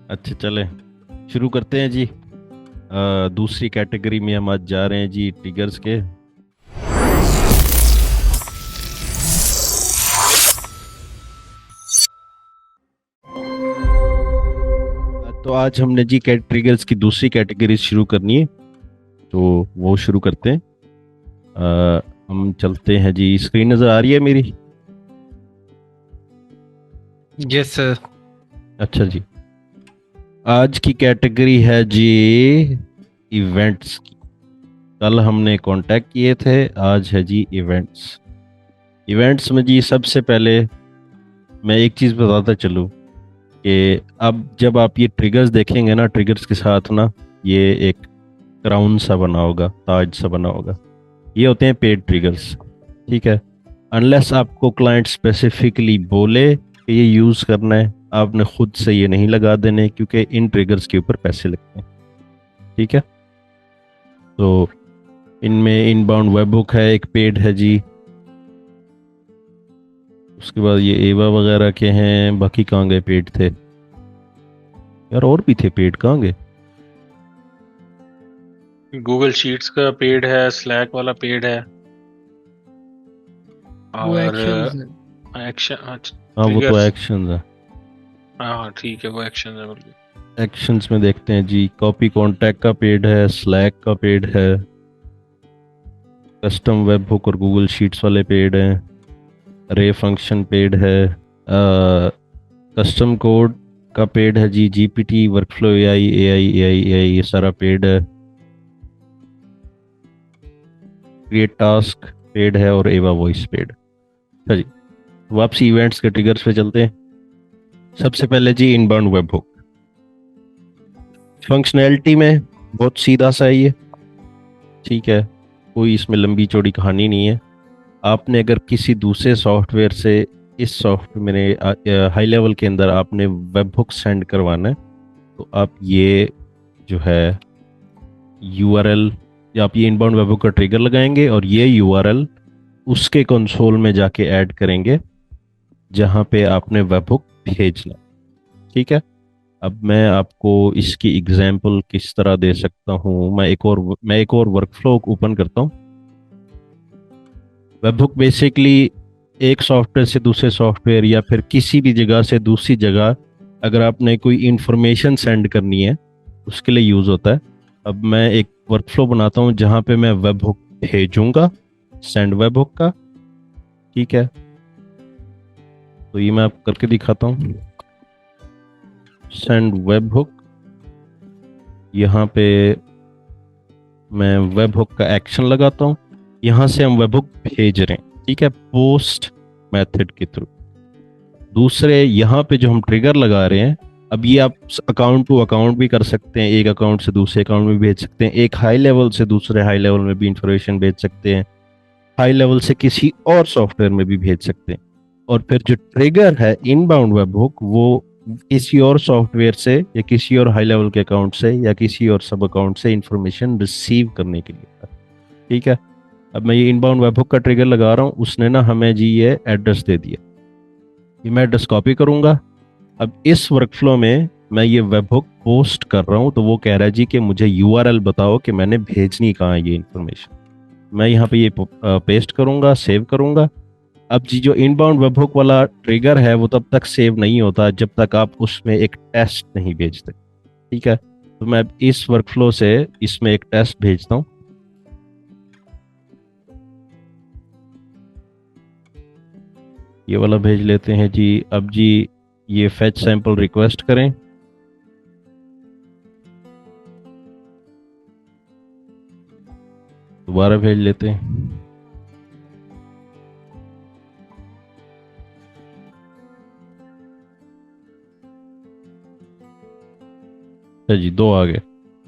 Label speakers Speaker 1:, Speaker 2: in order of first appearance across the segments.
Speaker 1: अच्छा चले शुरू करते हैं जी। दूसरी कैटेगरी में हम आज जा रहे हैं जी, ट्रिगर्स के। तो आज हमने जी ट्रिगर्स की दूसरी कैटेगरी शुरू करनी है, तो वो शुरू करते हैं। हम चलते हैं जी। स्क्रीन नज़र आ रही है मेरी?
Speaker 2: Yes sir.
Speaker 1: अच्छा जी। आज की कैटेगरी है जी इवेंट्स की। कल हमने कांटेक्ट किए थे, आज है जी इवेंट्स। इवेंट्स में जी सबसे पहले मैं एक चीज़ बताता चलूँ कि अब जब आप ये ट्रिगर्स देखेंगे ना, ट्रिगर्स के साथ ना ये एक क्राउन सा बना होगा, ताज सा बना होगा। ये होते हैं पेड ट्रिगर्स। ठीक है। अनलेस आपको क्लाइंट स्पेसिफिकली बोले कि ये यूज़ करना है, आपने खुद से ये नहीं लगा देने, क्योंकि इन ट्रिगर्स के ऊपर पैसे लगते हैं। ठीक है। तो इनमें इनबाउंड वेबहुक है, एक पेड है जी। उसके बाद ये एवा वगैरह के हैं। बाकी कहाँ गए पेड थे यार? और भी थे पेड, कहाँ गए?
Speaker 2: गूगल शीट्स का पेड है, स्लैक वाला पेड है
Speaker 3: वो
Speaker 2: और
Speaker 3: एक्शंस है।
Speaker 2: एक्शन
Speaker 1: हाँ वो तो
Speaker 2: ट्रिगर्स।
Speaker 1: एक्शन है।
Speaker 2: हाँ ठीक है, वो एक्शन है बोलिए।
Speaker 1: एक्शंस में देखते हैं जी, कॉपी कॉन्टैक्ट का पेड है, स्लैक का पेड है, कस्टम वेब हुक और गूगल शीट्स वाले पेड हैं, रे फंक्शन पेड है, कस्टम कोड का पेड है जी, जीपीटी, वर्कफ्लो एआई, एआई ये सारा पेड है, क्रिएट टास्क पेड है और एवा वॉइस पेड। अच्छा जी, वापसी इवेंट्स के ट्रिगर्स पे चलते हैं। सबसे पहले जी इनबाउंड वेब हुक। फंक्शनैलिटी में बहुत सीधा सा है ये। ठीक है, कोई इसमें लंबी चौड़ी कहानी नहीं है। आपने अगर किसी दूसरे सॉफ्टवेयर से इस सॉफ्टवेयर में हाई लेवल के अंदर आपने वेब हुक सेंड करवाना है, तो आप ये जो है यूआरएल, या आप ये इनबाउंड वेब हुक का ट्रिगर लगाएंगे और ये यूआरएल उसके कंसोल में जाके ऐड करेंगे जहां पे आपने वेब हुक भेजना। ठीक है। अब मैं आपको इसकी एग्जांपल किस तरह दे सकता हूं, मैं एक और वर्कफ्लो ओपन करता हूं। वेबहुक बेसिकली एक सॉफ्टवेयर से दूसरे सॉफ्टवेयर या फिर किसी भी जगह से दूसरी जगह अगर आपने कोई इंफॉर्मेशन सेंड करनी है उसके लिए यूज़ होता है। अब मैं एक वर्कफ्लो बनाता हूँ जहाँ पे मैं वेबहुक भेजूंगा, सेंड वेबहुक का। ठीक है, तो ये मैं आपको करके दिखाता हूँ। सेंड वेबहुक, यहाँ पे मैं वेबहुक का एक्शन लगाता हूँ। यहाँ से हम वेबहुक भेज रहे हैं। ठीक है, पोस्ट मेथड के थ्रू। दूसरे यहाँ पे जो हम ट्रिगर लगा रहे हैं, अब ये आप अकाउंट टू अकाउंट भी कर सकते हैं, एक अकाउंट से दूसरे अकाउंट में भी भेज सकते हैं, एक हाई लेवल से दूसरे हाई लेवल में भी इंफॉर्मेशन भेज सकते हैं, हाई लेवल से किसी और सॉफ्टवेयर में भी भेज सकते हैं। और फिर जो ट्रिगर है इनबाउंड वेबहुक, वो किसी और सॉफ्टवेयर से या किसी और हाई लेवल के अकाउंट से या किसी और सब अकाउंट से इंफॉर्मेशन रिसीव करने के लिए। ठीक है। अब मैं ये इनबाउंड वेबहुक का ट्रिगर लगा रहा हूँ, उसने ना हमें जी ये एड्रेस दे दिया। ये मैं एड्रेस कॉपी करूंगा। अब इस वर्कफ्लो में मैं ये वेबहुक पोस्ट कर रहा हूँ, तो वो कह रहा है जी कि मुझे यूआरएल बताओ कि मैंने भेजनी कहाँ है ये इंफॉर्मेशन। मैं यहाँ पे ये पेस्ट करूंगा, सेव करूंगा। अब जी जो इनबाउंड वेबहुक वाला ट्रिगर है वो तब तक सेव नहीं होता जब तक आप उसमें एक टेस्ट नहीं भेजते। ठीक है, तो मैं इस वर्कफ्लो से इसमें एक टेस्ट भेजता हूँ। ये वाला भेज लेते हैं जी। अब जी ये फेच सैंपल रिक्वेस्ट करें। दोबारा भेज लेते हैं। अच्छा जी, दो आ गए।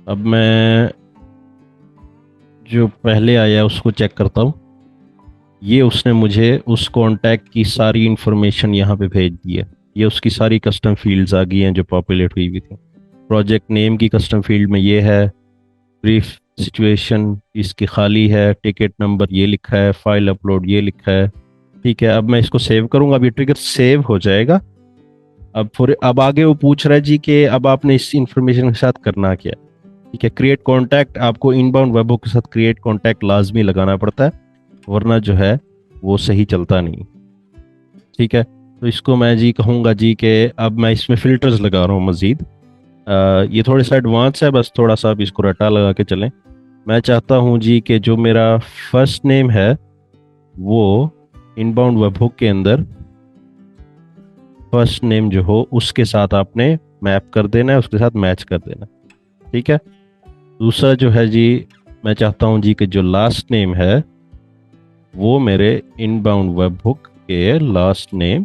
Speaker 1: अब मैं जो पहले आया उसको चेक करता हूँ। ये उसने मुझे उस कॉन्टैक्ट की सारी इंफॉर्मेशन यहाँ पे भेज दी है। ये उसकी सारी कस्टम फील्ड्स आ गई हैं जो पॉपुलेट हुई हुई थी। प्रोजेक्ट नेम की कस्टम फील्ड में ये है, ब्रीफ सिचुएशन इसकी खाली है, टिकट नंबर ये लिखा है, फाइल अपलोड ये लिखा है। ठीक है, अब मैं इसको सेव करूंगा। अब ये ट्रिगर सेव हो जाएगा अब आगे वो पूछ रहा है जी कि अब आपने इस इंफॉर्मेशन के साथ करना क्या है। ठीक है, क्रिएट कॉन्टैक्ट, आपको इनबाउंड वेबहुक के साथ क्रिएट कॉन्टैक्ट लाजमी लगाना पड़ता है, वरना जो है वो सही चलता नहीं। ठीक है, तो इसको मैं जी कहूँगा जी कि अब मैं इसमें फिल्टर्स लगा रहा हूँ मजीद। ये थोड़े सा एडवांस है, बस थोड़ा सा आप इसको रटा लगा के चलें। मैं चाहता हूँ जी कि जो मेरा फर्स्ट नेम है वो इनबाउंड वेबहुक के अंदर फर्स्ट नेम जो हो उसके साथ आपने मैप कर देना है, उसके साथ मैच कर देना है। ठीक है, दूसरा जो है जी, मैं चाहता हूँ जी कि जो लास्ट नेम है वो मेरे इनबाउंड वेबहुक के लास्ट नेम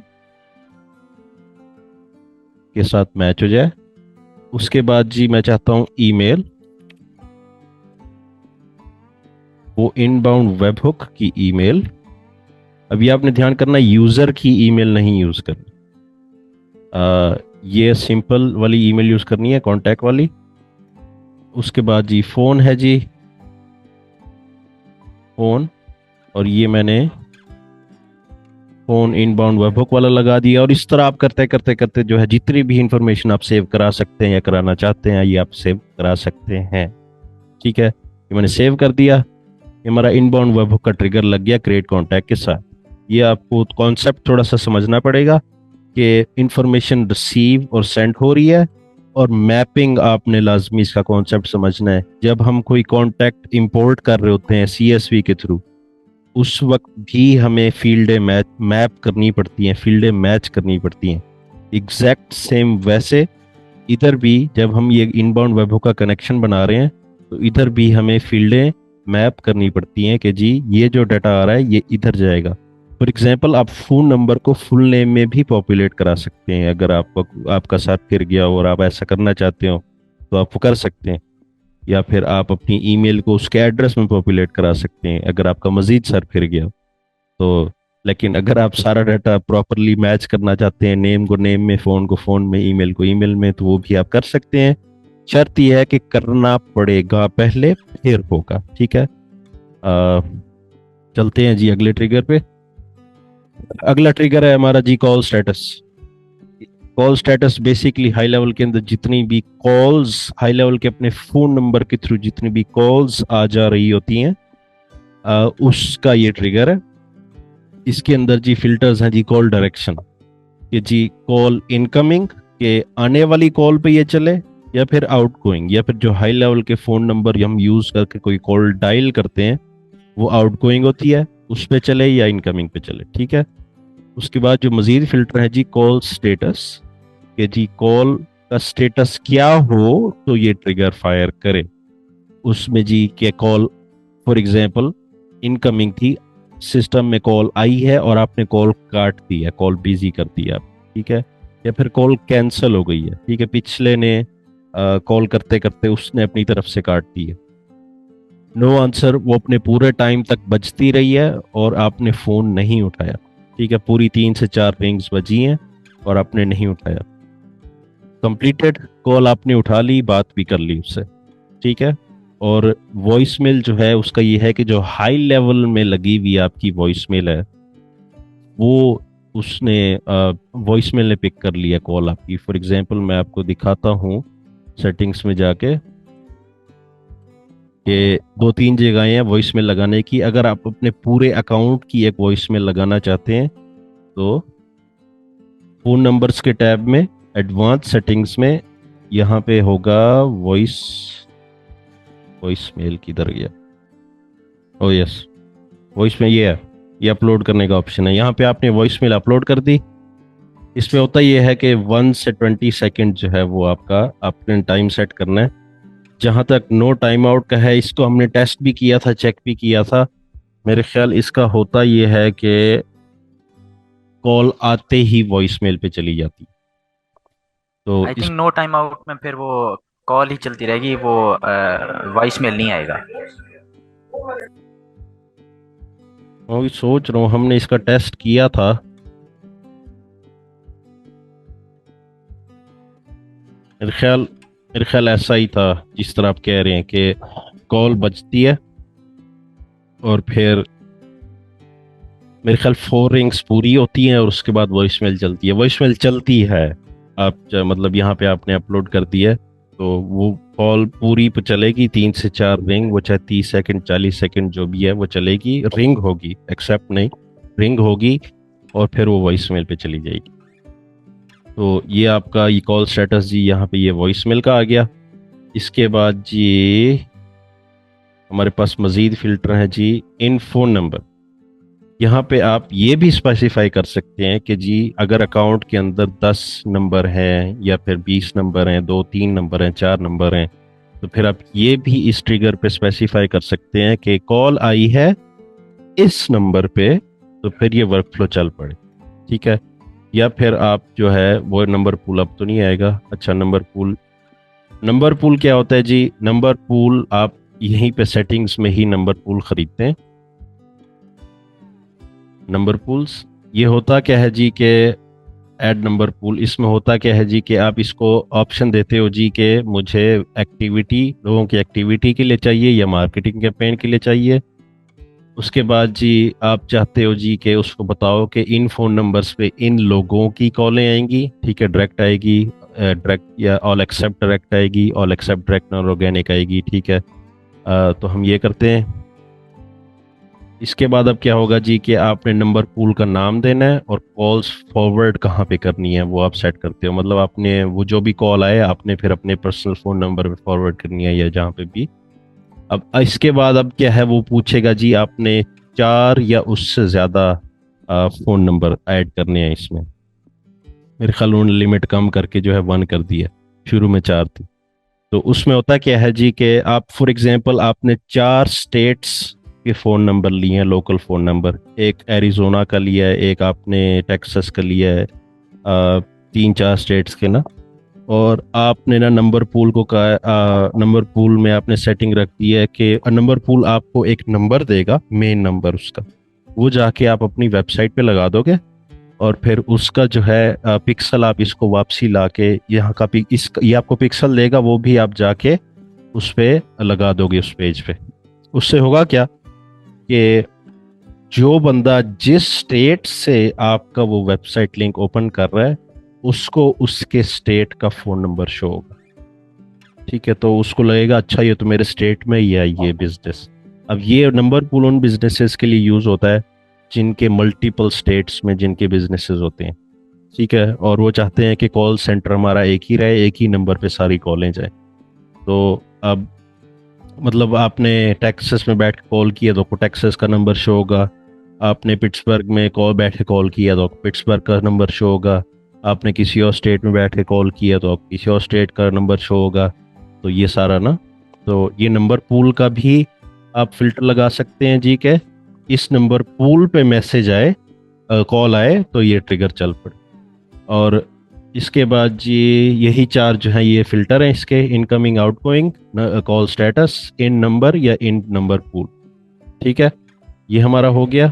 Speaker 1: के साथ मैच हो जाए। उसके बाद जी मैं चाहता हूँ ईमेल, वो इनबाउंड वेबहुक की ईमेल। अभी आपने ध्यान करना, यूजर की ईमेल नहीं यूज करनी। ये सिंपल वाली ईमेल यूज करनी है, कॉन्टैक्ट वाली। उसके बाद जी फोन है जी, फोन, और ये मैंने फोन इनबाउंड वेबहुक वाला लगा दिया। और इस तरह आप करते करते करते जो है जितनी भी इंफॉर्मेशन आप सेव करा सकते हैं या कराना चाहते हैं, ये आप सेव करा सकते हैं। ठीक है, ये मैंने सेव कर दिया। ये हमारा इनबाउंड वेबहुक का ट्रिगर लग गया क्रिएट कॉन्टैक्ट के साथ। ये आपको कॉन्सेप्ट थोड़ा सा समझना पड़ेगा कि इंफॉर्मेशन रिसीव और सेंड हो रही है, और मैपिंग आपने लाजमी इसका कॉन्सेप्ट समझना है। जब हम कोई कॉन्टैक्ट इंपोर्ट कर रहे होते हैं सीएसवी के थ्रू, उस वक्त भी हमें फील्डें मैप करनी पड़ती हैं, फील्डें मैच करनी पड़ती हैं। एग्जैक्ट सेम वैसे इधर भी जब हम ये इनबाउंड वेबहुक का कनेक्शन बना रहे हैं, तो इधर भी हमें फील्डें मैप करनी पड़ती हैं कि जी ये जो डाटा आ रहा है ये इधर जाएगा। फॉर एग्जांपल, आप फोन नंबर को फुल नेम में भी पॉपुलेट करा सकते हैं। अगर आपका सर फिर गया हो और आप ऐसा करना चाहते हो तो आप वो कर सकते हैं। या फिर आप अपनी ईमेल को उसके एड्रेस में पॉपुलेट करा सकते हैं अगर आपका मजीद सर फिर गया हो तो। लेकिन अगर आप सारा डाटा प्रॉपरली मैच करना चाहते हैं, नेम को नेम में, फोन को फोन में, ईमेल को ईमेल में, तो वो भी आप कर सकते हैं। शर्त यह है कि करना पड़ेगा पहले, फिर होगा। ठीक है, चलते हैं जी अगले ट्रिगर पे। अगला ट्रिगर है हमारा जी call status. Call status basically high level के अंदर जितनी भी कॉल्स हाई लेवल के अपने फोन नंबर के थ्रू जितनी भी कॉल्स आ जा रही होती हैं, उसका ये ट्रिगर है। इसके अंदर जी फिल्टर्स हैं जी कॉल डायरेक्शन, कि जी कॉल इनकमिंग के आने वाली कॉल पे ये चले, या फिर आउटगोइंग, या फिर जो हाई लेवल के फोन नंबर हम यूज करके कोई कॉल डायल करते हैं वो आउटगोइंग होती है, उस पे चले या इनकमिंग पे चले। ठीक है, उसके बाद जो मजीद फिल्टर है जी कॉल स्टेटस, कि जी कॉल का स्टेटस क्या हो तो ये ट्रिगर फायर करे। उसमें जी के कॉल फॉर एग्जांपल इनकमिंग थी, सिस्टम में कॉल आई है और आपने कॉल काट दी है, कॉल बिजी कर दिया। ठीक है, या फिर कॉल कैंसिल हो गई है। ठीक है, पिछले ने कॉल करते करते उसने अपनी तरफ से काट दी है। नो आंसर, वो अपने पूरे टाइम तक बजती रही है और आपने फोन नहीं उठाया। ठीक है, पूरी 3 से 4 रिंग्स बजी हैं और आपने नहीं उठाया। कंप्लीटेड, कॉल आपने उठा ली, बात भी कर ली उससे। ठीक है, और वॉइस मेल जो है उसका ये है कि जो हाई लेवल में लगी हुई आपकी वॉइस मेल है वो उसने वॉइस मेल ने पिक कर लिया कॉल आपकी। फॉर एग्जांपल मैं आपको दिखाता हूँ सेटिंग्स में जाके कि 2-3 जगह हैं वॉइस मेल लगाने की। अगर आप अपने पूरे अकाउंट की एक वॉइस मेल लगाना चाहते हैं तो फोन नंबर्स के टैब में एडवांस सेटिंग्स में यहाँ पे होगा वॉइस वॉइस मेल किधर गया, ओ यस, वॉइस में ये है, ये अपलोड करने का ऑप्शन है। यहाँ पे आपने वॉइस मेल अपलोड कर दी। इसमें होता ये है कि 1 से 20 सेकंड जो है वो आपका आपने टाइम सेट करना है। जहाँ तक नो टाइम आउट का है, इसको हमने टेस्ट भी किया था, चेक भी किया था। मेरे ख्याल इसका होता ये है कि कॉल आते ही वॉइस मेल पे चली जाती। तो
Speaker 2: आई
Speaker 1: इस
Speaker 2: थिंक नो टाइम आउट में फिर वो कॉल ही चलती रहेगी, वो वॉइस मेल नहीं आएगा।
Speaker 1: मैं भी सोच रहा हूँ, हमने इसका टेस्ट किया था। मेरे ख्याल ऐसा ही था जिस तरह आप कह रहे हैं कि कॉल बजती है और फिर मेरे ख्याल 4 रिंग्स पूरी होती हैं और उसके बाद वॉइसमेल चलती है। वॉइसमेल चलती है मतलब यहाँ पे आपने अपलोड कर दिया है, तो वो कॉल पूरी पे चलेगी, 3 से 4 रिंग, वो चाहे 30 सेकंड 40 सेकंड जो भी है वो चलेगी, रिंग होगी, एक्सेप्ट नहीं, रिंग होगी, और फिर वो वॉइस मेल पे चली जाएगी। तो ये आपका ये कॉल स्टेटस जी, यहाँ पे ये वॉइस मेल का आ गया। इसके बाद जी हमारे पास मजीद फिल्टर है जी, इन फोन नंबर। यहाँ पे आप ये भी स्पेसिफाई कर सकते हैं कि जी अगर अकाउंट के अंदर 10 नंबर हैं या फिर 20 नंबर हैं, 2 3 नंबर हैं, 4 नंबर हैं, तो फिर आप ये भी इस ट्रिगर पे स्पेसिफाई कर सकते हैं कि कॉल आई है इस नंबर पे, तो फिर ये वर्क फ्लो चल पड़े। ठीक है। या फिर आप जो है वो नंबर पूल अब तो नहीं आएगा। अच्छा, नंबर पूल क्या होता है जी? नंबर पूल आप यहीं पे सेटिंग्स में ही नंबर पूल खरीदते हैं। नंबर पूल्स ये होता क्या है जी के ऐड नंबर पूल, इसमें होता क्या है जी कि आप इसको ऑप्शन देते हो जी कि मुझे एक्टिविटी, लोगों की एक्टिविटी के लिए चाहिए या मार्केटिंग कैंपेन के लिए चाहिए। उसके बाद जी आप चाहते हो जी कि उसको बताओ कि इन फोन नंबर्स पे इन लोगों की कॉलें आएंगी। ठीक है, डायरेक्ट आएगी, डायरेक्ट या ऑल एक्सेप्ट डायरेक्ट आएगी, all except direct non organic आएगी। ठीक है। तो हम ये करते हैं। इसके बाद अब क्या होगा जी कि आपने नंबर पूल का नाम देना है और कॉल्स फॉरवर्ड कहाँ पे करनी है वो आप सेट करते हो। मतलब आपने वो जो भी कॉल आए आपने फिर अपने पर्सनल फ़ोन नंबर पे फॉरवर्ड करनी है या जहाँ पे भी। अब इसके बाद अब क्या है, वो पूछेगा जी आपने 4 या उससे ज़्यादा फ़ोन नंबर ऐड करने हैं इसमें। मेरे ख्याल उन्होंने लिमिट कम करके जो है 1 कर दिया, शुरू में 4 थी। तो उसमें होता क्या है जी कि आप फॉर एग्जांपल आपने 4 स्टेट्स के फ़ोन नंबर लिए हैं, लोकल फ़ोन नंबर, एक एरिजोना का लिया है, एक आपने टेक्सास का लिया है, 3 4 स्टेट्स के ना। और आपने ना नंबर पूल को कहा, नंबर पूल में आपने सेटिंग रख दी है कि नंबर पूल आपको एक नंबर देगा, मेन नंबर उसका, वो जाके आप अपनी वेबसाइट पे लगा दोगे, और फिर उसका जो है पिक्सल आप इसको वापसी लाके यहाँ का ये आपको पिक्सल देगा, वो भी आप जाके उस पे लगा दोगे उस पेज पे। उससे होगा क्या कि जो बंदा जिस स्टेट से आपका वो वेबसाइट लिंक ओपन कर रहा है उसको उसके स्टेट का फोन नंबर शो होगा। ठीक है, तो उसको लगेगा अच्छा ये तो मेरे स्टेट में ही है ये बिजनेस। अब ये नंबर पूल उन बिजनेसेस के लिए यूज होता है जिनके मल्टीपल स्टेट्स में जिनके बिजनेसेस होते हैं। ठीक है, और वो चाहते हैं कि कॉल सेंटर हमारा एक ही रहे, एक ही नंबर पे सारी कॉलें जाए। तो अब मतलब आपने टेक्सास में बैठ के कॉल किया तो आपको टेक्सास का नंबर शो होगा, आपने पिट्सबर्ग में बैठ के कॉल किया तो पिट्सबर्ग का नंबर शो होगा, आपने किसी और स्टेट में बैठ के कॉल किया तो किसी और स्टेट का नंबर शो होगा। तो ये सारा ना, तो ये नंबर पूल का भी आप फिल्टर लगा सकते हैं जी के इस नंबर पूल पे मैसेज आए, कॉल आए तो ये ट्रिगर चल पड़े। और इसके बाद जी यही 4 जो हैं ये फिल्टर हैं इसके, इनकमिंग आउटगोइंग, कॉल स्टेटस, इन नंबर या इन नंबर पूल। ठीक है, ये हमारा हो गया।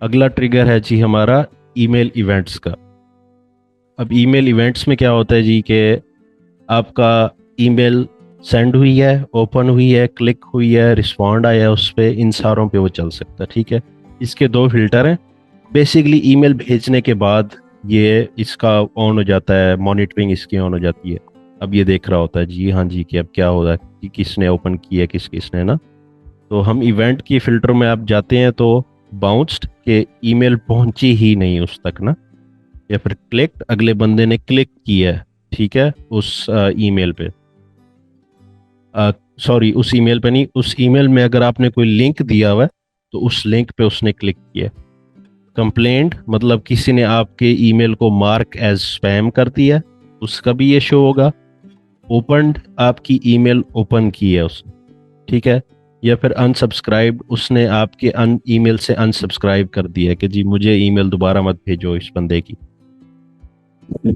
Speaker 1: अगला ट्रिगर है जी हमारा ईमेल इवेंट्स का। अब ईमेल इवेंट्स में क्या होता है जी कि आपका ईमेल सेंड हुई है, ओपन हुई है, क्लिक हुई है, रिस्पॉन्ड आया है उस पर, इन सारों पे वो चल सकता है। ठीक है, इसके 2 फिल्टर हैं। बेसिकली ईमेल भेजने के बाद ये इसका ऑन हो जाता है, मॉनिटरिंग इसकी ऑन हो जाती है। अब ये देख रहा होता है जी हाँ जी कि अब क्या हो रहा है, कि किसने ओपन किया, किसने ना। तो हम इवेंट की फिल्टर में आप जाते हैं तो बाउंस्ड के ईमेल पहुंची ही नहीं उस तक ना, या फिर क्लिक, अगले बंदे ने क्लिक किया है, ठीक है, उस ईमेल पे, सॉरी उस ईमेल पे नहीं, उस ईमेल में अगर आपने कोई लिंक दिया हुआ है तो उस लिंक पे उसने क्लिक किया। कंप्लेंट मतलब किसी ने आपके ईमेल को मार्क एज स्पैम कर दिया, उसका भी ये शो होगा। ओपनड, आपकी ईमेल ओपन की है उसने, ठीक है। या फिर अनसब्सक्राइब, उसने आपके ईमेल से अनसब्सक्राइब कर दिया कि जी मुझे ईमेल दोबारा मत भेजो इस बंदे की।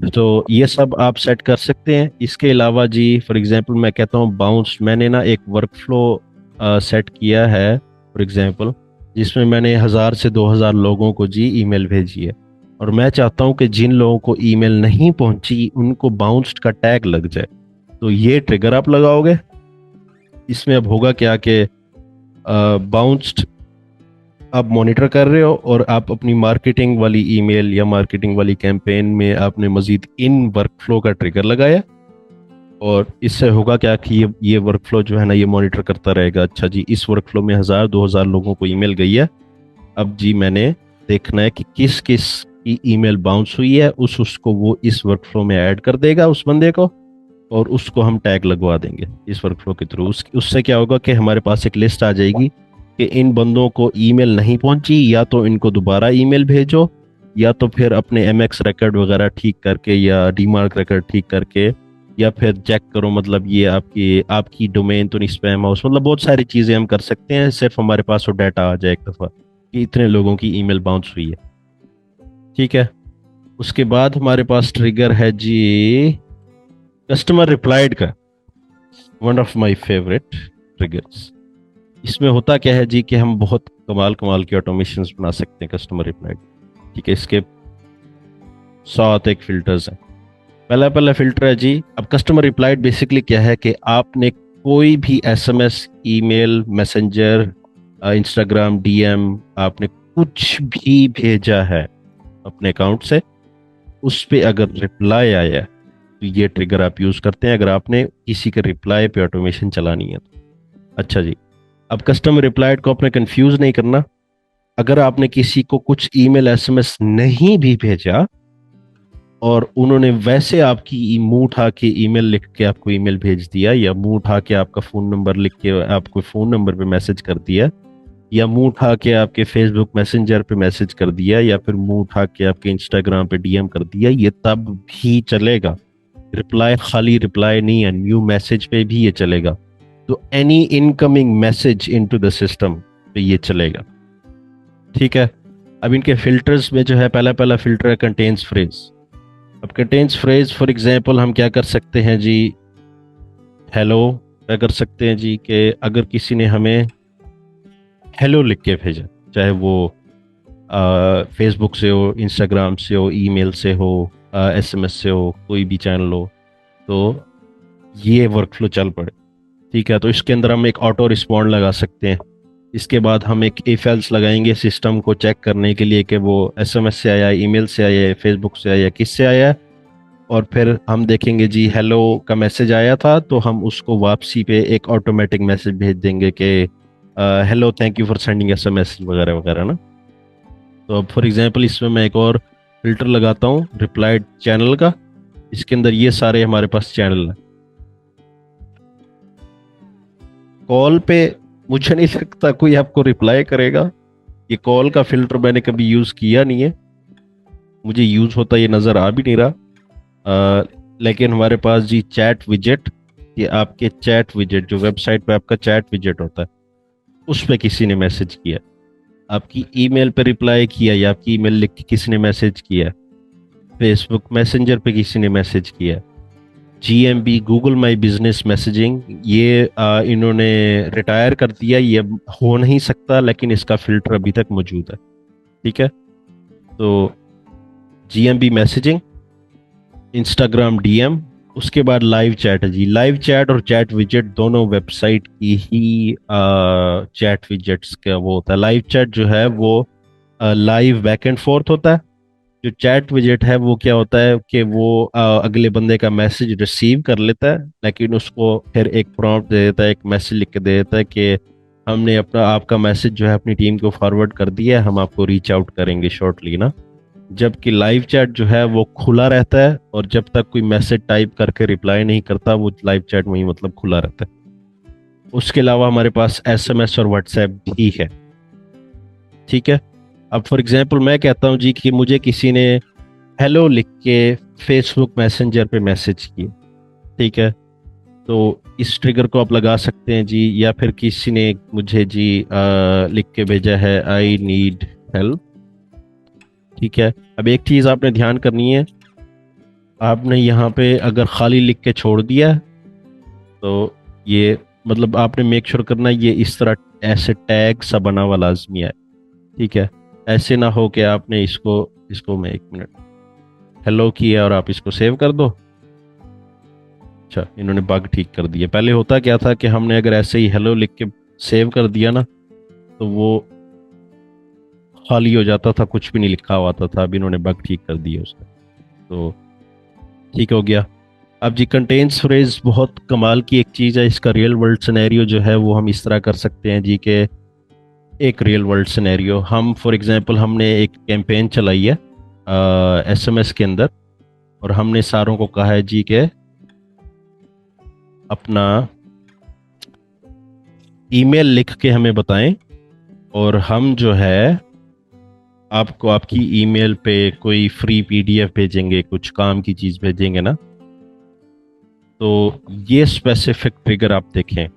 Speaker 1: तो ये सब आप सेट कर सकते हैं। इसके अलावा जी फॉर एग्जांपल मैं कहता हूँ बाउंस, मैंने ना एक वर्कफ्लो सेट किया है फॉर एग्जांपल, जिसमें मैंने 1000 से 2000 लोगों को जी ईमेल भेजी है, और मैं चाहता हूँ कि जिन लोगों को ईमेल नहीं पहुंची उनको बाउंस्ड का टैग लग जाए। तो ये ट्रिगर आप लगाओगे। इसमें अब होगा क्या कि बाउंस्ड आप मॉनिटर कर रहे हो और आप अपनी मार्केटिंग वाली ईमेल या मार्केटिंग वाली कैंपेन में आपने मजीद इन वर्कफ्लो का ट्रिगर लगाया, और इससे होगा क्या कि ये वर्कफ्लो जो है ना, ये मॉनिटर करता रहेगा, अच्छा जी इस वर्कफ्लो में 1000 2000 लोगों को ईमेल गई है, अब जी मैंने देखना है कि किस किस की ईमेल बाउंस हुई है, उसको वो इस वर्कफ्लो में ऐड कर देगा उस बंदे को, और उसको हम टैग लगवा देंगे इस वर्कफ्लो के थ्रू। उससे क्या होगा कि हमारे पास एक लिस्ट आ जाएगी कि इन बंदों को ईमेल नहीं पहुंची, या तो इनको दोबारा ईमेल भेजो, या तो फिर अपने एमएक्स रिकॉर्ड वगैरह ठीक करके या डीमार्क रिकॉर्ड ठीक करके, या फिर चेक करो मतलब ये आपकी आपकी डोमेन तो नहीं स्पैम हाउस, मतलब बहुत सारी चीज़ें हम कर सकते हैं, सिर्फ हमारे पास वो डाटा आ जाए एक दफ़ा कि इतने लोगों की ईमेल बाउंस हुई है। ठीक है। उसके बाद हमारे पास ट्रिगर है जी कस्टमर रिप्लाइड का, one of my favourite triggers. इसमें होता क्या है जी कि हम बहुत कमाल कमाल के ऑटोमेशंस बना सकते हैं कस्टमर रिप्लाइड। ठीक है, इसके 100 एक फिल्टर्स हैं। पहला पहला फिल्टर है जी, अब कस्टमर रिप्लाइड बेसिकली क्या है कि आपने कोई भी SMS, email, messenger, Instagram DM, आपने कुछ भी भेजा है अपने अकाउंट से, उस पे अगर रिप्लाई आया है तो ये ट्रिगर आप यूज करते हैं अगर आपने किसी के रिप्लाई पे ऑटोमेशन चलानी है तो। अच्छा जी, अब कस्टमर रिप्लाइड को आपने कंफ्यूज नहीं करना। अगर आपने किसी को कुछ ईमेल एसएमएस नहीं भी भेजा और उन्होंने वैसे आपकी मुंह उठा के ईमेल लिख के आपको ईमेल भेज दिया, या मुंह उठा के आपका फोन नंबर लिख के आपको फोन नंबर पे मैसेज कर दिया, या मुंह उठा के आपके फेसबुक मैसेंजर पे मैसेज कर दिया, या फिर मुंह उठा के आपके इंस्टाग्राम पे डीएम कर दिया, ये तब भी चलेगा। रिप्लाई खाली रिप्लाई नहीं है, न्यू मैसेज पे भी ये चलेगा। तो any incoming message into the system पे ये चलेगा। ठीक है। अब इनके फिल्टर्स में जो है, पहला पहला फिल्टर है कंटेन्स फ्रेज। अब कंटेन्स फ्रेज फॉर एग्जांपल हम क्या कर सकते हैं जी, हेलो, क्या कर सकते हैं जी कि अगर किसी ने हमें हेलो लिख के भेजा, चाहे वो फेसबुक से हो, इंस्टाग्राम से हो, ईमेल से हो, एसएमएस से हो, कोई भी चैनल हो, तो ये वर्कफ्लो चल पड़े। ठीक है, तो इसके अंदर हम एक ऑटो रिस्पॉन्ड लगा सकते हैं। इसके बाद हम एक इफ एल्स लगाएंगे सिस्टम को चेक करने के लिए कि वो एसएमएस से आया, ईमेल से आया, फेसबुक से आया, किस से आया, और फिर हम देखेंगे जी हेलो का मैसेज आया था तो हम उसको वापसी पे एक ऑटोमेटिक मैसेज भेज देंगे कि hello thank you for sending SMS वगैरह वगैरह ना। तो अब फॉर एग्जांपल इसमें मैं एक और फिल्टर लगाता हूँ रिप्लाइड चैनल का। इसके अंदर ये सारे हमारे पास चैनल हैं। कॉल पे मुझे नहीं लगता कोई आपको रिप्लाई करेगा, ये कॉल का फिल्टर मैंने कभी यूज किया नहीं है, मुझे यूज होता ये नजर आ भी नहीं रहा। लेकिन हमारे पास जी चैट विजेट, ये आपके चैट विजेट जो वेबसाइट पे आपका चैट विजेट होता है, उस पे किसी ने मैसेज किया, आपकी ईमेल पे रिप्लाई किया, या आपकी ईमेल लिख के किसी ने मैसेज किया, फेसबुक मैसेंजर पे किसी ने मैसेज किया, GMB Google my business messaging, ये इन्होंने रिटायर कर दिया, ये हो नहीं सकता, लेकिन इसका फिल्टर अभी तक मौजूद है। ठीक है, तो जीएमबी मैसेजिंग, इंस्टाग्राम डीएम, उसके बाद लाइव चैट है जी। लाइव चैट और चैट विजेट दोनों वेबसाइट की ही चैट विजेट्स का वो होता है। लाइव चैट जो है वो लाइव बैक एंड फोर्थ होता है। जो चैट विजेट है वो क्या होता है कि वो अगले बंदे का मैसेज रिसीव कर लेता है, लेकिन उसको फिर एक प्रॉम्प्ट दे देता है, एक मैसेज लिख के दे देता है कि हमने अपना आपका मैसेज जो है अपनी टीम को फॉरवर्ड कर दिया है, हम आपको रीच आउट करेंगे शॉर्टली ना। जबकि लाइव चैट जो है वो खुला रहता है, और जब तक कोई मैसेज टाइप करके रिप्लाई नहीं करता वो लाइव चैट में ही मतलब खुला रहता है। उसके अलावा हमारे पास एसएमएस और व्हाट्सएप भी है। ठीक है। अब फॉर एग्जांपल मैं कहता हूँ जी कि मुझे किसी ने हेलो लिख के फेसबुक मैसेंजर पे मैसेज किया, ठीक है, तो इस ट्रिगर को आप लगा सकते हैं जी। या फिर किसी ने मुझे जी लिख के भेजा है आई नीड हेल्प। ठीक है, अब एक चीज आपने ध्यान करनी है, आपने यहाँ पे अगर खाली लिख के छोड़ दिया तो ये मतलब आपने मेक श्योर करना ये इस तरह ऐसे टैग सा बना हुआ लाजमी है। ठीक है, ऐसे ना हो कि आपने इसको इसको मैं एक मिनट हेलो किया और आप इसको सेव कर दो। अच्छा, इन्होंने बग ठीक कर दिया। पहले होता क्या था कि हमने अगर ऐसे ही हेलो लिख के सेव कर दिया ना, तो वो खाली हो जाता था, कुछ भी नहीं लिखा हुआ था। अब इन्होंने बग ठीक कर दिया उसका, तो ठीक हो गया। अब जी कंटेन्स फ्रेज बहुत कमाल की एक चीज़ है। इसका रियल वर्ल्ड सिनेरियो जो है वो हम इस तरह कर सकते हैं जी के, एक रियल वर्ल्ड सिनेरियो हम फॉर एग्जांपल हमने एक कैंपेन चलाई है एसएमएस के अंदर, और हमने सारों को कहा है जी के अपना ईमेल लिख के हमें बताएं, और हम जो है आपको आपकी ईमेल पे कोई फ्री पीडीएफ भेजेंगे, कुछ काम की चीज़ भेजेंगे ना। तो ये स्पेसिफिक ट्रिगर आप देखें,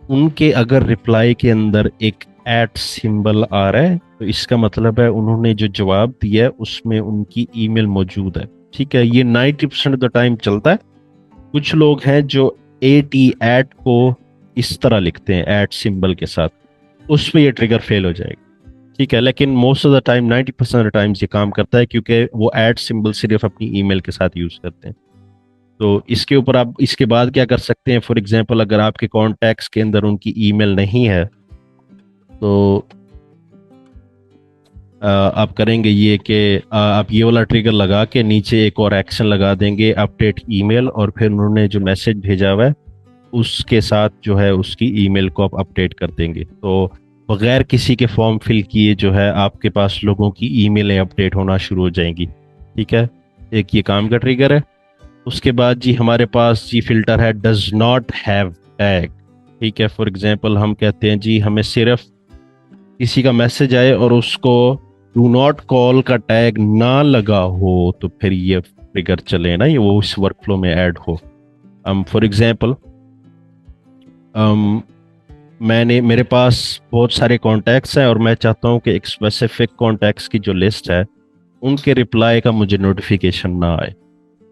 Speaker 1: उनके अगर रिप्लाई के अंदर एक एट सिंबल आ रहा है तो इसका मतलब है उन्होंने जो जवाब दिया है उसमें उनकी ईमेल मौजूद है। ठीक है, ये 90% ऑफ द टाइम चलता है। कुछ लोग हैं जो एट ई एट को इस तरह लिखते हैं एट सिंबल के साथ, उस पर ये ट्रिगर फेल हो जाएगा। ठीक है, लेकिन most of the time 90% of the times ये काम करता है, क्योंकि वो एट सिंबल सिर्फ अपनी ईमेल के साथ यूज करते हैं। तो इसके ऊपर आप इसके बाद क्या कर सकते हैं, फॉर एग्जांपल अगर आपके कॉन्टैक्ट्स के अंदर उनकी ईमेल नहीं है तो आप करेंगे ये कि आप ये वाला ट्रिगर लगा के नीचे एक और एक्शन लगा देंगे, अपडेट ईमेल, और फिर उन्होंने जो मैसेज भेजा हुआ है उसके साथ जो है उसकी ईमेल को आप अपडेट कर देंगे। तो बगैर किसी के फॉर्म फिल किए जो है आपके पास लोगों की ईमेलें अपडेट होना शुरू हो जाएंगी। ठीक है, एक ये काम का ट्रिगर है। उसके बाद जी हमारे पास जी फिल्टर है डज नॉट हैव टैग। ठीक है, फॉर एग्जांपल हम कहते हैं जी हमें सिर्फ किसी का मैसेज आए और उसको डू नॉट कॉल का टैग ना लगा हो तो फिर ये ट्रिगर चले ना, ये वो इस वर्कफ्लो में ऐड हो। फॉर एग्जांपल मैंने मेरे पास बहुत सारे कॉन्टैक्ट्स हैं और मैं चाहता हूं कि एक स्पेसिफिक कॉन्टैक्ट्स की जो लिस्ट है उनके रिप्लाई का मुझे नोटिफिकेशन ना आए।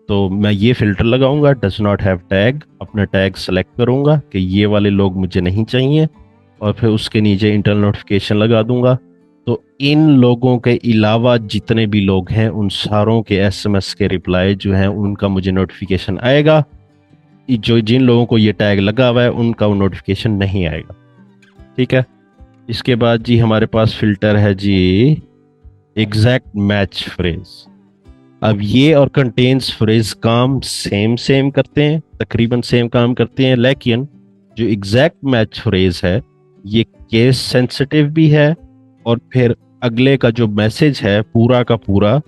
Speaker 1: तो मैं ये फिल्टर लगाऊंगा डज नॉट हैव टैग, अपना टैग सेलेक्ट करूंगा कि ये वाले लोग मुझे नहीं चाहिए, और फिर उसके नीचे इंटरनल नोटिफिकेशन लगा दूंगा। तो इन लोगों के अलावा जितने भी लोग हैं उन सारों के एसएमएस के रिप्लाई जो हैं उनका मुझे नोटिफिकेशन आएगा। जो जिन लोगों को ये टैग लगा हुआ है उनका वो नोटिफिकेशन नहीं आएगा। ठीक है, इसके बाद जी हमारे पास फिल्टर है जी एग्जैक्ट मैच फ्रेज। अब ये और कंटेन्स फ्रेज काम सेम सेम करते हैं, तकरीबन सेम काम करते हैं, लेकिन जो एग्जैक्ट मैच फ्रेज है ये केस सेंसिटिव भी है, और फिर अगले का जो मैसेज है पूरा का पूरा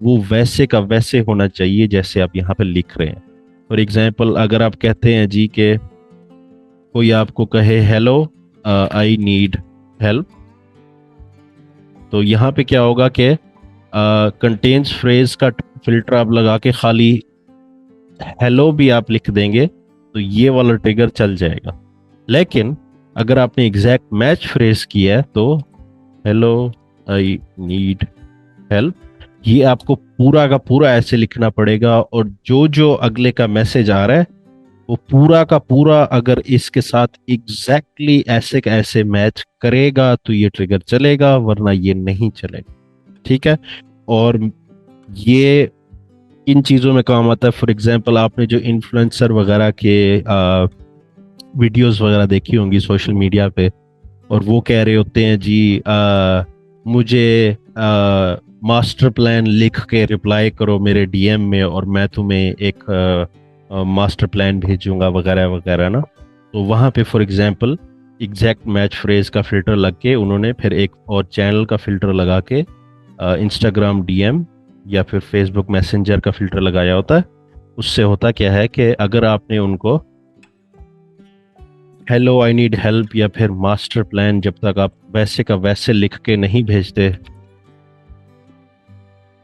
Speaker 1: वो वैसे का वैसे होना चाहिए जैसे आप यहाँ पे लिख रहे हैं। फॉर एग्जाम्पल अगर आप कहते हैं जी के कोई आपको कहे हेलो आई नीड हेल्प, तो यहाँ पे क्या होगा कि कंटेन्स फ्रेज का फिल्टर आप लगा के खाली हेलो भी आप लिख देंगे तो ये वाला ट्रिगर चल जाएगा। लेकिन अगर आपने एग्जैक्ट मैच फ्रेज किया है तो हेलो आई नीड हेल्प, ये आपको पूरा का पूरा ऐसे लिखना पड़ेगा, और जो जो अगले का मैसेज आ रहा है वो पूरा का पूरा अगर इसके साथ एग्जैक्टली ऐसे का ऐसे मैच करेगा तो ये ट्रिगर चलेगा, वरना ये नहीं चलेगा। ठीक है, और ये इन चीज़ों में काम आता है। फॉर एग्जांपल आपने जो इन्फ्लुएंसर वगैरह के वीडियोस वगैरह देखी होंगी सोशल मीडिया पे, और वो कह रहे होते हैं जी मुझे मास्टर प्लान लिख के रिप्लाई करो मेरे डीएम में और मैं तुम्हें एक मास्टर प्लान भेजूंगा वगैरह वगैरह ना। तो वहाँ पे for example exact match phrase का फिल्टर लग के उन्होंने फिर एक और चैनल का फिल्टर लगा के इंस्टाग्राम डीएम या फिर फेसबुक मैसेंजर का फिल्टर लगाया होता है। उससे होता क्या है कि अगर आपने उनको हेलो आई नीड हेल्प या फिर मास्टर प्लान जब तक आप वैसे का वैसे लिख के नहीं भेजते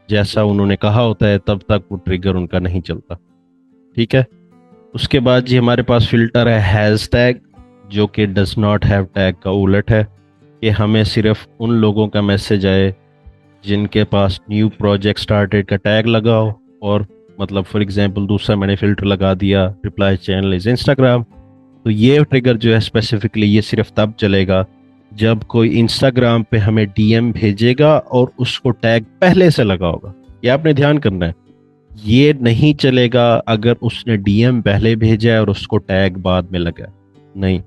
Speaker 1: जैसा उन्होंने कहा होता है तब तक वो ट्रिगर उनका नहीं चलता। ठीक है, उसके बाद जी हमारे पास फिल्टर है हैज टैग, जो कि डज नॉट हैव टैग का उलट है, कि हमें सिर्फ उन लोगों का मैसेज आए जिनके पास न्यू प्रोजेक्ट स्टार्टेड का टैग लगा हो। और मतलब फॉर एग्जांपल दूसरा मैंने फिल्टर लगा दिया रिप्लाई चैनल इज इंस्टाग्राम, तो ये ट्रिगर जो है स्पेसिफिकली ये सिर्फ तब चलेगा जब कोई इंस्टाग्राम पे हमें डीएम भेजेगा और उसको टैग पहले से लगा होगा। ये आपने ध्यान करना है, ये नहीं चलेगा अगर उसने डीएम पहले भेजा है और उसको टैग बाद में लगा। नहीं,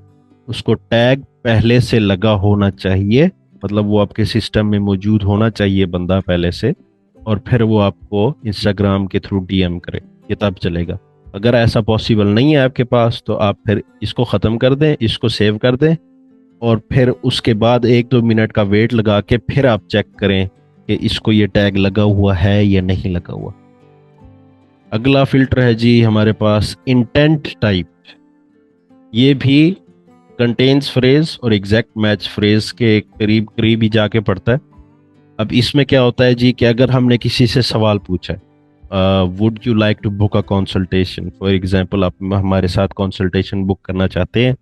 Speaker 1: उसको टैग पहले से लगा होना चाहिए मतलब वो आपके सिस्टम में मौजूद होना चाहिए बंदा पहले से, और फिर वो आपको इंस्टाग्राम के थ्रू डीएम करे, ये तब चलेगा। अगर ऐसा पॉसिबल नहीं है आपके पास, तो आप फिर इसको ख़त्म कर दें, इसको सेव कर दें, और फिर उसके बाद 1-2 मिनट का वेट लगा के फिर आप चेक करें कि इसको ये टैग लगा हुआ है या नहीं लगा हुआ। अगला फिल्टर है जी हमारे पास इंटेंट टाइप। ये भी कंटेन्स फ्रेज और एग्जैक्ट मैच फ्रेज के करीब करीब ही जाके पड़ता है। अब इसमें क्या होता है जी कि अगर हमने किसी से सवाल पूछा है, would you like to book a consultation, for example आप हमारे साथ कंसल्टेशन बुक करना चाहते हैं,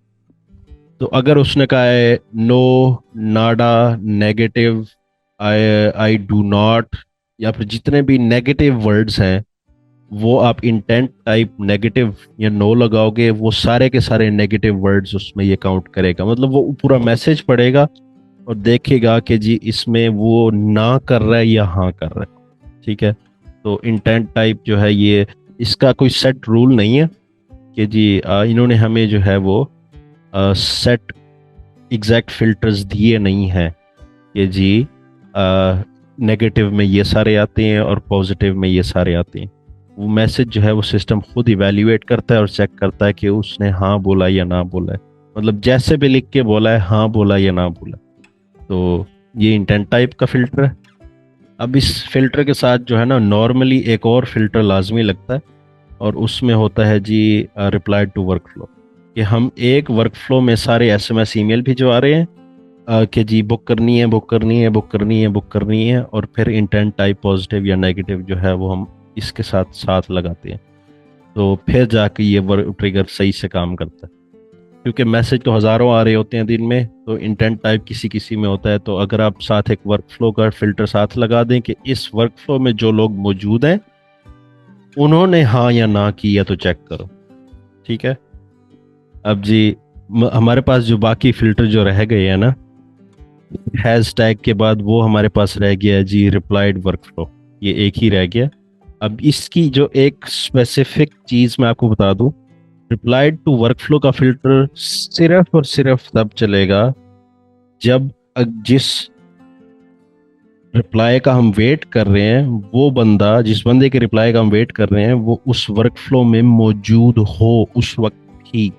Speaker 1: तो अगर उसने कहा है no, nada, negative, I I do not, या फिर जितने भी नेगेटिव वर्ड्स हैं, वो आप इंटेंट टाइप नेगेटिव या नो लगाओगे, वो सारे के सारे नेगेटिव वर्ड्स उसमें ये काउंट करेगा। मतलब वो पूरा मैसेज पढ़ेगा और देखेगा कि जी इसमें वो ना कर रहा है या हाँ कर रहा है। ठीक है, तो इंटेंट टाइप जो है ये, इसका कोई सेट रूल नहीं है कि जी इन्होंने हमें जो है वो सेट एग्जैक्ट फिल्टर्स दिए नहीं हैं कि जी नेगेटिव में ये सारे आते हैं और पॉजिटिव में ये सारे आते हैं। वो मैसेज जो है वो सिस्टम खुद इवेल्युएट करता है और चेक करता है कि उसने हाँ बोला या ना बोला है, मतलब जैसे भी लिख के बोला है हाँ बोला या ना बोला। तो ये इंटेंट टाइप का फिल्टर है। अब इस फिल्टर के साथ जो है ना नॉर्मली एक और फिल्टर लाजमी लगता है, और उसमें होता है जी रिप्लाई टू वर्कफ्लो, कि हम एक वर्कफ्लो में सारे एसएमएस ईमेल भी जो आ रहे हैं कि जी बुक करनी है, बुक करनी है, बुक करनी है, बुक करनी है, और फिर इंटेंट टाइप पॉजिटिव या नेगेटिव जो है वो हम इसके साथ साथ लगाते हैं, तो फिर जाके ये वर्क ट्रिगर सही से काम करता है। क्योंकि मैसेज तो हज़ारों आ रहे होते हैं दिन में, तो इंटेंट टाइप किसी किसी में होता है। तो अगर आप साथ एक वर्कफ्लो का फिल्टर साथ लगा दें कि इस वर्कफ्लो में जो लोग मौजूद हैं उन्होंने हाँ या ना किया, तो चेक करो। ठीक है, अब जी हमारे पास जो बाकी फिल्टर जो रह गए हैं ना हैश टैग के बाद, वो हमारे पास रह गया जी रिप्लाइड वर्कफ्लो, ये एक ही रह गया। अब इसकी जो एक स्पेसिफिक चीज मैं आपको बता दूं, रिप्लाइड टू वर्कफ्लो का फिल्टर सिर्फ और सिर्फ तब चलेगा जब जिस रिप्लाई का हम वेट कर रहे हैं, वो बंदा जिस बंदे के रिप्लाई का हम वेट कर रहे हैं वो उस वर्कफ्लो में मौजूद हो उस वक्त ही।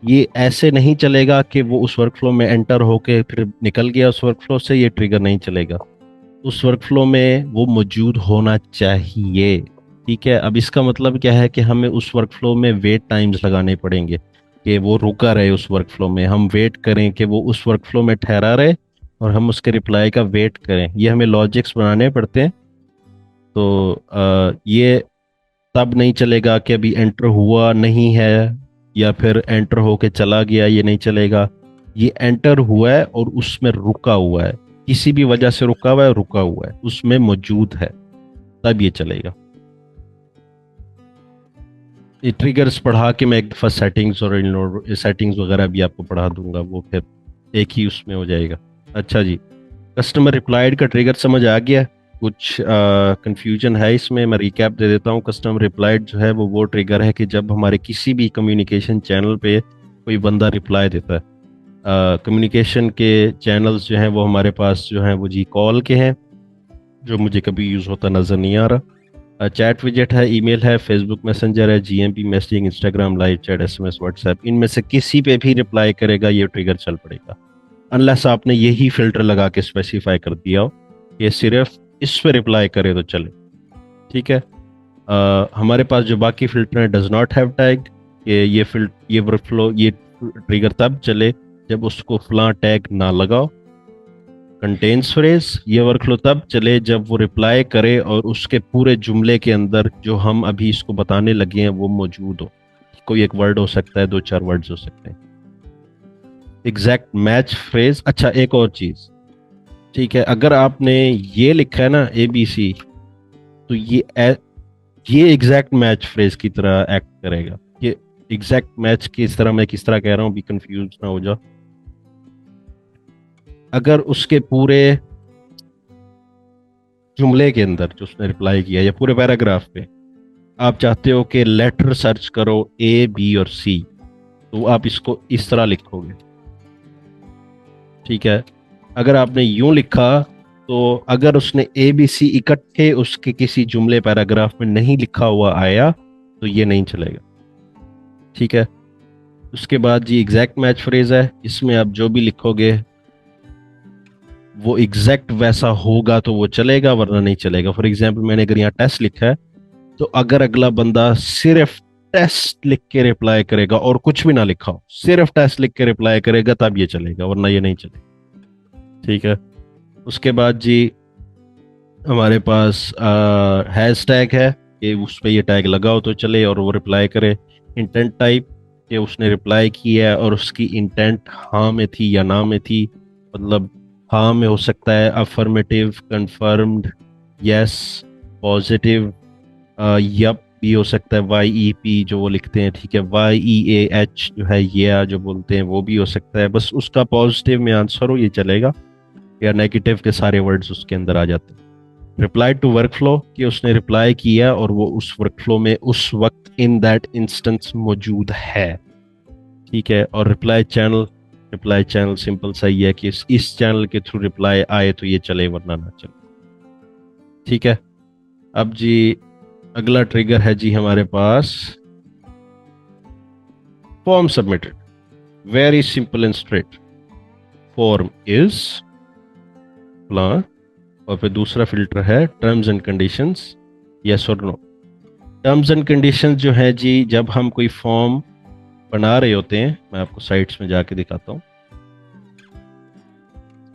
Speaker 1: ये ऐसे नहीं चलेगा कि वो उस वर्कफ्लो में एंटर होके फिर निकल गया उस वर्कफ्लो से, ये ट्रिगर नहीं चलेगा। उस वर्कफ्लो में वो मौजूद होना चाहिए। ठीक है, अब इसका मतलब क्या है कि हमें उस वर्कफ्लो में वेट टाइम्स लगाने पड़ेंगे कि वो रुका रहे उस वर्कफ्लो में, हम वेट करें कि वो उस वर्कफ्लो में ठहरा रहे और हम उसके रिप्लाई का वेट करें। ये हमें लॉजिक्स बनाने पड़ते हैं। तो ये तब नहीं चलेगा कि अभी एंटर हुआ नहीं है या फिर एंटर होके चला गया, ये नहीं चलेगा। ये एंटर हुआ है और उसमें रुका हुआ है, किसी भी वजह से रुका हुआ है, रुका हुआ है, उसमें मौजूद है, तब ये चलेगा। ये ट्रिगर्स पढ़ा के मैं एक दफ़ा सेटिंग्स और सेटिंग्स वगैरह भी आपको पढ़ा दूंगा, वो फिर एक ही उसमें हो जाएगा। अच्छा जी, कस्टमर रिप्लाइड का ट्रिगर समझ आ गया? कुछ कंफ्यूजन है इसमें? मैं रिकैप दे देता हूँ। कस्टमर रिप्लाइड जो है वो ट्रिगर है कि जब हमारे किसी भी कम्युनिकेशन चैनल पे कोई बंदा रिप्लाई देता है। कम्युनिकेशन के चैनल्स जो हैं वो हमारे पास जो हैं वो जी कॉल के हैं, जो मुझे कभी यूज़ होता नज़र नहीं आ रहा। चैट विजेट है, ईमेल है, फेसबुक मैसेंजर है, GMP messaging, Instagram live chat, SMS, WhatsApp, इनमें से किसी पे भी रिप्लाई करेगा ये ट्रिगर चल पड़ेगा, अनलेस आपने यही फिल्टर लगा के स्पेसिफाई कर दिया हो कि सिर्फ इस पे रिप्लाई करे तो चले। ठीक है, हमारे पास जो बाकी फिल्टर है डज नॉट हैव टैग, ये वर्कफ्लो ये ट्रिगर तब चले जब उसको फलां टैग ना लगाओ। कंटेन्स फ्रेज, ये वर्कफ्लो तब चले जब वो रिप्लाई करे और उसके पूरे जुमले के अंदर जो हम अभी इसको बताने लगे हैं वो मौजूद हो। कोई एक वर्ड हो सकता है, 2-4 वर्ड्स हो सकते हैं। एग्जैक्ट मैच फ्रेज, अच्छा एक और चीज, ठीक है, अगर आपने ये लिखा है ना ABC, तो ये एग्जैक्ट मैच फ्रेज की तरह एक्ट करेगा। ये एग्जैक्ट मैच किस तरह, मैं किस तरह कह रहा हूँ, भी कंफ्यूज ना हो जाओ। अगर उसके पूरे जुमले के अंदर जो उसने रिप्लाई किया या पूरे पैराग्राफ पे आप चाहते हो कि लेटर सर्च करो A, B और C, तो आप इसको इस तरह लिखोगे। ठीक है, अगर आपने यूं लिखा तो अगर उसने ए बी सी इकट्ठे उसके किसी जुमले पैराग्राफ में नहीं लिखा हुआ आया तो ये नहीं चलेगा। ठीक है। उसके बाद जी एग्जैक्ट मैच फ्रेज है, इसमें आप जो भी लिखोगे वो एग्जैक्ट वैसा होगा तो वो चलेगा, वरना नहीं चलेगा। फॉर एग्जाम्पल मैंने अगर यहाँ टेस्ट लिखा है तो अगर अगला बंदा सिर्फ टेस्ट लिख के रिप्लाई करेगा और कुछ भी ना लिखा हो, सिर्फ टेस्ट लिख के रिप्लाई करेगा, तब ये चलेगा, वरना ये नहीं चलेगा। ठीक है। उसके बाद जी हमारे पास हैश टैग है कि उस पर ये टैग लगाओ तो चले और वो रिप्लाई करे। इंटेंट टाइप कि उसने रिप्लाई किया है और उसकी इंटेंट हाँ में थी या ना में थी, मतलब हाँ में हो सकता है affirmative, confirmed, yes, positive, yup भी हो सकता है, वाई ई पी जो वो लिखते हैं, ठीक है, वाई ई ए एच जो है ये जो बोलते हैं वो भी हो सकता है, बस उसका पॉजिटिव में आंसर हो ये चलेगा, या नेगेटिव के सारे वर्ड्स उसके अंदर आ जाते हैं। रिप्लाई टू वर्कफ्लो कि उसने रिप्लाई किया और वो उस वर्कफ्लो में उस वक्त इन दैट इंस्टेंस मौजूद है। ठीक है। और रिप्लाई चैनल सिंपल सा ही है कि इस चैनल के थ्रू रिप्लाई आए तो ये चले, वरना ना चले। ठीक है। अब जी अगला ट्रिगर है जी हमारे पास form submitted. Very simple and straight. Form is plan, और फिर दूसरा फिल्टर है टर्म्स एंड कंडीशंस, यस और नो। टर्म्स एंड कंडीशंस जो है जी, जब हम कोई फॉर्म बना रहे होते हैं, मैं आपको साइट्स में जाके दिखाता हूं,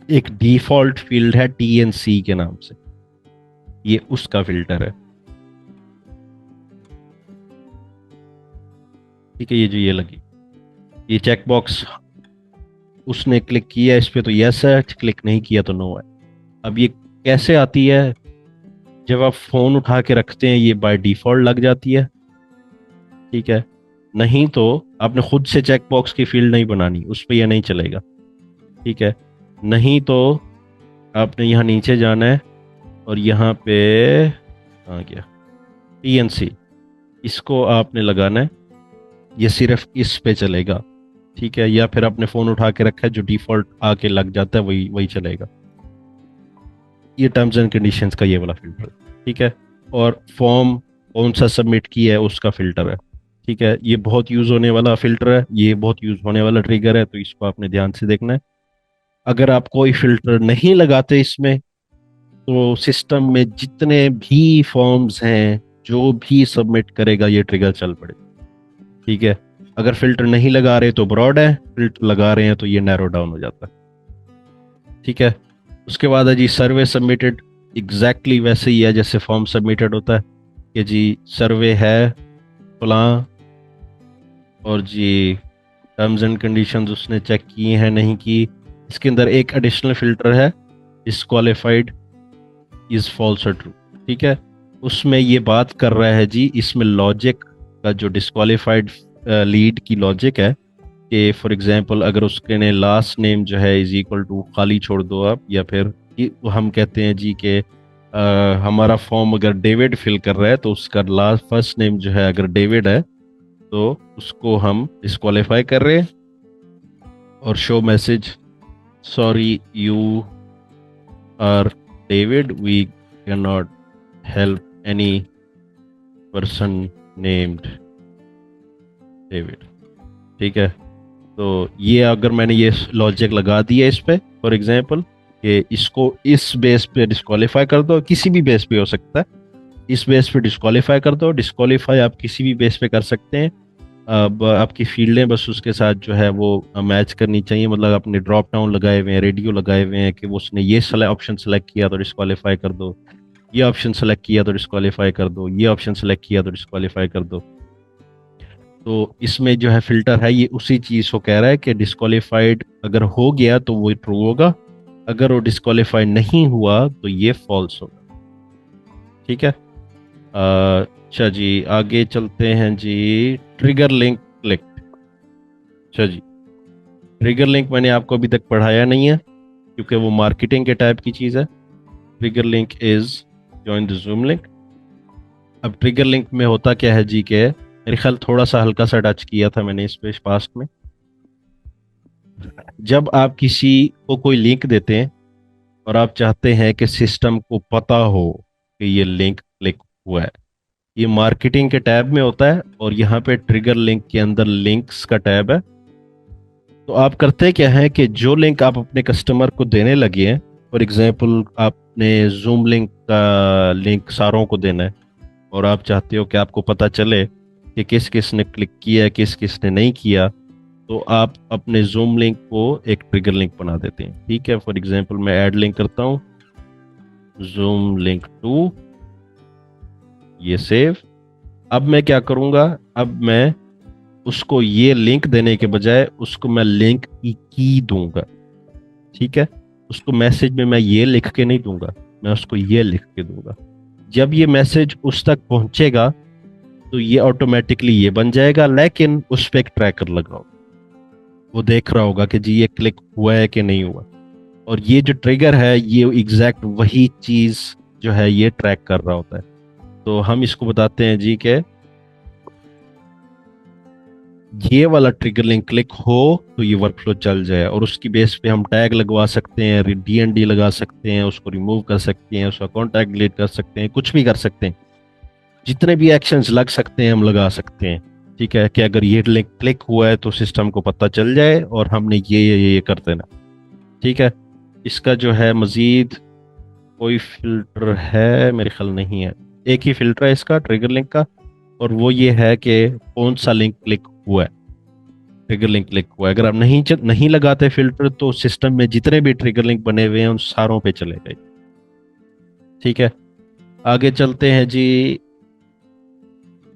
Speaker 1: एक डिफॉल्ट फील्ड है टीएनसी के नाम से, ये उसका फिल्टर है। ठीक है। ये जो ये लगी, ये चेकबॉक्स उसने क्लिक किया इस पे तो यस है, क्लिक नहीं किया तो नो है। अब ये कैसे आती है? जब आप फोन उठा के रखते हैं ये बाय डिफॉल्ट लग जाती है। ठीक है। नहीं तो आपने खुद से चेकबॉक्स की फील्ड नहीं बनानी, उस पर यह नहीं चलेगा। ठीक है। नहीं तो आपने यहाँ नीचे जाना है और यहाँ पे आ गया टीएनसी, इसको आपने लगाना है, ये सिर्फ इस पे चलेगा। ठीक है। या फिर आपने फोन उठा के रखा है, जो डिफॉल्ट आके लग जाता है वही वही चलेगा। ये टर्म्स एंड कंडीशंस का ये वाला फिल्टर है। ठीक है। और फॉर्म कौन सा सबमिट किया है उसका फिल्टर है। ठीक है। ये बहुत यूज होने वाला फिल्टर है, ये बहुत यूज होने वाला ट्रिगर है, तो इसको आपने ध्यान से देखना है। अगर आप कोई फिल्टर नहीं लगाते इसमें तो सिस्टम में जितने भी फॉर्म्स हैं, जो भी सबमिट करेगा ये ट्रिगर चल पड़े। ठीक है। अगर फिल्टर नहीं लगा रहे तो ब्रॉड है, फिल्टर लगा रहे हैं तो ये नैरो डाउन हो जाता है। ठीक है। उसके बाद है जी सर्वे सबमिटेड। एग्जैक्टली वैसे ही है जैसे फॉर्म सबमिटेड होता है कि जी सर्वे है फलां, और जी टर्म्स एंड कंडीशंस उसने चेक किए हैं नहीं की। इसके अंदर एक एडिशनल फिल्टर है डिस्क्वालिफाइड इज फॉल्स और ट्रू। ठीक है। उसमें ये बात कर रहा है जी, इसमें लॉजिक का जो डिस्क्वालिफाइड लीड की लॉजिक है कि फॉर एग्जांपल अगर उसके ने लास्ट नेम जो है इज इक्वल टू खाली छोड़ दो आप, या फिर हम कहते हैं जी कि हमारा फॉर्म अगर डेविड फिल कर रहा है तो उसका लास्ट फर्स्ट नेम जो है अगर डेविड है तो उसको हम डिस्क्वालीफाई कर रहे हैं। और show message sorry you are David, we can not help any person named David. ठीक है। तो ये अगर मैंने ये लॉजिक लगा दिया इस पे फॉर एग्जांपल कि इसको इस बेस पे डिस्क्वालीफाई कर दो, किसी भी बेस पे हो सकता है, इस बेस पे डिस्क्वालीफाई कर दो। डिस्क्वालीफाई आप किसी भी बेस पे कर सकते हैं। अब आपकी फील्डें बस उसके साथ जो है वो मैच करनी चाहिए, मतलब आपने ड्रॉप डाउन लगाए हुए हैं, रेडियो लगाए हुए हैं कि वो उसने ये ऑप्शन सेलेक्ट किया तो डिस्क्वालीफाई कर दो, ये ऑप्शन सेलेक्ट किया तो डिस्क्वालीफाई कर दो, ये ऑप्शन सेलेक्ट किया तो डिस्क्वालीफाई कर दो। तो इसमें जो है फिल्टर है ये उसी चीज़ को कह रहा है कि डिस्क्वालीफाइड अगर हो गया तो वो ट्रू होगा, अगर वो डिस्क्वालीफाइड नहीं हुआ तो ये फॉल्स होगा। ठीक है। अच्छा जी आगे चलते हैं जी। Trigger link click. अच्छा जी ट्रिगर लिंक मैंने आपको अभी तक पढ़ाया नहीं है क्योंकि वो मार्केटिंग के टाइप की चीज़ है। Trigger link is join the zoom link. अब ट्रिगर लिंक में होता क्या है जी के, मेरे ख्याल थोड़ा सा हल्का सा टच किया था मैंने इस पे पास्ट में। जब आप किसी को कोई लिंक देते हैं और आप चाहते हैं कि सिस्टम को पता हो कि ये लिंक क्लिक हुआ है। ये मार्केटिंग के टैब में होता है और यहाँ पे ट्रिगर लिंक के अंदर लिंक्स का टैब है। तो आप करते क्या है कि जो लिंक आप अपने कस्टमर को देने लगे हैं, फॉर एग्जांपल आपने जूम लिंक का लिंक सारों को देना है और आप चाहते हो कि आपको पता चले कि किस किस ने क्लिक किया, किस किस ने नहीं किया, तो आप अपने जूम लिंक को एक ट्रिगर लिंक बना देते हैं। ठीक है, फॉर एग्जांपल मैं ऐड लिंक करता हूँ, जूम लिंक टू, ये सेव। अब मैं क्या करूंगा, अब मैं उसको ये लिंक देने के बजाय उसको मैं लिंक की दूंगा। ठीक है, उसको मैसेज में मैं ये लिख के नहीं दूंगा, मैं उसको ये लिख के दूंगा। जब ये मैसेज उस तक पहुंचेगा तो ये ऑटोमेटिकली ये बन जाएगा, लेकिन उस पर एक ट्रैकर लगाओ, वो देख रहा होगा कि जी ये क्लिक हुआ है कि नहीं हुआ। और ये जो ट्रिगर है ये एग्जैक्ट वही चीज जो है ये ट्रैक कर रहा होता है। तो हम इसको बताते हैं जी के ये वाला ट्रिगर लिंक क्लिक हो तो ये वर्कफ्लो चल जाए, और उसकी बेस पे हम टैग लगवा सकते हैं, डीएनडी लगा सकते हैं, उसको रिमूव कर सकते हैं, उसका कॉन्टैक्ट डिलीट कर सकते हैं, कुछ भी कर सकते हैं। जितने भी एक्शंस लग सकते हैं हम लगा सकते हैं। ठीक है, कि अगर ये लिंक क्लिक हुआ है तो सिस्टम को पता चल जाए और हमने ये कर देना। ठीक है, इसका जो है मजीद कोई फिल्टर है मेरे ख्याल नहीं है, एक ही फिल्टर है इसका ट्रिगर लिंक का, और वो ये है कि कौन सा लिंक क्लिक हुआ है। ट्रिगर लिंक क्लिक हुआ है, अगर आप नहीं लगाते फिल्टर तो सिस्टम में जितने भी ट्रिगर लिंक बने हुए हैं उन सारों पे चले गए। ठीक है, आगे चलते हैं जी।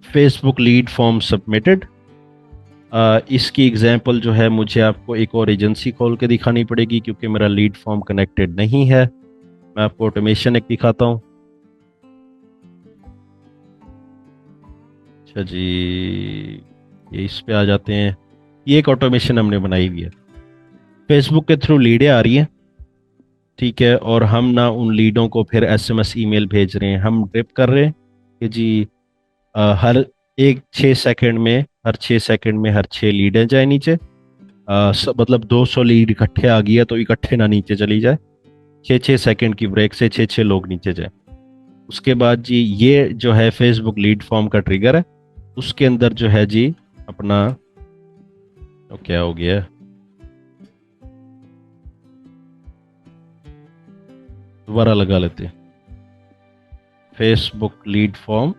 Speaker 1: फेसबुक लीड फॉर्म सबमिटेड, इसकी एग्जांपल जो है मुझे आपको एक और एजेंसी खोल के दिखानी पड़ेगी क्योंकि मेरा लीड फॉर्म कनेक्टेड नहीं है। मैं आपको ऑटोमेशन एक दिखाता हूँ। अच्छा जी, ये इस पे आ जाते हैं। ये एक ऑटोमेशन हमने बनाई हुई है, फेसबुक के थ्रू लीडें आ रही हैं। ठीक है, और हम ना उन लीडों को फिर एसएमएस ईमेल भेज रहे हैं, हम ड्रिप कर रहे हैं कि जी हर एक 6 सेकंड में, हर 6 सेकंड में हर 6 लीडें जाए नीचे। मतलब 200 लीड इकट्ठे आ गई है तो इकट्ठे ना नीचे चली जाए, 6 6 सेकंड की ब्रेक से 6 6 लोग नीचे जाए। उसके बाद जी ये जो है फेसबुक लीड फॉर्म का ट्रिगर है, उसके अंदर जो है जी अपना, तो क्या हो गया, दोबारा लगा लेते हैं फेसबुक लीड फॉर्म।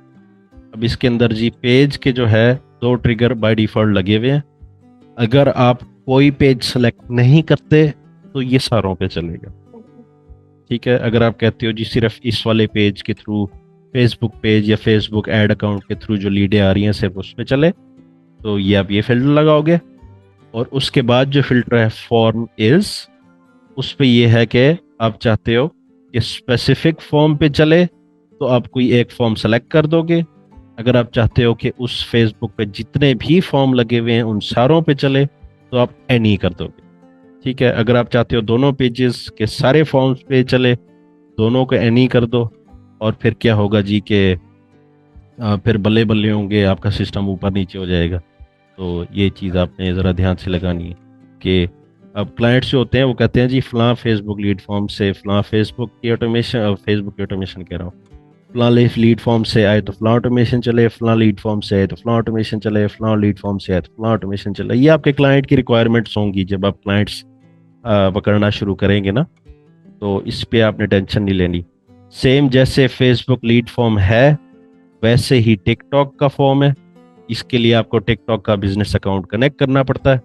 Speaker 1: अब इसके अंदर जी पेज के जो है 2 ट्रिगर बाय डिफॉल्ट लगे हुए हैं। अगर आप कोई पेज सेलेक्ट नहीं करते तो ये सारों पे चलेगा। ठीक है, अगर आप कहते हो जी सिर्फ इस वाले पेज के थ्रू, फेसबुक पेज या फेसबुक एड अकाउंट के थ्रू जो लीडें आ रही हैं सिर्फ उस पे चले, तो ये आप ये फिल्टर लगाओगे। और उसके बाद जो फिल्टर है फॉर्म इज, उस पे ये है कि आप चाहते हो कि स्पेसिफिक फॉर्म पे चले तो आप कोई एक फॉर्म सेलेक्ट कर दोगे। अगर आप चाहते हो कि उस फेसबुक पे जितने भी फॉर्म लगे हुए हैं उन सारों पे चले तो आप एनी कर दोगे। ठीक है, अगर आप चाहते हो दोनों पेजेस के सारे फॉर्म्स पे चले, दोनों को एनी कर दो। और फिर क्या होगा जी के फिर बल्ले बल्ले होंगे, आपका सिस्टम ऊपर नीचे हो जाएगा। तो ये चीज़ आपने ज़रा ध्यान से लगानी है कि अब क्लाइंट्स जो होते हैं वो कहते हैं जी फलां फेसबुक लीड फॉर्म से फलां फेसबुक की ऑटोमेशन कह रहा हूँ, फलां लीड फॉर्म से आए तो फलां ऑटोमेशन चले, फलां लीड फॉर्म से आए तो फलां ऑटोमेशन चले, फलां लीड फॉर्म से आए तो फलां ऑटोमेशन चले। ये आपके क्लाइंट की रिक्वायरमेंट्स होंगी जब आप क्लाइंट्स पकड़ना शुरू करेंगे ना, तो इस पे आपने टेंशन नहीं लेनी। सेम जैसे फेसबुक लीड फॉर्म है वैसे ही टिकटॉक का फॉर्म है, इसके लिए आपको टिकटॉक का बिजनेस अकाउंट कनेक्ट करना पड़ता है।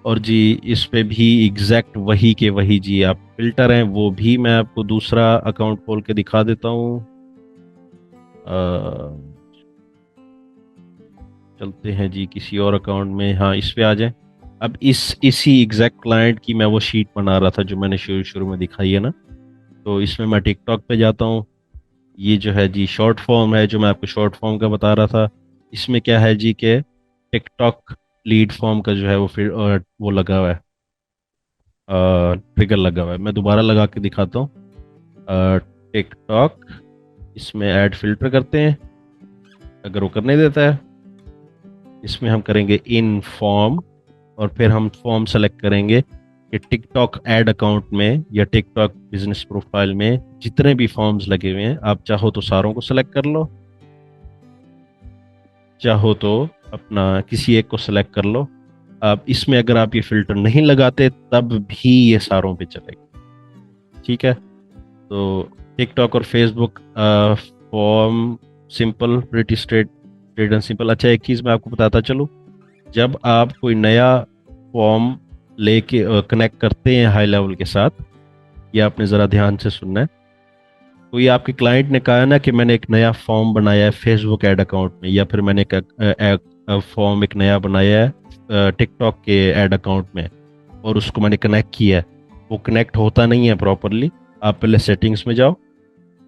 Speaker 1: और जी इस पे भी एग्जैक्ट वही के वही जी आप फिल्टर हैं, वो भी मैं आपको दूसरा अकाउंट खोल के दिखा देता हूँ। चलते हैं जी किसी और अकाउंट में, हाँ इस पे आ जाए। अब इसी एग्जैक्ट क्लाइंट की मैं वो शीट बना रहा था जो मैंने शुरू शुरू में दिखाई है ना, तो इसमें मैं टिकटॉक पे जाता हूँ। ये जो है जी शॉर्ट फॉर्म है, जो मैं आपको शॉर्ट फॉर्म का बता रहा था। इसमें क्या है जी के टिकटॉक लीड फॉर्म का जो है वो फिर वो लगा हुआ है, ट्रिगर लगा हुआ है। मैं दोबारा लगा के दिखाता हूँ। टिकटॉक, इसमें ऐड फिल्टर करते हैं, अगर वो करने देता है। इसमें हम करेंगे इन फॉर्म और फिर हम फॉर्म सेलेक्ट करेंगे कि टिकटॉक ऐड अकाउंट में या टिकटॉक बिजनेस प्रोफाइल में जितने भी फॉर्म्स लगे हुए हैं, आप चाहो तो सारों को सेलेक्ट कर लो, चाहो तो अपना किसी एक को सेलेक्ट कर लो। आप इसमें अगर आप ये फिल्टर नहीं लगाते तब भी ये सारों पे चलेगा। ठीक है, तो टिकटॉक और Facebook form simple, pretty straight and simple. अच्छा, एक चीज़ मैं आपको बताता चलूँ, जब आप कोई नया फॉर्म लेके कनेक्ट करते हैं हाई लेवल के साथ, ये आपने ज़रा ध्यान से सुनना है। कोई आपके क्लाइंट ने कहा ना कि मैंने एक नया फॉर्म बनाया है फेसबुक ऐड अकाउंट में, या फिर मैंने एक फॉर्म एक नया बनाया है टिकटॉक के ऐड अकाउंट में, और उसको मैंने कनेक्ट किया है, वो कनेक्ट होता नहीं है प्रॉपरली। आप पहले सेटिंग्स में जाओ,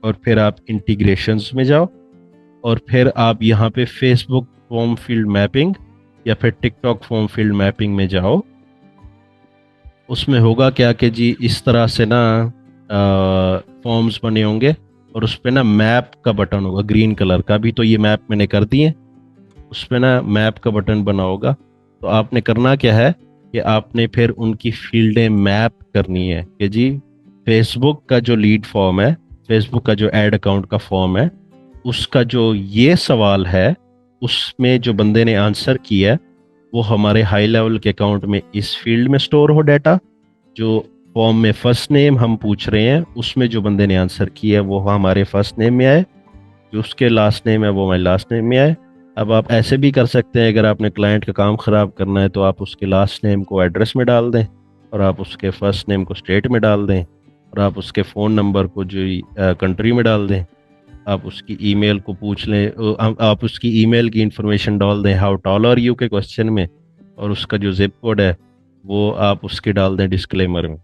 Speaker 1: और फिर आप इंटीग्रेशंस में जाओ, और फिर आप यहाँ पे फेसबुक फॉर्म फील्ड मैपिंग या फिर टिकटॉक फॉर्म फील्ड मैपिंग में जाओ। उसमें होगा क्या कि जी इस तरह से ना फॉर्म्स बने होंगे, और उस पे ना मैप का बटन होगा ग्रीन कलर का। भी तो ये मैप मैंने कर दिए, उस पे ना मैप का बटन बना होगा। तो आपने करना क्या है कि आपने फिर उनकी फील्डें मैप करनी है कि जी फेसबुक का जो लीड फॉर्म है, फेसबुक का जो ऐड अकाउंट का फॉर्म है, उसका जो ये सवाल है, उसमें जो बंदे ने आंसर किया है, वो हमारे हाई लेवल के अकाउंट में इस फील्ड में स्टोर हो डाटा। जो फॉर्म में फर्स्ट नेम हम पूछ रहे हैं, उसमें जो बंदे ने आंसर किया है वो हमारे फर्स्ट नेम में आए, जो उसके लास्ट नेम है वो हमारे लास्ट नेम में आए। अब आप ऐसे भी कर सकते हैं, अगर आपने क्लाइंट का काम ख़राब करना है तो आप उसके लास्ट नेम को एड्रेस में डाल दें, और आप उसके फर्स्ट नेम को स्टेट में डाल दें, और आप उसके फ़ोन नंबर को जो कंट्री में डाल दें। आप उसकी ईमेल को पूछ लें, आप उसकी ईमेल की इंफॉर्मेशन डाल दें, हाउ टॉल आर यू के क्वेश्चन में, और उसका जो जिप कोड है वो आप उसके डाल दें डिस्क्लेमर में।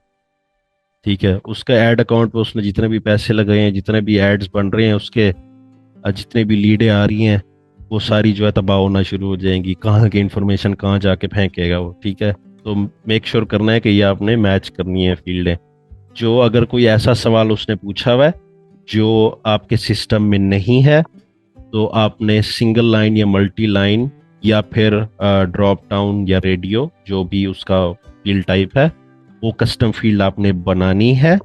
Speaker 1: ठीक है, उसका ऐड अकाउंट पे उसने जितने भी पैसे लगाए हैं, जितने भी एड्स बन रहे हैं उसके, जितने भी लीडें आ रही हैं, वो सारी जो है तबाह होना शुरू हो जाएंगी। कहाँ की इंफॉर्मेशन कहाँ जाके फेंकेगा वो। ठीक है, तो मेक श्योर करना है कि ये आपने मैच करनी है फील्डें। जो अगर कोई ऐसा सवाल उसने पूछा हुआ है जो आपके सिस्टम में नहीं है, तो आपने सिंगल लाइन या मल्टी लाइन या फिर ड्रॉप डाउन या रेडियो, जो भी उसका फील्ड टाइप है, वो कस्टम फील्ड आपने बनानी है,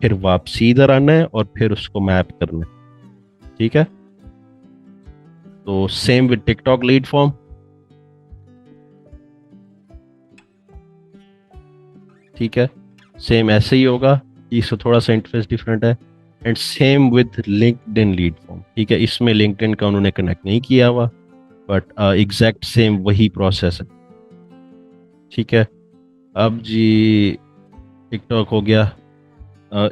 Speaker 1: फिर वापसी इधर आना है और फिर उसको मैप करना है। ठीक है, तो same with TikTok lead form. ठीक है, सेम ऐसे ही होगा, इससे थोड़ा सा इंटरफेस डिफरेंट है। And same with LinkedIn lead form. ठीक है, इसमें लिंक्डइन का उन्होंने कनेक्ट नहीं किया हुआ, बट एग्जैक्ट सेम वही प्रोसेस है। ठीक है, अब जी टिकटॉक हो गया।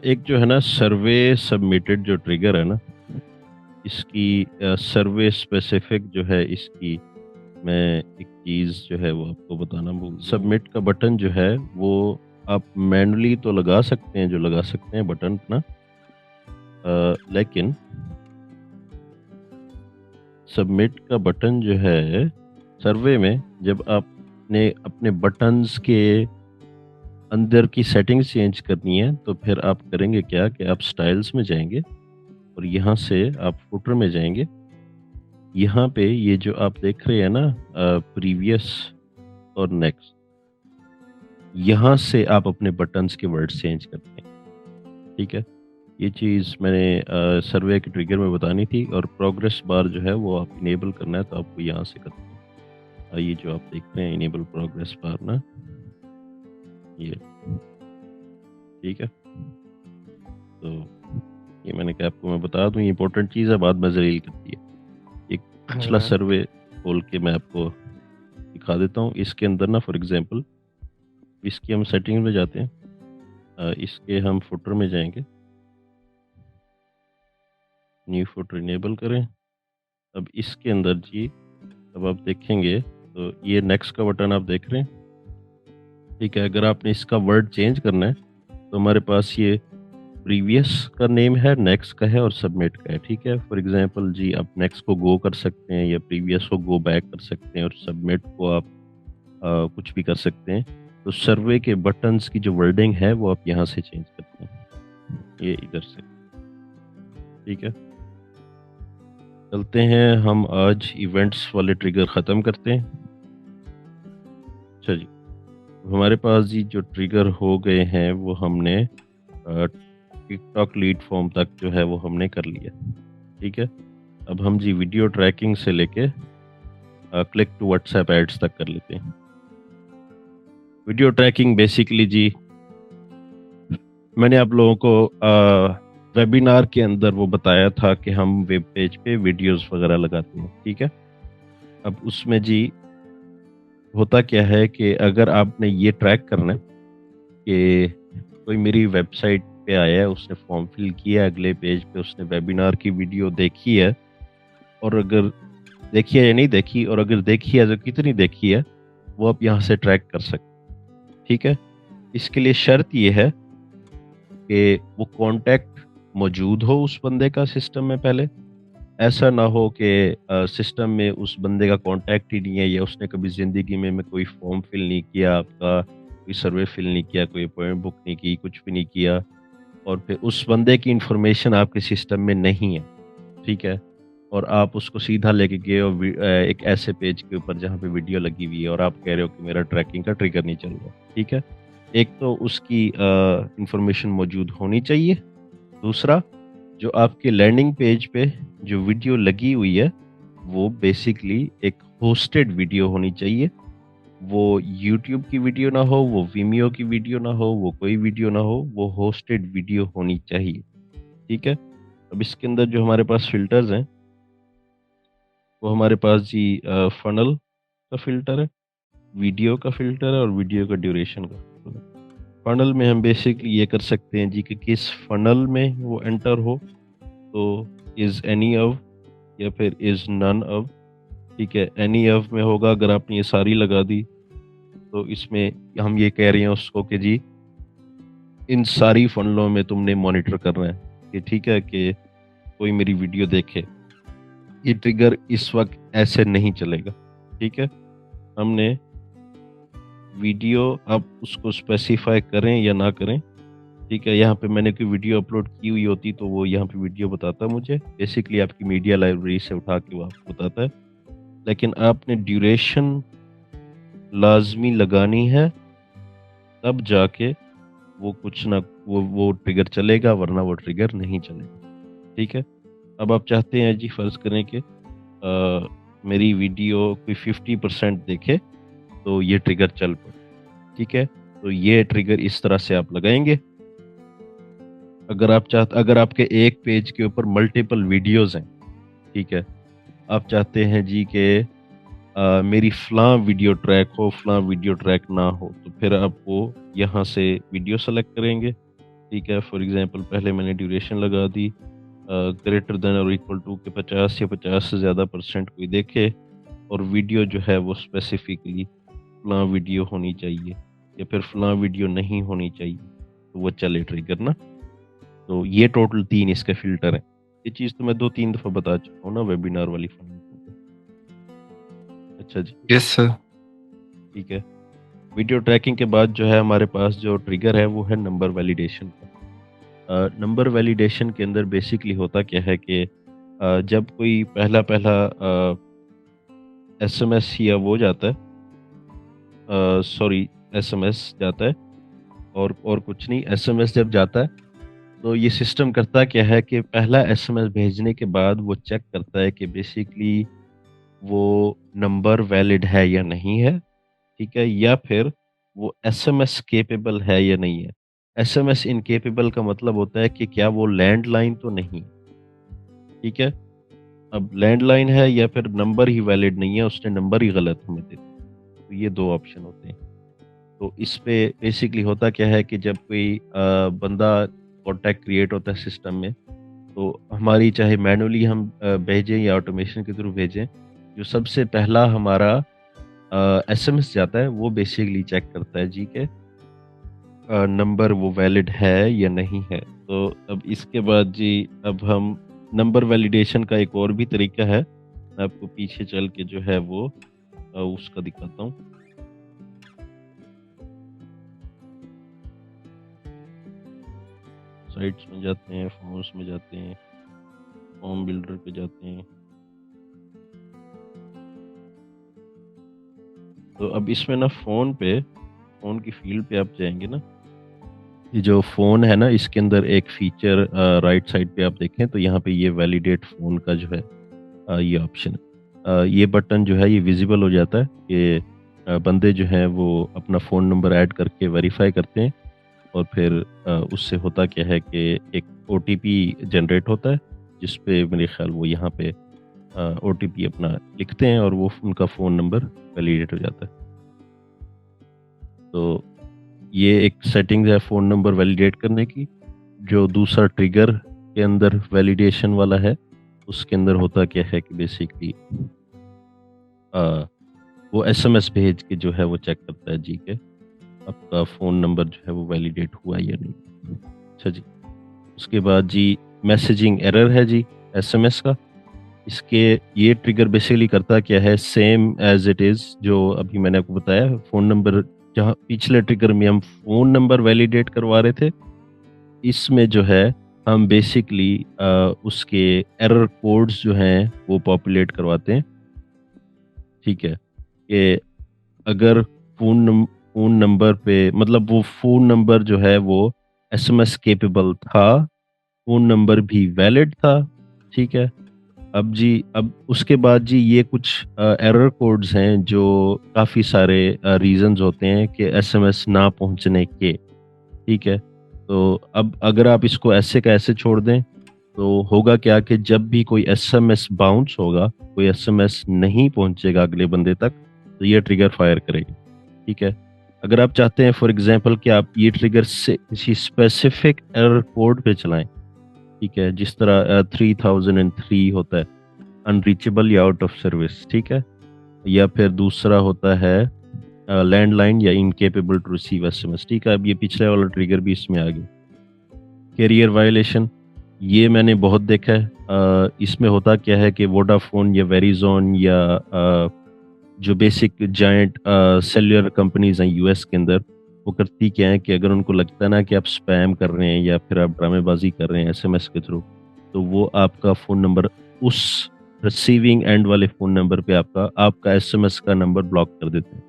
Speaker 1: एक जो है ना सर्वे सबमिटेड जो ट्रिगर है ना, इसकी सर्वे स्पेसिफिक जो है इसकी, मैं एक चीज़ जो है वो आपको बताना भूल, सबमिट का बटन जो है वो आप मैनुअली तो लगा सकते हैं, जो लगा सकते हैं बटन अपना, लेकिन सबमिट का बटन जो है सर्वे में, जब आपने अपने बटन्स के अंदर की सेटिंग्स चेंज करनी है, तो फिर आप करेंगे क्या कि आप स्टाइल्स में जाएंगे, और यहाँ से आप फुटर में जाएंगे। यहाँ पे ये जो आप देख रहे हैं ना प्रीवियस और नेक्स्ट, यहाँ से आप अपने बटन्स के वर्ड्स चेंज करते हैं। ठीक है, ये चीज़ मैंने सर्वे के ट्रिगर में बतानी थी। और प्रोग्रेस बार जो है वो आप इनेबल करना है, तो आपको यहाँ से करना है। ये जो आप देख रहे हैं इनेबल प्रोग्रेस बार ना, ये ठीक है। तो ये मैंने कहा आपको मैं बता दूं, ये इंपॉर्टेंट चीज़ है, बाद में जलील करती है। एक पिछला सर्वे खोल के मैं आपको दिखा देता हूँ। इसके अंदर ना फॉर एग्जांपल, इसकी हम सेटिंग में जाते हैं, इसके हम फुटर में जाएंगे, न्यू फुटर इनेबल करें। अब इसके अंदर जी, अब आप देखेंगे तो ये नेक्स्ट का बटन आप देख रहे हैं। ठीक है, अगर आपने इसका वर्ड चेंज करना है, तो हमारे पास ये प्रीवियस का नेम है, नेक्स्ट का है और सबमिट का है। ठीक है, फॉर एग्जांपल जी आप नेक्स्ट को गो कर सकते हैं, या प्रीवियस को गो बैक कर सकते हैं, और सबमिट को आप कुछ भी कर सकते हैं। तो सर्वे के बटन्स की जो वर्डिंग है वो आप यहाँ से चेंज करते हैं, ये इधर से। ठीक है, चलते हैं हम आज इवेंट्स वाले ट्रिगर ख़त्म करते हैं। अच्छा जी, हमारे पास जी जो ट्रिगर हो गए हैं वो हमने टिकटॉक लीड फॉर्म तक जो है वो हमने कर लिया। ठीक है, अब हम जी वीडियो ट्रैकिंग से लेके क्लिक टू व्हाट्सएप एड्स तक कर लेते हैं। वीडियो ट्रैकिंग बेसिकली जी मैंने आप लोगों को वेबिनार के अंदर वो बताया था कि हम वेब पेज पे वीडियोस वगैरह लगाते हैं। ठीक है, अब उसमें जी होता क्या है कि अगर आपने ये ट्रैक करना है कि कोई मेरी वेबसाइट पे आया है, उसने फॉर्म फिल किया है, अगले पेज पे उसने वेबिनार की वीडियो देखी है, और अगर देखी है या नहीं देखी, और अगर देखी है तो कितनी देखी है, वो आप यहाँ से ट्रैक कर सकते हैं। ठीक है, इसके लिए शर्त ये है कि वो कांटेक्ट मौजूद हो उस बंदे का सिस्टम में पहले। ऐसा ना हो कि सिस्टम में उस बंदे का कांटेक्ट ही नहीं है, या उसने कभी ज़िंदगी में कोई फॉर्म फिल नहीं किया आपका, कोई सर्वे फिल नहीं किया, कोई अपॉइंटमेंट बुक नहीं की, कुछ भी नहीं किया, और फिर उस बंदे की इंफॉर्मेशन आपके सिस्टम में नहीं है। ठीक है, और आप उसको सीधा लेके गए और एक ऐसे पेज के ऊपर जहाँ पे वीडियो लगी हुई है, और आप कह रहे हो कि मेरा ट्रैकिंग का ट्रिगर नहीं चल रहा। ठीक है, एक तो उसकी इंफॉर्मेशन मौजूद होनी चाहिए। दूसरा, जो आपके लैंडिंग पेज पे जो वीडियो लगी हुई है वो बेसिकली एक होस्टेड वीडियो होनी चाहिए। वो यूट्यूब की वीडियो ना हो, वो वीमियो की वीडियो ना हो, वो कोई वीडियो ना हो, वो होस्टेड वीडियो होनी चाहिए। ठीक है, अब इसके अंदर जो हमारे पास फिल्टर्स हैं वो हमारे पास जी फनल का फिल्टर है, वीडियो का फिल्टर है, और वीडियो का ड्यूरेशन का फिल्टर है। फनल में हम बेसिकली ये कर सकते हैं जी कि किस फनल में वो एंटर हो, तो इज़ एनी ऑफ या फिर इज़ नन ऑफ। ठीक है, एनी ऑफ में होगा अगर आपने ये सारी लगा दी, तो इसमें हम ये कह रहे हैं उसको कि जी इन सारी फनलों में तुमने मॉनिटर करना है कि ठीक है कि कोई मेरी वीडियो देखे। ये ट्रिगर इस वक्त ऐसे नहीं चलेगा। ठीक है, हमने वीडियो आप उसको स्पेसिफाई करें या ना करें। ठीक है, यहाँ पे मैंने कोई वीडियो अपलोड की हुई होती तो वो यहाँ पे वीडियो बताता मुझे, बेसिकली आपकी मीडिया लाइब्रेरी से उठा के वो आपको बताता है। लेकिन आपने ड्यूरेशन लाजमी लगानी है, तब जाके वो कुछ ना वो ट्रिगर चलेगा, वरना वो ट्रिगर नहीं चलेगा। ठीक है, अब आप चाहते हैं जी फर्ज करें कि मेरी वीडियो कोई 50% देखे तो ये ट्रिगर चल पड़े। ठीक है, तो ये ट्रिगर इस तरह से आप लगाएंगे। अगर आपके एक पेज के ऊपर मल्टीपल वीडियोस हैं, ठीक है, आप चाहते हैं जी कि मेरी फ़लाँ वीडियो ट्रैक हो, फ़लाँ वीडियो ट्रैक ना हो, तो फिर आप वो यहाँ से वीडियो सेलेक्ट करेंगे। ठीक है, फॉर एग्ज़ाम्पल पहले मैंने ड्यूरेशन लगा दी ग्रेटर देन और इक्वल टू के 50 या 50 से ज़्यादा परसेंट कोई देखे, और वीडियो जो है वो स्पेसिफिकली फ़लाँ वीडियो होनी चाहिए, या फिर फ़लाँ वीडियो नहीं होनी चाहिए, तो वो चले ट्रिगर ना। तो ये टोटल 3 इसके फ़िल्टर हैं। ये चीज़ तो मैं 2-3 दफ़ा बता चुका हूँ ना वेबिनार वाली फ़ाइल में। अच्छा जी,
Speaker 3: यस सर।
Speaker 1: ठीक है। वीडियो ट्रैकिंग के बाद जो है हमारे पास जो ट्रिगर है वो है नंबर वैलिडेशन का। नंबर वैलिडेशन के अंदर बेसिकली होता क्या है कि जब कोई पहला-पहला एसएमएस या वो जाता है, सॉरी, एसएमएस जाता है, और कुछ नहीं, एसएमएस जब जाता है तो ये सिस्टम करता क्या है कि पहला एसएमएस भेजने के बाद वो चेक करता है कि बेसिकली वो नंबर वैलिड है या नहीं है। ठीक है, या फिर वो एसएमएस केपेबल है या नहीं है। एसएमएस इनकेपेबल का मतलब होता है कि क्या वो लैंडलाइन तो नहीं है। ठीक है, अब लैंडलाइन है या फिर नंबर ही वैलिड नहीं है, उसने नंबर ही गलत हमें दे दिया। तो ये 2 ऑप्शन होते हैं। तो इस पे बेसिकली होता क्या है कि जब कोई बंदा कॉन्टैक्ट क्रिएट होता है सिस्टम में, तो हमारी चाहे मैनुअली हम भेजें या ऑटोमेशन के थ्रू भेजें, जो सबसे पहला हमारा एसएमएस जाता है वो बेसिकली चेक करता है जी के नंबर वो वैलिड है या नहीं है। तो अब इसके बाद जी अब हम नंबर वैलिडेशन का एक और भी तरीका है, मैं आपको पीछे चल के जो है वो उसका दिखाता हूँ। साइट्स में जाते हैं, फॉर्म्स में जाते हैं, फॉर्म बिल्डर पे जाते हैं। तो अब इसमें ना फ़ोन पे फ़ोन की फील्ड पे आप जाएंगे ना, ये जो फ़ोन है ना इसके अंदर एक फीचर राइट साइड पे आप देखें तो यहाँ पे ये वैलिडेट फ़ोन का जो है ये ऑप्शन है। ये बटन जो है ये विजिबल हो जाता है कि बंदे जो हैं वो अपना फ़ोन नंबर ऐड करके वेरीफाई करते हैं और फिर उससे होता क्या है कि एक ओटीपी जनरेट होता है जिस पे मेरे ख्याल वो यहाँ पे ओटीपी अपना लिखते हैं और वो उनका फ़ोन नंबर वैलिडेट हो जाता है। तो ये एक सेटिंग है फ़ोन नंबर वैलिडेट करने की। जो दूसरा ट्रिगर के अंदर वैलिडेशन वाला है उसके अंदर होता क्या है कि बेसिकली वो एसएमएस भेज के जो है वो चेक करता है जी के आपका फ़ोन नंबर जो है वो वैलिडेट हुआ या नहीं। अच्छा जी, उसके बाद जी मैसेजिंग एरर है जी एसएमएस का। इसके ये ट्रिगर बेसिकली करता क्या है, सेम एज़ इट इज़ जो अभी मैंने आपको बताया फ़ोन नंबर, जहाँ पिछले ट्रिगर में हम फ़ोन नंबर वैलिडेट करवा रहे थे, इसमें जो है हम बेसिकली उसके एरर कोड्स जो हैं वो पॉपुलेट करवाते हैं। ठीक है? कि अगर फ़ोन नंबर पे मतलब वो फ़ोन नंबर जो है वो एसएमएस कैपेबल था, फ़ोन नंबर भी वैलिड था, ठीक है? अब उसके बाद जी ये कुछ एरर कोड्स हैं जो काफ़ी सारे रीज़न्स होते हैं कि एसएमएस ना पहुँचने के, ठीक है? तो अब अगर आप इसको ऐसे का ऐसे छोड़ दें, तो होगा क्या कि जब भी कोई एसएमएस बाउंस होगा, कोई एसएमएस नहीं पहुँचेगा अगले बंदे तक, तो ये ट्रिगर फायर करेगी, ठीक है? अगर आप चाहते हैं फॉर एग्ज़ाम्पल कि आप ये ट्रिगर से किसी स्पेसिफिक एरर कोड पे चलाएँ, ठीक है? जिस तरह 3003 होता है, अनरीचेबल या आउट ऑफ सर्विस, ठीक है? या फिर दूसरा होता है लैंडलाइन या इनकेपेबल टू रिसीव एसएमएस, ठीक है? अब ये पिछले वाला ट्रिगर भी इसमें आ गया। कैरियर वायलेशन, ये मैंने बहुत देखा है। इसमें होता क्या है कि वोडाफ़ोन या वेरिज़ोन या जो बेसिक जायंट सेल्युलर कंपनीज़ हैं यूएस के अंदर, वो करती क्या है कि अगर उनको लगता है ना कि आप स्पैम कर रहे हैं या फिर आप ड्रामेबाज़ी कर रहे हैं एसएमएस के थ्रू, तो वो आपका फ़ोन नंबर उस रिसीविंग एंड वाले फ़ोन नंबर पे आपका एसएमएस का नंबर ब्लॉक कर देते हैं।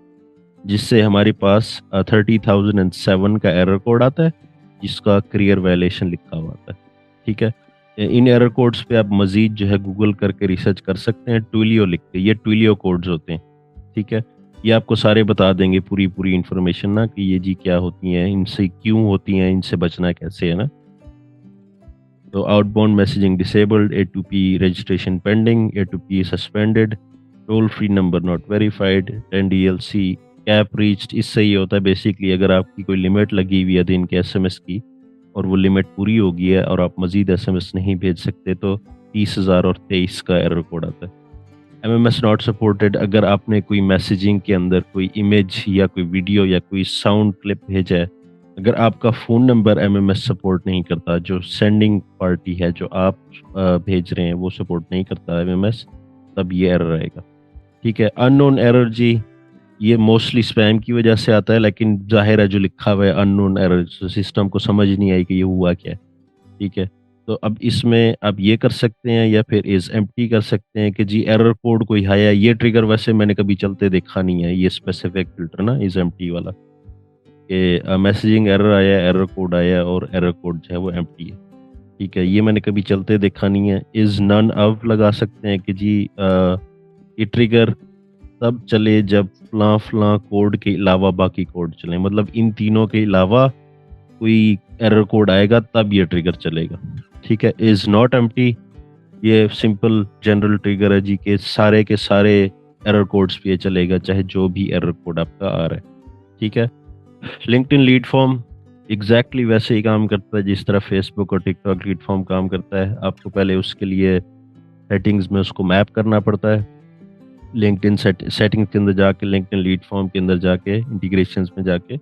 Speaker 1: जिससे हमारे पास 30,007 का एरर कोड आता है, जिसका करियर वायलेशन लिखा हुआ आता है, ठीक है? इन एरर कोड्स पे आप मज़ीद जो है गूगल करके रिसर्च कर सकते हैं, ट्विलियो लिख के, ये ट्विलियो कोड्स होते हैं, ठीक है? ये आपको सारे बता देंगे पूरी-पूरी इन्फॉर्मेशन ना कि ये जी क्या होती हैं, इनसे क्यों होती हैं, इनसे बचना कैसे है ना? तो outbound messaging disabled, A2P registration pending, A2P suspended, toll free number not verified, 10 DLC cap reached. इससे ये होता है बेसिकली अगर आपकी कोई लिमिट लगी हुई है दिन के एसएमएस की और वो लिमिट पूरी हो गई है और आप मज़ीद एसएमएस नहीं भेज सकते तो 30,000 और 23 का एरर कोड आता है। एमएमएस नॉट सपोर्टेड, अगर आपने कोई मैसेजिंग के अंदर कोई इमेज या कोई वीडियो या कोई साउंड क्लिप भेजा है, अगर आपका फ़ोन नंबर एमएमएस सपोर्ट नहीं करता, जो सेंडिंग पार्टी है, जो आप भेज रहे हैं वो सपोर्ट नहीं करता एमएमएस, तब ये एरर आएगा, ठीक है? अननोन एरर जी, ये मोस्टली स्पैम की वजह से आता है, लेकिन ज़ाहिर है जो लिखा हुआ है अननोन एरर, सिस्टम को समझ नहीं आई कि ये हुआ क्या है, ठीक है? तो अब इसमें आप ये कर सकते हैं या फिर इज़ एम्प्टी कर सकते हैं कि जी एरर कोड कोई आया, ये ट्रिगर वैसे मैंने कभी चलते देखा नहीं है, ये स्पेसिफिक फ़िल्टर ना इज़ एम्प्टी वाला, कि मैसेजिंग एरर आया, एरर कोड आया और एरर कोड जो है वो एम्प्टी है, ठीक है? ये मैंने कभी चलते देखा नहीं है। इज़ नन ऑफ लगा सकते हैं कि जी ये ट्रिगर तब चले जब फलां-फलां कोड के अलावा बाकी कोड चलें, मतलब इन तीनों के अलावा कोई एरर कोड आएगा तब ये ट्रिगर चलेगा, ठीक है? इज़ नॉट एम्प्टी, ये सिंपल जनरल ट्रिगर है जी के सारे एरर कोड्स पे ये चलेगा, चाहे जो भी एरर कोड आपका आ रहा है, ठीक है? लिंक्डइन लीड फॉर्म एग्ज़ैक्टली वैसे ही काम करता है जिस तरह फेसबुक और टिकटॉक लीड फॉर्म काम करता है। आपको पहले उसके लिए सेटिंग्स में उसको मैप करना पड़ता है। लिंक्डइन सेटिंग्स के अंदर जाके, लिंक्डइन लीड फॉर्म के अंदर जाके, इंटीग्रेशंस में जाके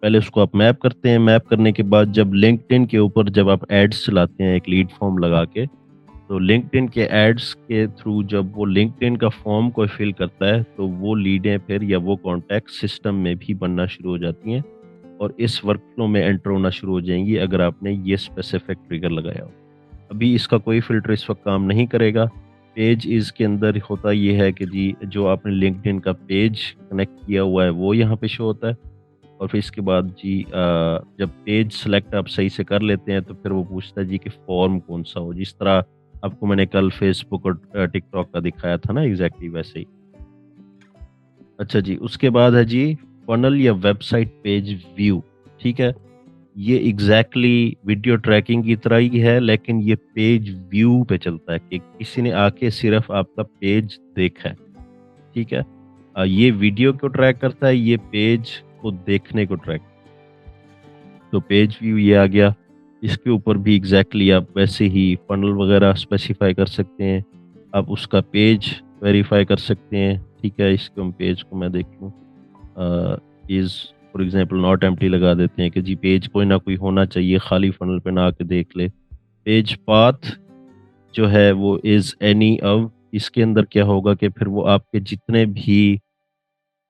Speaker 1: पहले उसको आप मैप करते हैं। मैप करने के बाद जब लिंक्डइन के ऊपर जब आप एड्स चलाते हैं एक लीड फॉर्म लगा के, तो लिंक्डइन के एड्स के थ्रू जब वो लिंक्डइन का फॉर्म को फिल करता है, तो वो लीडें फिर या वो कॉन्टैक्ट सिस्टम में भी बनना शुरू हो जाती हैं और इस वर्कफ्लो में एंटर होना शुरू हो जाएंगी अगर आपने ये स्पेसिफिक ट्रिगर लगाया हो। अभी इसका कोई फ़िल्टर इस वक्त काम नहीं करेगा। पेज इज़ के अंदर होता ये है कि जी जो आपने लिंक्डइन का पेज कनेक्ट किया हुआ है वो यहाँ पे शो होता है और फिर इसके बाद जी जब पेज सेलेक्ट आप सही से कर लेते हैं तो फिर वो पूछता है जी कि फॉर्म कौन सा हो, जिस तरह आपको मैंने कल फेसबुक और टिकटॉक का दिखाया था ना, एग्जैक्टली वैसे ही। अच्छा जी, उसके बाद है जी फनल या वेबसाइट पेज व्यू। ठीक है, ये एग्जैक्टली वीडियो ट्रैकिंग की तरह ही है, लेकिन ये पेज व्यू पे चलता है कि किसी ने आके सिर्फ आपका पेज देखा है। ठीक है, ये वीडियो को ट्रैक करता है, ये पेज को देखने को ट्रैक। तो पेज व्यू ये आ गया। इसके ऊपर भी एग्जैक्टली आप वैसे ही फनल वगैरह स्पेसिफाई कर सकते हैं, आप उसका पेज वेरीफाई कर सकते हैं। ठीक है, इसके हम पेज को मैं देख लूँ, is for example not empty लगा देते हैं कि जी पेज कोई ना कोई होना चाहिए, खाली फनल पे ना आके देख ले। पेज पाथ जो है वो इज़ एनी ऑफ, इसके अंदर क्या होगा कि फिर वो आपके जितने भी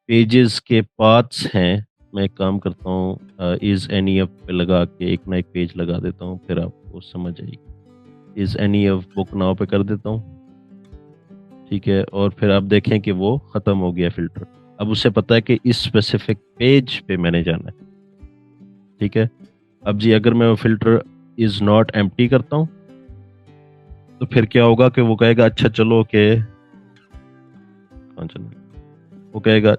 Speaker 1: पेजेस के पाथ्स हैं, मैं एक काम करता हूँ इज़ एनी ऑफ पे लगा के एक ना एक पेज लगा देता हूँ, फिर आपको समझ आएगी। Is any of book now पे कर देता हूँ। ठीक है, और फिर आप देखें कि वो ख़त्म हो गया फ़िल्टर। अब उसे पता है कि इस स्पेसिफिक पेज पे मैंने जाना है। ठीक है, अब जी अगर मैं वो फ़िल्टर इज़ नॉट एम्प्टी करता हूँ, तो फिर क्या होगा कि वो कहेगा अच्छा चलो कि हाँ, चलो वो कहेगा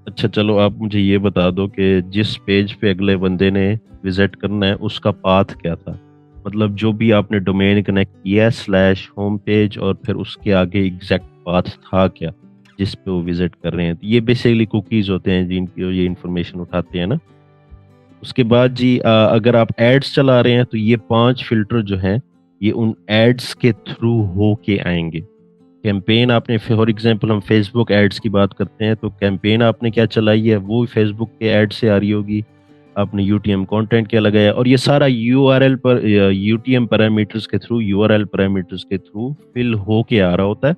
Speaker 1: अच्छा चलो आप मुझे ये बता दो कि जिस पेज पे अगले बंदे ने विज़िट करना है उसका पाथ क्या था? मतलब जो भी आपने डोमेन कनेक्ट किया है स्लैश होम पेज और फिर उसके आगे एग्ज़ैक्ट पाथ था क्या, जिस पे वो विज़िट कर रहे हैं। तो ये बेसिकली कुकीज़ होते हैं जिनकी ये इन्फॉर्मेशन उठाते हैं ना। उसके बाद जी अगर आप एड्स चला रहे हैं तो ये 5 फ़िल्टर जो हैं, ये उन एड्स के थ्रू होके आएँगे। कैंपेन आपने फॉर एग्जांपल हम फेसबुक एड्स की बात करते हैं, तो कैंपेन आपने क्या चलाई है वो फेसबुक के एड से आ रही होगी। आपने यूटीएम कंटेंट क्या लगाया, और ये सारा यूआरएल पर यूटीएम पैरामीटर्स के थ्रू, यूआरएल पैरामीटर्स के थ्रू फिल होके आ रहा होता है।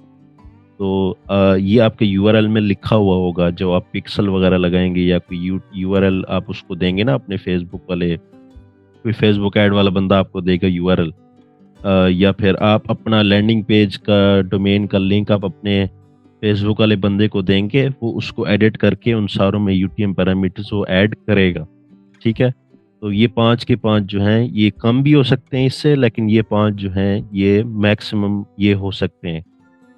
Speaker 1: तो ये आपके यूआरएल में लिखा हुआ होगा, जो आप पिक्सल वगैरह लगाएंगे या कोई यूआरएल आप उसको देंगे ना अपने फेसबुक वाले, कोई फेसबुक ऐड वाला बंदा आपको देगा यूआरएल, या फिर आप अपना लैंडिंग पेज का डोमेन का लिंक आप अपने फेसबुक वाले बंदे को देंगे, वो उसको एडिट करके उन सारों में यूटीएम पैरामीटर्स वो ऐड करेगा। ठीक है, तो ये 5 के 5 जो हैं ये कम भी हो सकते हैं इससे, लेकिन ये 5 जो हैं ये मैक्सिमम ये हो सकते हैं।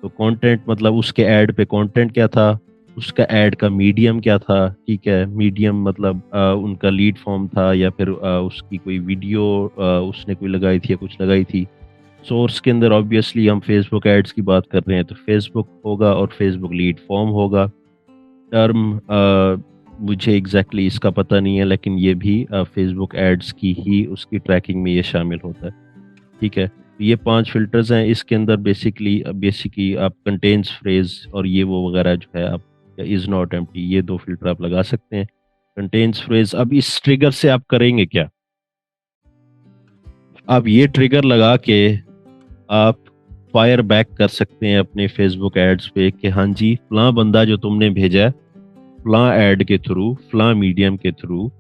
Speaker 1: तो कंटेंट मतलब उसके ऐड पे कंटेंट क्या था, उसका ऐड का मीडियम क्या था। ठीक है, मीडियम मतलब उनका लीड फॉर्म था या फिर उसकी कोई वीडियो उसने कोई लगाई थी या कुछ लगाई थी। सोर्स के अंदर ऑब्वियसली हम फेसबुक एड्स की बात कर रहे हैं तो फेसबुक होगा और फेसबुक लीड फॉर्म होगा। टर्म मुझे एग्जैक्टली इसका पता नहीं है, लेकिन ये भी फेसबुक एड्स की ही उसकी ट्रैकिंग में ये शामिल होता है। ठीक है, तो ये 5 फ़िल्टर्स हैं। इसके अंदर बेसिकली आप कंटेन्स फ्रेज़ और ये वो वगैरह जो है आप इज़ नॉट एम्प्टी ये 2 फ़िल्टर आप लगा सकते हैं। कंटेन्स फ्रेज़, अब इस ट्रिगर से आप करेंगे क्या? आप ये ट्रिगर लगा के आप फायर बैक कर सकते हैं अपने फ़ेसबुक एड्स पे कि हाँ जी, फलाँ बंदा जो तुमने भेजा है, फलाँ ऐड के थ्रू, फलाँ मीडियम के थ्रू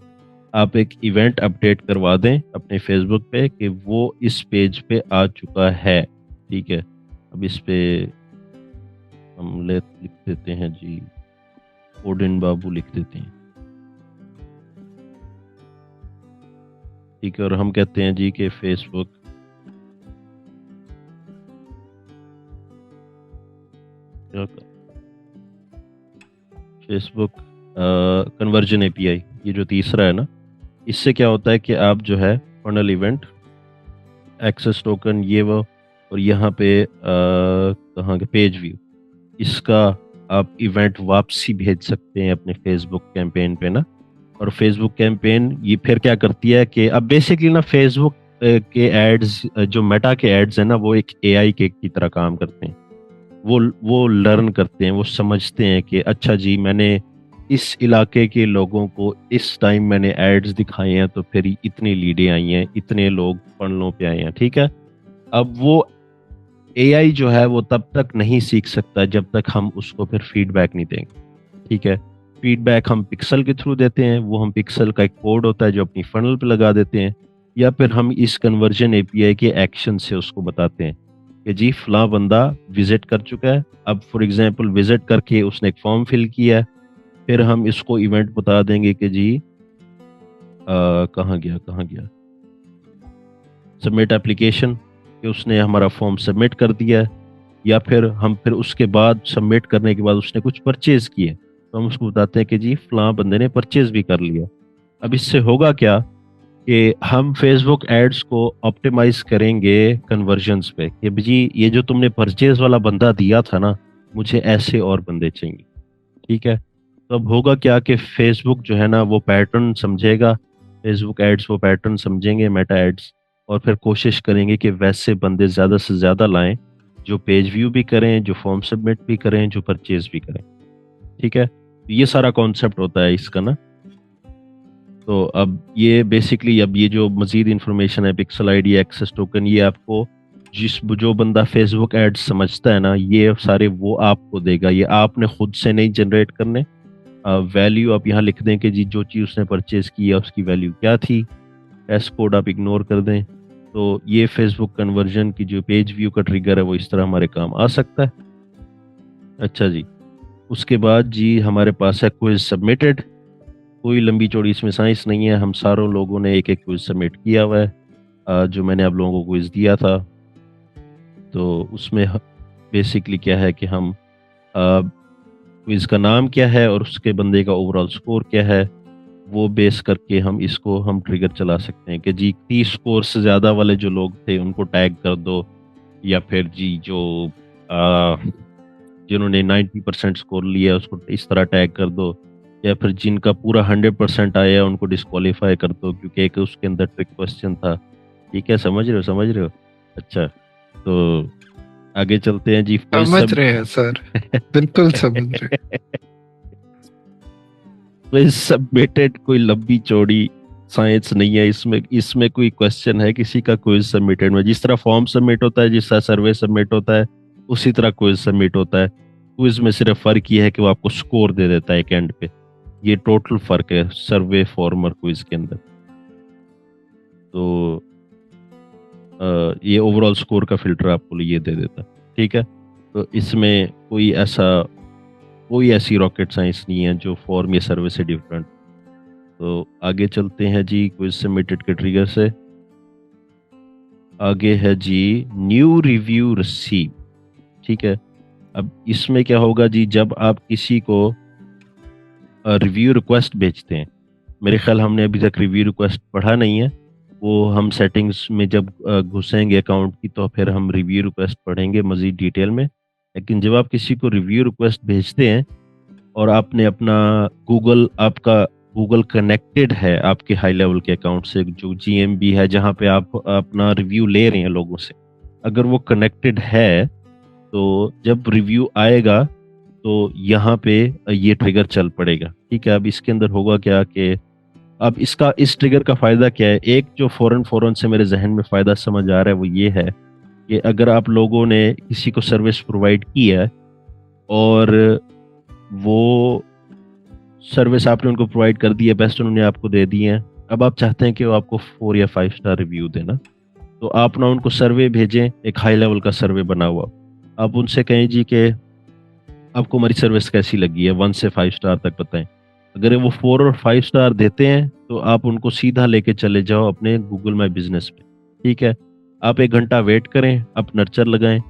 Speaker 1: आप एक इवेंट अपडेट करवा दें अपने फ़ेसबुक पे कि वो इस पेज पे आ चुका है। ठीक है, अब इस पे हम ले लिख देते हैं जी, ओडिन बाबू लिख देते हैं। ठीक है, और हम कहते हैं जी कि फ़ेसबुक फ़ेसबुक कन्वर्जन एपीआई, ये जो तीसरा है ना, इससे क्या होता है कि आप जो है फनल इवेंट, एक्सेस टोकन ये वो, और यहाँ पे कहाँ के पेज व्यू, इसका आप इवेंट वापसी भेज सकते हैं अपने फेसबुक कैंपेन पे ना। और फेसबुक कैंपेन ये फिर क्या करती है कि अब बेसिकली ना फेसबुक के एड्स, जो मेटा के एड्स हैं ना, वो एक एआई के की तरह काम करते हैं। वो लर्न करते हैं, वो समझते हैं कि अच्छा जी मैंने इस इलाके के लोगों को इस टाइम मैंने एड्स दिखाए हैं तो फिर इतनी लीडें आई हैं, इतने लोग पन्नों पे आए हैं। ठीक है, अब वो एआई जो है वो तब तक नहीं सीख सकता जब तक हम उसको फिर फीडबैक नहीं देंगे। ठीक है, फीडबैक हम पिक्सल के थ्रू देते हैं, वो हम पिक्सल का एक कोड होता है जो अपनी फनल पे लगा देते हैं, या फिर हम इस कन्वर्जन एपीआई के एक्शन से उसको बताते हैं कि जी फलां बंदा विजिट कर चुका है। अब फॉर एग्जांपल विजिट करके उसने एक फॉर्म फिल किया है, फिर हम इसको इवेंट बता देंगे कि जी कहाँ गया कहाँ गया, सबमिट एप्लीकेशन, कि उसने हमारा फॉर्म सबमिट कर दिया है, या फिर उसके बाद सबमिट करने के बाद उसने कुछ परचेज किए, तो हम उसको बताते हैं कि जी फलां बंदे ने परचेज भी कर लिया। अब इससे होगा क्या कि हम फेसबुक एड्स को ऑप्टिमाइज करेंगे कन्वर्जन्स पे, कि जी ये जो तुमने परचेज वाला बंदा दिया था ना, मुझे ऐसे और बंदे चाहिए। ठीक है, तो अब होगा क्या कि फेसबुक जो है ना वो पैटर्न समझेगा, फेसबुक एड्स वो पैटर्न समझेंगे, मेटा एड्स, और फिर कोशिश करेंगे कि वैसे बंदे ज़्यादा से ज़्यादा लाएं जो पेज व्यू भी करें, जो फॉर्म सबमिट भी करें, जो परचेज भी करें। ठीक है, तो ये सारा कॉन्सेप्ट होता है इसका ना। तो अब ये बेसिकली, अब ये जो मजीद इंफॉर्मेशन है, पिक्सल आईडी, एक्सेस टोकन, ये आपको जो बंदा फेसबुक एड्स समझता है ना, ये सारे वो आपको देगा, ये आपने खुद से नहीं जनरेट करने। वैल्यू आप यहाँ लिख दें कि जी जो चीज़ उसने परचेज की है उसकी वैल्यू क्या थी, एस कोड आप इग्नोर कर दें। तो ये फेसबुक कन्वर्जन की जो पेज व्यू का ट्रिगर है वो इस तरह हमारे काम आ सकता है। अच्छा जी, उसके बाद जी हमारे पास है क्विज सबमिटेड। कोई लंबी चौड़ी इसमें साइंस नहीं है, हम सारों लोगों ने एक एक क्विज सबमिट किया हुआ है, जो मैंने आप लोगों को क्विज दिया था। तो उसमें बेसिकली क्या है कि हम क्विज का नाम क्या है और उसके बंदे का ओवरऑल स्कोर क्या है, वो बेस करके हम ट्रिगर चला सकते हैं कि जी 30 स्कोर से ज़्यादा वाले जो लोग थे उनको टैग कर दो, या फिर जी जो आ, जिन्होंने 90% स्कोर लिया उसको इस तरह टैग कर दो, या फिर जिनका पूरा 100% आया उनको डिस्क्वालीफाई कर दो, क्योंकि एक उसके अंदर ट्रिक क्वेश्चन था। ठीक है, समझ रहे हो समझ रहे हो। अच्छा, तो आगे चलते हैं जी, क्विज
Speaker 3: समझ
Speaker 1: सब।
Speaker 3: रहे हैं सर, बिल्कुल समझ रहे।
Speaker 1: क्विज सबमिटेड कोई लंबी चौड़ी साइंस नहीं है इसमें, इसमें कोई क्वेश्चन है किसी का क्विज सबमिटेड में? जिस तरह फॉर्म सबमिट होता है, जिस तरह सर्वे सबमिट होता है, उसी तरह क्विज सबमिट होता है। क्विज में सिर्फ फर्क ये है कि वो आपको स्कोर दे देता है एक एंड पे, ये टोटल फर्क है सर्वे फॉर्म और क्विज के अंदर। तो ये ओवरऑल स्कोर का फिल्टर आपको ये दे देता है। ठीक है, तो इसमें कोई ऐसी रॉकेट साइंस नहीं है जो फॉर्म या सर्वे से डिफरेंट। तो आगे चलते हैं जी, क्विज सबमिटेड के ट्रिगर से आगे है जी न्यू रिव्यू रिसीव। ठीक है, अब इसमें क्या होगा जी, जब आप किसी को रिव्यू रिक्वेस्ट भेजते हैं, मेरे ख्याल हमने अभी तक रिव्यू रिक्वेस्ट पढ़ा नहीं है, वो हम सेटिंग्स में जब घुसेंगे अकाउंट की तो फिर हम रिव्यू रिक्वेस्ट पढ़ेंगे मज़ीद डिटेल में। लेकिन जब आप किसी को रिव्यू रिक्वेस्ट भेजते हैं और आपने आपका गूगल कनेक्टेड है आपके हाई लेवल के अकाउंट से, जो जीएमबी है जहाँ पे आप अपना रिव्यू ले रहे हैं लोगों से, अगर वो कनेक्टेड है तो जब रिव्यू आएगा तो यहाँ पे ये ट्रिगर चल पड़ेगा। ठीक है, अब इसके अंदर होगा क्या कि अब इस ट्रिगर का फायदा क्या है, एक जो फौरन फौरन से मेरे जहन में फायदा समझ आ रहा है वो ये है कि अगर आप लोगों ने किसी को सर्विस प्रोवाइड की है और वो सर्विस आपने उनको प्रोवाइड कर दी है, बेस्ट उन्होंने आपको दे दी है, अब आप चाहते हैं कि वो आपको 4 या 5 स्टार रिव्यू देना, तो आप ना उनको सर्वे भेजें, एक हाई लेवल का सर्वे बना हुआ, आप उनसे कहें जी कि आपको हमारी सर्विस कैसी लगी है, 1 से 5 स्टार तक बताएं। अगर वो 4 और 5 स्टार देते हैं तो आप उनको सीधा लेके चले जाओ अपने गूगल माई बिजनेस पे। ठीक है, आप 1 घंटा वेट करें, आप नर्चर लगाएं,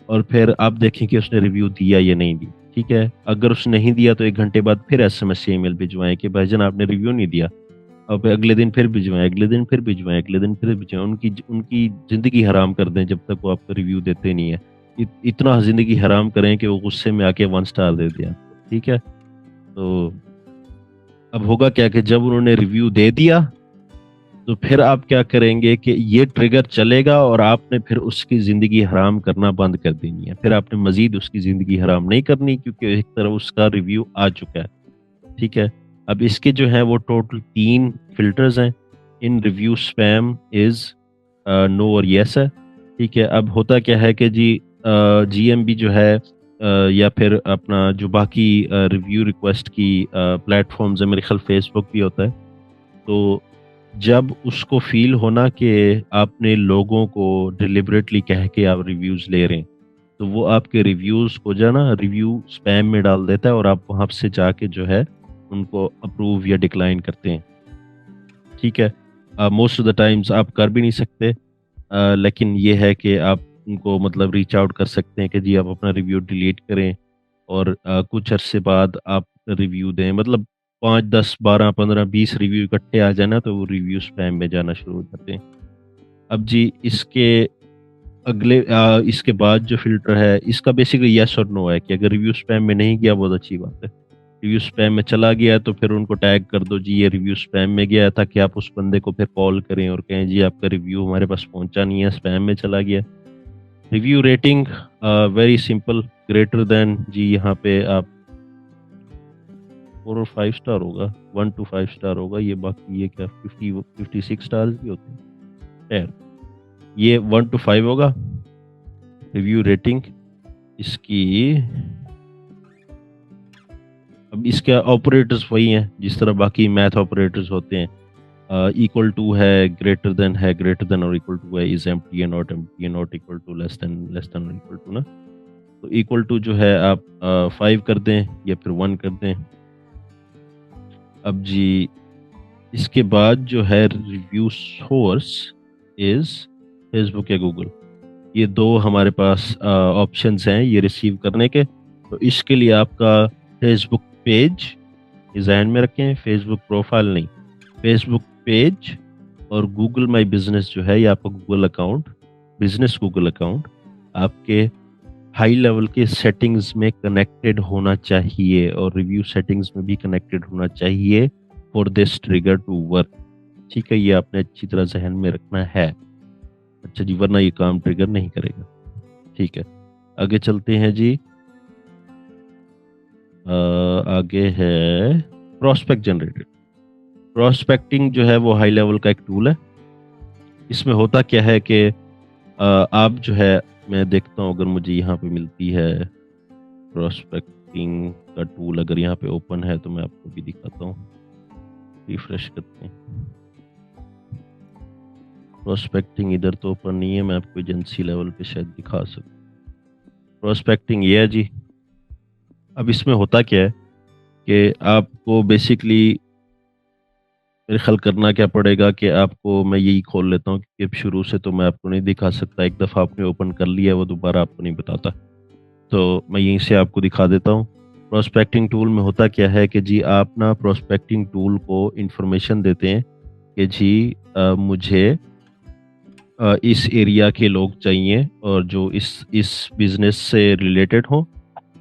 Speaker 1: और फिर आप देखें कि उसने रिव्यू दिया या नहीं दिया। ठीक है, अगर उसने नहीं दिया तो 1 घंटे बाद फिर एसएमएस या ईमेल भिजवाएं कि भाईजान आपने रिव्यू नहीं दिया। अब अगले दिन फिर भिजवाएं, अगले दिन फिर भिजवाएं, अगले दिन फिर भिजवाएं, उनकी उनकी जिंदगी हराम कर दें जब तक वो आपको रिव्यू देते नहीं है। इतना जिंदगी हराम करें कि वो गुस्से में आके 1 स्टार दे दिया। ठीक है, तो अब होगा क्या कि जब उन्होंने रिव्यू दे दिया तो फिर आप क्या करेंगे कि ये ट्रिगर चलेगा और आपने फिर उसकी ज़िंदगी हराम करना बंद कर देनी है, फिर आपने मज़ीद उसकी ज़िंदगी हराम नहीं करनी, क्योंकि एक तरफ उसका रिव्यू आ चुका है। ठीक है, अब इसके जो है वो टोटल 3 फिल्टर्स हैं, इन रिव्यू स्पैम इज़ नो और येस है। ठीक है, अब होता क्या है कि जी जीएमबी जो है या फिर अपना जो बाकी रिव्यू रिक्वेस्ट की प्लेटफॉर्म्स है, मेरे ख्याल फेसबुक भी होता है, तो जब उसको फील होना कि आपने लोगों को डिलिबरेटली कह के आप रिव्यूज़ ले रहे हैं, तो वो आपके रिव्यूज़ को जो है ना रिव्यू स्पैम में डाल देता है और आप वहाँ से जाके जो है उनको अप्रूव या डिक्लाइन करते हैं। ठीक है। मोस्ट ऑफ द टाइम्स आप कर भी नहीं सकते, लेकिन ये है कि आप उनको मतलब रीच आउट कर सकते हैं कि जी आप अपना रिव्यू डिलीट करें और कुछ अरसे बाद आप रिव्यू दें। मतलब 5, 10, 12, 15, 20 रिव्यू इकट्ठे आ जाए ना तो वो रिव्यू स्पैम में जाना शुरू हो जाते हैं। अब जी इसके बाद जो फ़िल्टर है इसका बेसिकली येस और नो है कि अगर रिव्यू स्पैम में नहीं गया बहुत अच्छी बात है। रिव्यू स्पैम में चला गया तो फिर उनको टैग कर दो जी ये रिव्यू स्पैम में गया है, ताकि आप उस बंदे को फिर कॉल करें और कहें जी आपका रिव्यू हमारे पास पहुंचा नहीं है, स्पैम में चला गया। Review rating very simple, greater than जी यहाँ पे आप 4 और 5 स्टार होगा, 1 to 5 स्टार होगा ये, बाकी ये क्या 56 स्टार्स भी होते हैं। खैर ये 1 to 5 होगा रिव्यू रेटिंग इसकी। अब इसके ऑपरेटर्स वही हैं जिस तरह बाकी मैथ ऑपरेटर्स होते हैं। इक्वल टू है, ग्रेटर देन है, ग्रेटर देन और इक्वल टू है, इज एम्प्टी है, not equal to, less than और इक्वल टू ना। तो इक्वल टू जो है आप 5 कर दें या फिर 1 कर दें। अब जी इसके बाद जो है रिव्यू सोर्स इज फेसबुक या गूगल, ये दो हमारे पास ऑप्शंस हैं ये रिसीव करने के। तो इसके लिए आपका फेसबुक पेज ध्यान में रखें, फेसबुक प्रोफाइल नहीं, फेसबुक पेज और गूगल माई बिजनेस जो है ये आपका Google account, business Google account आपके हाई लेवल के सेटिंग्स में कनेक्टेड होना चाहिए और रिव्यू सेटिंग्स में भी कनेक्टेड होना चाहिए for this trigger to work. ठीक है, ये आपने अच्छी तरह जहन में रखना है। अच्छा जी, वरना ये काम ट्रिगर नहीं करेगा। ठीक है, आगे चलते हैं जी। आगे है प्रोस्पेक्ट जनरेटेड। प्रोस्पेक्टिंग जो है वो हाई लेवल का एक टूल है। इसमें होता क्या है कि आप जो है, मैं देखता हूँ अगर मुझे यहाँ पे मिलती है प्रोस्पेक्टिंग का टूल, अगर यहाँ पे ओपन है तो मैं आपको भी दिखाता हूँ। रिफ्रेश करते हैं। प्रोस्पेक्टिंग इधर तो ओपन नहीं है, मैं आपको एजेंसी लेवल पे शायद दिखा सकूँ। प्रोस्पेक्टिंग ये है जी। अब इसमें होता क्या है कि आपको बेसिकली मेरे ख्याल करना क्या पड़ेगा कि आपको, मैं यही खोल लेता हूँ क्योंकि शुरू से तो मैं आपको नहीं दिखा सकता, एक दफ़ा आपने ओपन कर लिया वो दोबारा आपको नहीं बताता, तो मैं यहीं से आपको दिखा देता हूँ। प्रोस्पेक्टिंग टूल में होता क्या है कि जी आप ना प्रोस्पेक्टिंग टूल को इंफॉर्मेशन देते हैं कि जी मुझे इस एरिया के लोग चाहिए और जो इस बिज़नेस से रिलेटेड हो,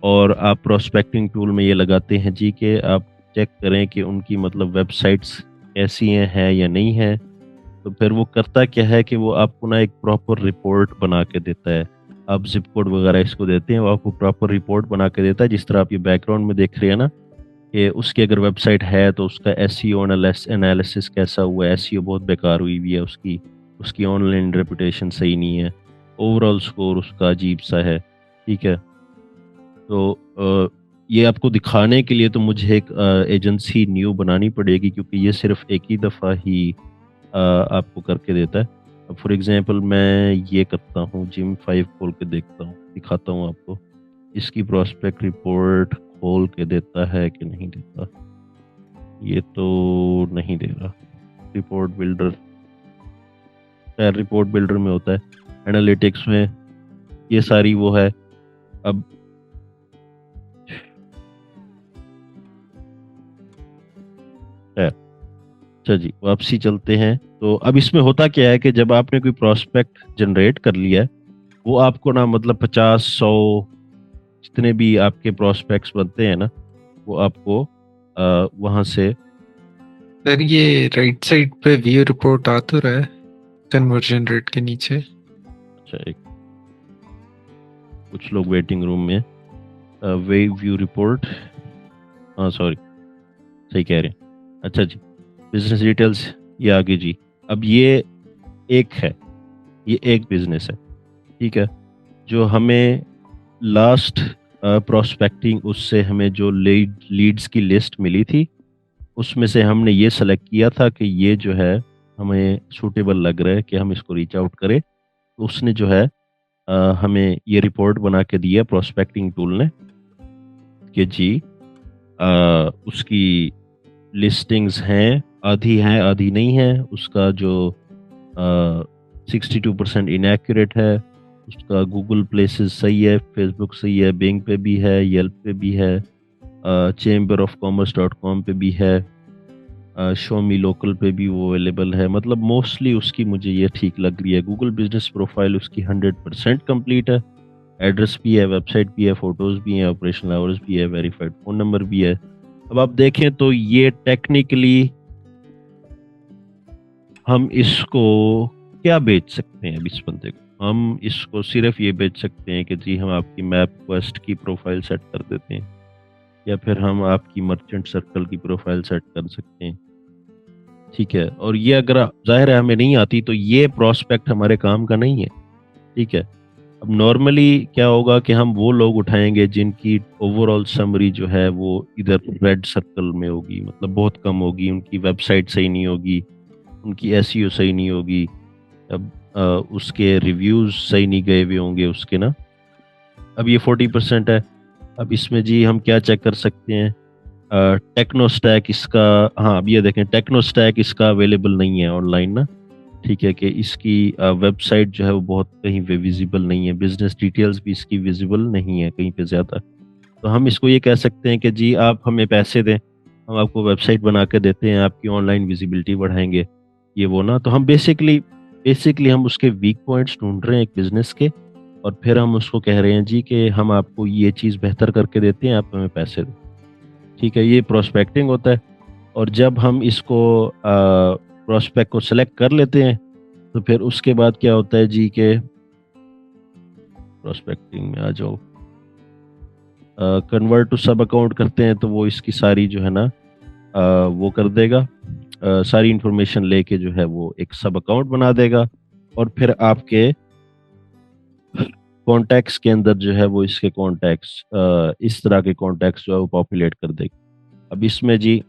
Speaker 1: और आप प्रोस्पेक्टिंग टूल में ये लगाते हैं जी कि आप चेक करें कि उनकी मतलब वेबसाइट्स कैसी हैं या नहीं है। तो फिर वो करता क्या है कि वो आपको ना एक प्रॉपर रिपोर्ट बना के देता है। आप जिप कोड वगैरह इसको देते हैं, वो आपको प्रॉपर रिपोर्ट बना के देता है। जिस तरह आप ये बैकग्राउंड में देख रहे हैं ना कि उसकी अगर वेबसाइट है तो उसका एसईओ एनालिसिस कैसा हुआ है, एसईओ बहुत बेकार हुई हुई है उसकी, उसकी ऑनलाइन रेपुटेशन सही नहीं है, ओवरऑल स्कोर उसका अजीब सा है। ठीक है, तो ये आपको दिखाने के लिए तो मुझे एक एजेंसी न्यू बनानी पड़ेगी क्योंकि ये सिर्फ एक ही दफ़ा ही आपको करके देता है। अब फॉर एग्जांपल मैं ये करता हूँ, जिम 5 खोल के देखता हूँ, दिखाता हूँ आपको इसकी प्रोस्पेक्ट रिपोर्ट खोल के देता है कि नहीं देता। ये तो नहीं दे रहा। रिपोर्ट बिल्डर, खैर रिपोर्ट बिल्डर में होता है, एनालिटिक्स में ये सारी वो है। अब अच्छा जी, वापसी चलते हैं। तो अब इसमें होता क्या है कि जब आपने कोई प्रोस्पेक्ट जनरेट कर लिया है, वो आपको ना मतलब 50, 100 जितने भी आपके प्रोस्पेक्ट्स बनते हैं ना, वो आपको वहां से।
Speaker 3: सर ये राइट साइड पे व्यू रिपोर्ट आ तो रहा है कन्वर्जन रेट के नीचे।
Speaker 1: अच्छा, एक कुछ लोग वेटिंग रूम में, वे व्यू रिपोर्ट, हाँ सॉरी, सही कह रहे हैं। अच्छा जी, बिजनेस डिटेल्स ये आगे जी। अब ये एक है, ये एक बिजनेस है, ठीक है, जो हमें लास्ट प्रोस्पेक्टिंग उससे हमें जो लीड्स की लिस्ट मिली थी उसमें से हमने ये सेलेक्ट किया था कि ये जो है हमें सूटेबल लग रहा है कि हम इसको रीच आउट करें। तो उसने जो है हमें ये रिपोर्ट बना के दिया प्रोस्पेक्टिंग टूल ने कि जी उसकी लिस्टिंग्स हैं आधी है आधी नहीं है, उसका जो 62% इनएक्यूरेट है, उसका गूगल प्लेसेस सही है, फेसबुक सही है, बिंग पे भी है, येल्प पे भी है, chamber of commerce dot com पे भी है, शो मी लोकल पे भी वो अवेलेबल है। मतलब मोस्टली उसकी मुझे ये ठीक लग रही है। गूगल बिजनेस प्रोफाइल उसकी 100% कंप्लीट है, एड्रेस भी है, वेबसाइट भी है, फोटोज भी हैं, ऑपरेशनल आवर्स भी है, वेरीफाइड फ़ोन नंबर भी है। अब आप देखें तो ये टेक्निकली हम इसको क्या बेच सकते हैं? अब इस बंदे को हम इसको सिर्फ ये बेच सकते हैं कि जी हम आपकी मैप क्वेस्ट की प्रोफाइल सेट कर देते हैं, या फिर हम आपकी मर्चेंट सर्कल की प्रोफाइल सेट कर सकते हैं। ठीक है, और ये अगर ज़ाहिर है हमें नहीं आती तो ये प्रोस्पेक्ट हमारे काम का नहीं है। ठीक है, अब नॉर्मली क्या होगा कि हम वो लोग उठाएंगे जिनकी ओवरऑल समरी जो है वो इधर रेड सर्कल में होगी, मतलब बहुत कम होगी, उनकी वेबसाइट सही नहीं होगी, उनकी एसईओ सही नहीं होगी, अब उसके रिव्यूज सही नहीं गए हुए होंगे उसके ना। अब ये 40% है। अब इसमें जी हम क्या चेक कर सकते हैं? टेक्नो स्टैक इसका, हाँ अब ये देखें टेक्नो स्टैक इसका अवेलेबल नहीं है ऑनलाइन ना। ठीक है, कि इसकी वेबसाइट जो है वो बहुत कहीं पे विजिबल नहीं है, बिजनेस डिटेल्स भी इसकी विजिबल नहीं है कहीं पे ज़्यादा। तो हम इसको ये कह सकते हैं कि जी आप हमें पैसे दें, हम आपको वेबसाइट बना के देते हैं, आपकी ऑनलाइन विजिबिलिटी बढ़ाएंगे, ये वो ना। तो हम बेसिकली हम उसके वीक पॉइंट्स ढूंढ रहे हैं एक बिजनेस के, और फिर हम उसको कह रहे हैं जी कि हम आपको ये चीज़ बेहतर करके देते हैं, आप हमें पैसे दें। ठीक है, ये प्रोस्पेक्टिंग होता है। और जब हम इसको प्रोस्पेक्ट को सेलेक्ट कर लेते हैं तो फिर उसके बाद क्या होता है जी के प्रोस्पेक्टिंग में आ जाओ, कन्वर्ट टू सब अकाउंट करते हैं तो वो इसकी सारी जो है ना वो कर देगा, सारी इंफॉर्मेशन लेके जो है वो एक सब अकाउंट बना देगा, और फिर आपके कॉन्टैक्ट्स के अंदर जो है वो इसके कॉन्टैक्ट्स इस तरह के कॉन्टैक्ट्स जो है वो पॉपुलेट कर देगा। अब इसमें जी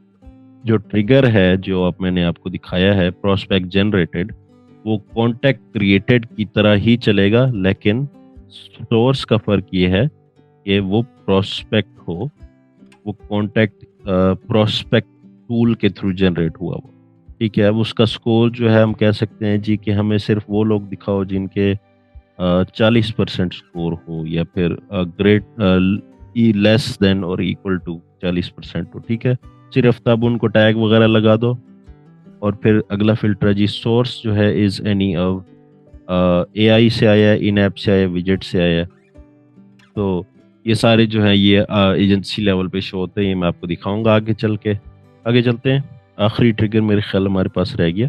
Speaker 1: जो ट्रिगर है जो अब मैंने आपको दिखाया है प्रोस्पेक्ट जनरेटेड, वो कॉन्टैक्ट क्रिएटेड की तरह ही चलेगा, लेकिन सोर्स का फर्क ये है कि वो प्रोस्पेक्ट हो, वो कॉन्टैक्ट प्रोस्पेक्ट टूल के थ्रू जनरेट हुआ वो। ठीक है, अब उसका स्कोर जो है हम कह सकते हैं जी कि हमें सिर्फ वो लोग दिखाओ जिनके 40% स्कोर हो, या फिर ग्रेट लेस देन और इक्वल टू 40% हो। ठीक है, सिर्फ तब उनको टैग वगैरह लगा दो। और फिर अगला फिल्टर है जी सोर्स जो है इज एनी ऑफ एआई से आया, इन ऐप से आया, विजेट से आया। तो ये सारे जो है ये एजेंसी लेवल पे शो होते हैं, ये मैं आपको दिखाऊंगा आगे चल के। आगे चलते हैं, आखिरी ट्रिगर मेरे ख्याल हमारे पास रह गया,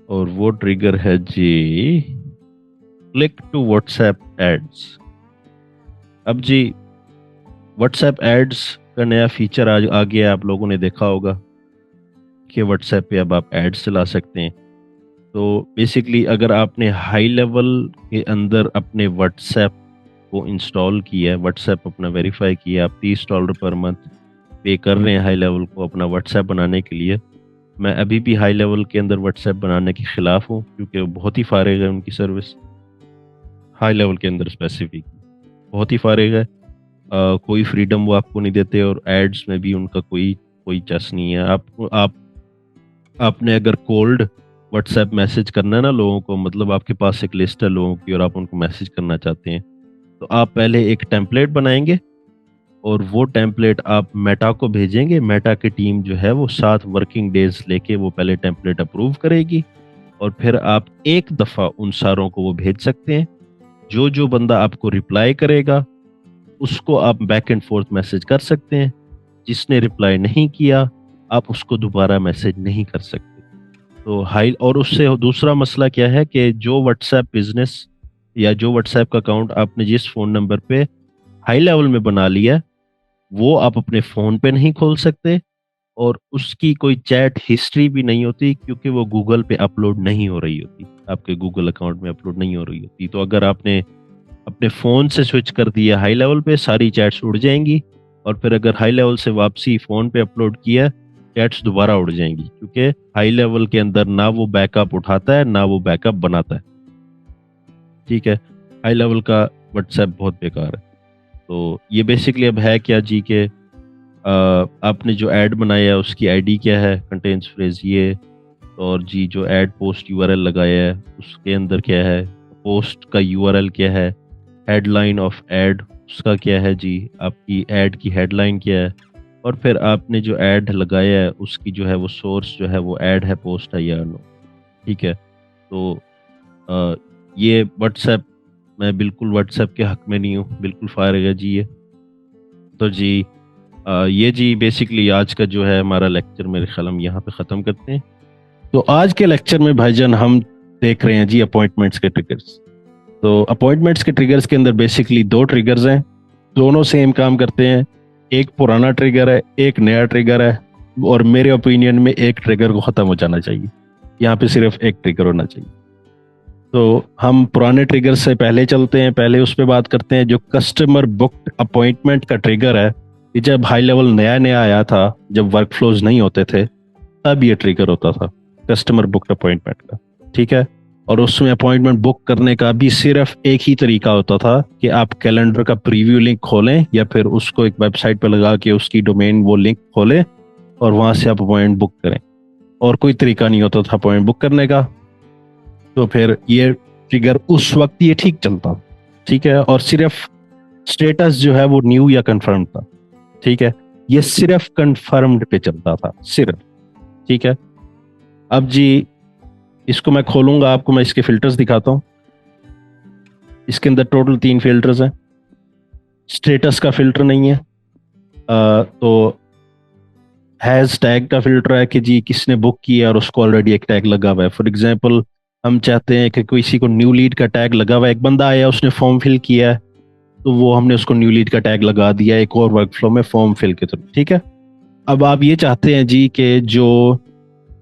Speaker 1: और वो ट्रिगर है जी क्लिक टू व्हाट्सएप एड्स। अब जी व्हाट्सएप एड्स का नया फीचर आज आ गया, आप लोगों ने देखा होगा कि व्हाट्सएप पे अब आप एड्स चला सकते हैं। तो बेसिकली अगर आपने हाई लेवल के अंदर अपने व्हाट्सएप को इंस्टॉल किया है, व्हाट्सएप अपना वेरीफाई किया, आप $30 पर मंथ पे कर रहे हैं हाई लेवल को अपना व्हाट्सएप बनाने के लिए। मैं अभी भी हाई लेवल के अंदर व्हाट्सएप बनाने के खिलाफ हूँ, क्योंकि वो बहुत ही फारिग है उनकी सर्विस, हाई लेवल के अंदर स्पेसिफिक बहुत ही फारिग है। कोई फ्रीडम वो आपको नहीं देते, और एड्स में भी उनका कोई कोई चस नहीं है। आपने अगर कोल्ड व्हाट्सएप मैसेज करना है ना लोगों को, मतलब आपके पास एक लिस्ट है लोगों की और आप उनको मैसेज करना चाहते हैं, तो आप पहले एक टेम्पलेट बनाएंगे, और वो टेम्पलेट आप मेटा को भेजेंगे। मेटा की टीम जो है वो 7 वर्किंग डेज लेके वो पहले टेम्पलेट अप्रूव करेगी, और फिर आप एक दफ़ा उन सारों को वो भेज सकते हैं। जो जो बंदा आपको रिप्लाई करेगा उसको आप बैक एंड फोर्थ मैसेज कर सकते हैं, जिसने रिप्लाई नहीं किया आप उसको दोबारा मैसेज नहीं कर सकते। तो हाई, और उससे दूसरा मसला क्या है कि जो व्हाट्सएप बिजनेस या जो व्हाट्सएप का अकाउंट आपने जिस फ़ोन नंबर पे हाई लेवल में बना लिया, वो आप अपने फ़ोन पे नहीं खोल सकते, और उसकी कोई चैट हिस्ट्री भी नहीं होती, क्योंकि वो गूगल पे अपलोड नहीं हो रही होती, आपके गूगल अकाउंट में अपलोड नहीं हो रही होती। तो अगर आपने अपने फ़ोन से स्विच कर दिया हाई लेवल पे, सारी चैट्स उड़ जाएंगी, और फिर अगर हाई लेवल से वापसी फ़ोन पे अपलोड किया, चैट्स दोबारा उड़ जाएंगी, क्योंकि हाई लेवल के अंदर ना वो बैकअप उठाता है ना वो बैकअप बनाता है। ठीक है, हाई लेवल का व्हाट्सएप बहुत बेकार है। तो ये बेसिकली अब है क्या जी के आपने जो ऐड बनाया है उसकी आईडी क्या है, कंटेंट्स फ्रेज ये, और जी जो ऐड पोस्ट यूआरएल लगाया है उसके अंदर क्या है, पोस्ट का यूआरएल क्या है, हेडलाइन ऑफ ऐड उसका क्या है जी, आपकी ऐड की हेडलाइन क्या है, और फिर आपने जो ऐड लगाया है उसकी जो है वो सोर्स जो है वो ऐड है, पोस्ट है या नो। ठीक है, तो अ, ये व्हाट्सएप, मैं बिल्कुल व्हाट्सएप के हक में नहीं हूँ, बिल्कुल फारिग है जी ये। तो जी ये जी बेसिकली आज का जो है हमारा लेक्चर, मेरे ख्याल हम यहाँ पे ख़त्म करते हैं। तो आज के लेक्चर में भाईजान हम देख रहे हैं जी अपॉइंटमेंट्स के ट्रिगर्स। तो अपॉइंटमेंट्स के ट्रिगर्स के अंदर बेसिकली दो ट्रिगर्स हैं, दोनों सेम काम करते हैं। एक पुराना ट्रिगर है, एक नया ट्रिगर है, और मेरे ओपिनियन में एक ट्रिगर को ख़त्म हो जाना चाहिए, यहाँ पे सिर्फ एक ट्रिगर होना चाहिए। तो हम पुराने ट्रिगर से पहले चलते हैं, पहले उस पर बात करते हैं। जो कस्टमर बुक्ड अपॉइंटमेंट का ट्रिगर है, ये जब हाई लेवल नया नया आया था, जब वर्क फ्लोज नहीं होते थे, तब ये ट्रिगर होता था कस्टमर बुक्ड अपॉइंटमेंट का। ठीक है, और उसमें अपॉइंटमेंट बुक करने का भी सिर्फ एक ही तरीका होता था कि आप कैलेंडर का प्रीव्यू लिंक खोलें या फिर उसको एक वेबसाइट पर लगा के उसकी डोमेन वो लिंक खोलें और वहां से आप अपॉइंटमेंट बुक करें, और कोई तरीका नहीं होता था अपॉइंटमेंट बुक करने का। तो फिर ये ट्रिगर उस वक्त ये ठीक चलता, ठीक है, और सिर्फ स्टेटस जो है वो न्यू या कंफर्म था। ठीक है, ये सिर्फ कंफर्म्ड पे चलता था सिर्फ। ठीक है, अब जी इसको मैं खोलूंगा, आपको मैं इसके फिल्टर्स दिखाता हूं। इसके अंदर टोटल 3 फिल्टर्स हैं। स्टेटस का फिल्टर नहीं है, तो हैज टैग का फिल्टर है कि जी किसने बुक किया और उसको ऑलरेडी एक टैग लगा हुआ है। फॉर एग्जांपल हम चाहते हैं कि किसी को न्यू लीड का टैग लगा हुआ है, एक बंदा आया उसने फॉर्म फिल किया है, तो वो हमने उसको न्यू लीड का टैग लगा दिया एक और वर्कफ्लो में फॉर्म फिल के थ्रू। ठीक है, अब आप ये चाहते हैं जी कि जो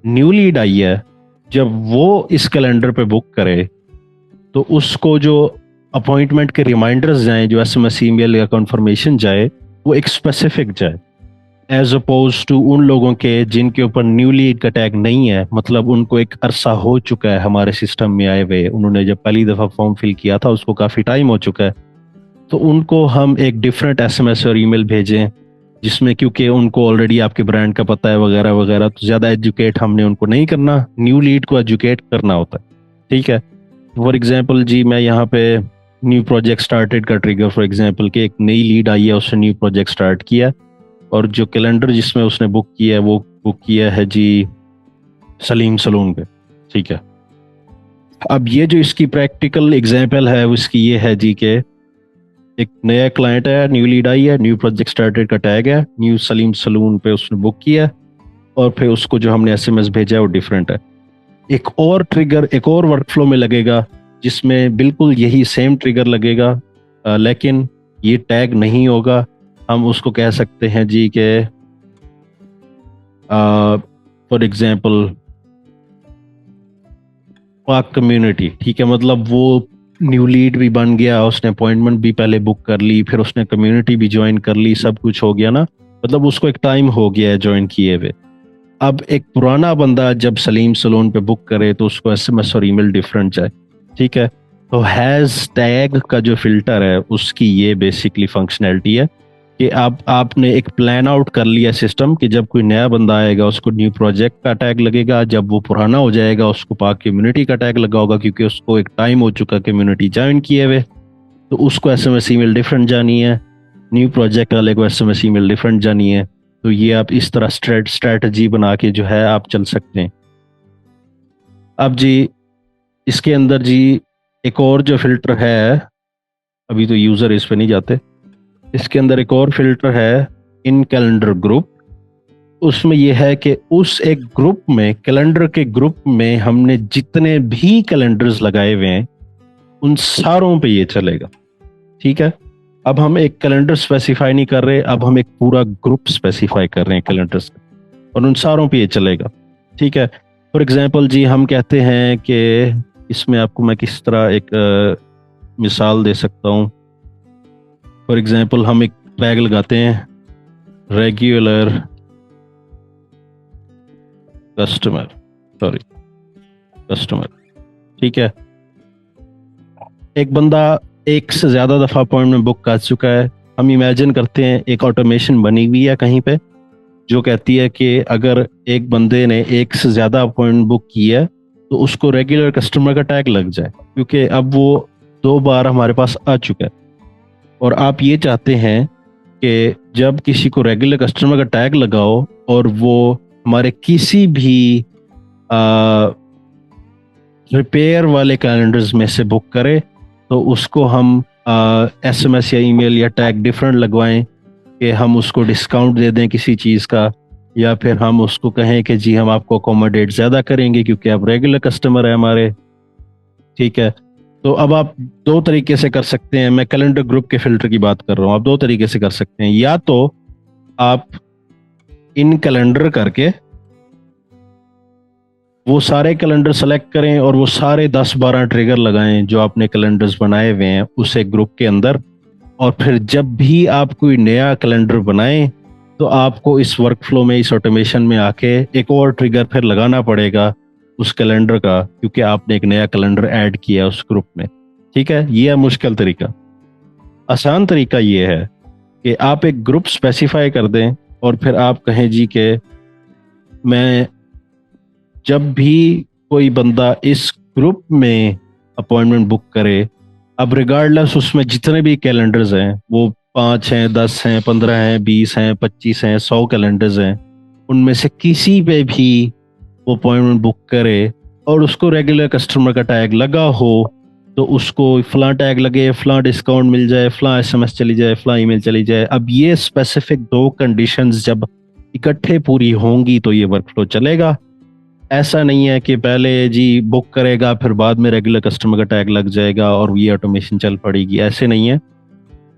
Speaker 1: न्यू लीड आई है जब वो इस कैलेंडर पे बुक करे तो उसको जो अपॉइंटमेंट के रिमाइंडर्स जाए, जो एसएमएस ईमेल या कंफर्मेशन जाए, वो एक स्पेसिफिक जाए, एज अपोज टू उन लोगों के जिनके ऊपर न्यू लीड का टैग नहीं है, मतलब उनको एक अरसा हो चुका है हमारे सिस्टम में आए हुए, उन्होंने जब पहली दफ़ा फॉर्म फिल किया था उसको काफ़ी टाइम हो चुका है, तो उनको हम एक डिफरेंट एसएमएस और ईमेल भेजें जिसमें, क्योंकि उनको ऑलरेडी आपके ब्रांड का पता है वगैरह वगैरह, तो ज़्यादा एजुकेट हमने उनको नहीं करना, न्यू लीड को एजुकेट करना होता है। ठीक है, फॉर एग्जांपल जी मैं यहाँ पे न्यू प्रोजेक्ट स्टार्टेड का ट्रिगर, फॉर एग्जांपल कि एक नई लीड आई है, उसने न्यू प्रोजेक्ट स्टार्ट किया और जो कैलेंडर जिसमें उसने बुक किया है वो बुक किया है जी सलीम सलून पे। ठीक है, अब ये जो इसकी प्रैक्टिकल एग्जांपल है उसकी ये है जी के एक नया क्लाइंट है, न्यू लीड आई है, न्यू प्रोजेक्ट स्टार्टेड का टैग है, न्यू सलीम सलून पे उसने बुक किया और फिर उसको जो हमने एसएमएस भेजा है वो डिफरेंट है। एक और ट्रिगर एक और वर्कफ्लो में लगेगा जिसमें बिल्कुल यही सेम ट्रिगर लगेगा, लेकिन ये टैग नहीं होगा। हम उसको कह सकते हैं जी के फॉर एग्जांपल पाक कम्युनिटी। ठीक है, मतलब वो न्यू लीड भी बन गया, उसने अपॉइंटमेंट भी पहले बुक कर ली, फिर उसने कम्युनिटी भी ज्वाइन कर ली, सब कुछ हो गया ना, मतलब उसको एक टाइम हो गया है ज्वाइन किए हुए। अब एक पुराना बंदा जब सलीम सलून पे बुक करे तो उसको एसएमएस और ईमेल डिफरेंट जाए। ठीक है, तो हैज टैग का जो फिल्टर है उसकी ये बेसिकली फंक्शनैलिटी है कि आपने एक प्लान आउट कर लिया सिस्टम कि जब कोई नया बंदा आएगा उसको न्यू प्रोजेक्ट का टैग लगेगा, जब वो पुराना हो जाएगा उसको पाक कम्युनिटी का टैग लगा होगा क्योंकि उसको एक टाइम हो चुका कम्युनिटी ज्वाइन किए हुए, तो उसको एसएमएस ईमेल डिफरेंट जानी है, न्यू प्रोजेक्ट वाले को एसएमएस ईमेल डिफरेंट जानी है। तो ये आप इस तरह स्ट्रेटजी बना के जो है आप चल सकते हैं। अब जी इसके अंदर जी एक और जो फिल्टर है, अभी तो यूजर इस पे नहीं जाते, इसके अंदर एक और फिल्टर है इन कैलेंडर ग्रुप। उसमें यह है कि उस एक ग्रुप में, कैलेंडर के ग्रुप में हमने जितने भी कैलेंडर्स लगाए हुए हैं उन सारों पे ये चलेगा। ठीक है, अब हम एक कैलेंडर स्पेसिफाई नहीं कर रहे, अब हम एक पूरा ग्रुप स्पेसिफाई कर रहे हैं कैलेंडर्स का, और उन सारों पे ये चलेगा। ठीक है, फॉर एग्जांपल जी हम कहते हैं कि इसमें आपको मैं किस तरह एक मिसाल दे सकता हूँ। फॉर एग्जांपल हम एक टैग लगाते हैं रेगुलर कस्टमर, कस्टमर। ठीक है, एक बंदा एक से ज्यादा दफा अपॉइंटमेंट बुक कर चुका है, हम इमेजिन करते हैं एक ऑटोमेशन बनी हुई है कहीं पे जो कहती है कि अगर एक बंदे ने एक से ज़्यादा अपॉइंटमेंट बुक की है तो उसको रेगुलर कस्टमर का टैग लग जाए, क्योंकि अब वो 2 बार हमारे पास आ चुका है। और आप ये चाहते हैं कि जब किसी को रेगुलर कस्टमर का टैग लगाओ और वो हमारे किसी भी रिपेयर वाले कैलेंडर्स में से बुक करे तो उसको हम एसएमएस या ईमेल या टैग डिफरेंट लगवाएं कि हम उसको डिस्काउंट दे दें किसी चीज़ का, या फिर हम उसको कहें कि जी हम आपको अकोमोडेट ज़्यादा करेंगे क्योंकि आप रेगुलर कस्टमर है हमारे। ठीक है, तो अब आप 2 तरीके से कर सकते हैं। मैं कैलेंडर ग्रुप के फिल्टर की बात कर रहा हूँ। आप 2 तरीके से कर सकते हैं, या तो आप इन कैलेंडर करके वो सारे कैलेंडर सेलेक्ट करें और वो सारे 10-12 ट्रिगर लगाएं जो आपने कैलेंडर्स बनाए हुए हैं उस एक ग्रुप के अंदर, और फिर जब भी आप कोई नया कैलेंडर बनाएं तो आपको इस वर्कफ्लो में, इस ऑटोमेशन में आके एक और ट्रिगर फिर लगाना पड़ेगा उस कैलेंडर का, क्योंकि आपने एक नया कैलेंडर ऐड किया है उस ग्रुप में। ठीक है, ये है मुश्किल तरीका। आसान तरीका ये है कि आप एक ग्रुप स्पेसिफाई कर दें और फिर आप कहें जी कि मैं जब भी कोई बंदा इस ग्रुप में अपॉइंटमेंट बुक करे, अब रिगार्डलेस उसमें जितने भी कैलेंडर्स हैं, वो 5 हैं, 10 हैं, 15 हैं, 20 हैं, 25 हैं, 100 कैलेंडर्स हैं, उनमें से किसी पे भी वो अपॉइंटमेंट बुक करे और उसको रेगुलर कस्टमर का टैग लगा हो तो उसको फलां टैग लगे, फलां डिस्काउंट मिल जाए, फलां एसएमएस चली जाए, फलां ईमेल चली जाए। अब ये स्पेसिफिक 2 कंडीशंस जब इकट्ठे पूरी होंगी तो ये वर्कफ्लो चलेगा। ऐसा नहीं है कि पहले जी बुक करेगा फिर बाद में रेगुलर कस्टमर का टैग लग जाएगा और ये ऑटोमेशन चल पड़ेगी, ऐसे नहीं है।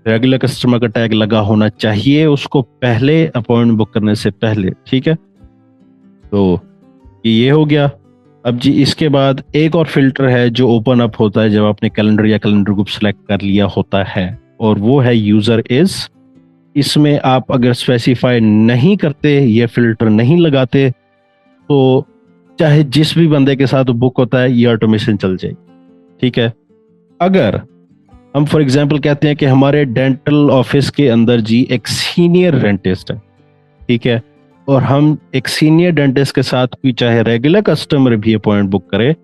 Speaker 1: रेगुलर कस्टमर का टैग लगा होना चाहिए उसको पहले, अपॉइंटमेंट बुक करने से पहले। ठीक है, तो ये हो गया। अब जी इसके बाद एक और फिल्टर है जो ओपन अप होता है जब आपने कैलेंडर या कैलेंडर ग्रुप सेलेक्ट कर लिया होता है, और वो है यूजर इज। इसमें आप अगर स्पेसिफाई नहीं करते, ये फिल्टर नहीं लगाते, तो चाहे जिस भी बंदे के साथ बुक होता है ये ऑटोमेशन चल जाएगी। ठीक है, अगर हम फॉर एग्जांपल कहते हैं कि हमारे डेंटल ऑफिस के अंदर जी एक सीनियर डेंटिस्ट है, ठीक है, और हम एक सीनियर डेंटिस्ट के साथ कोई चाहे रेगुलर कस्टमर भी अपॉइंटमेंट बुक करे,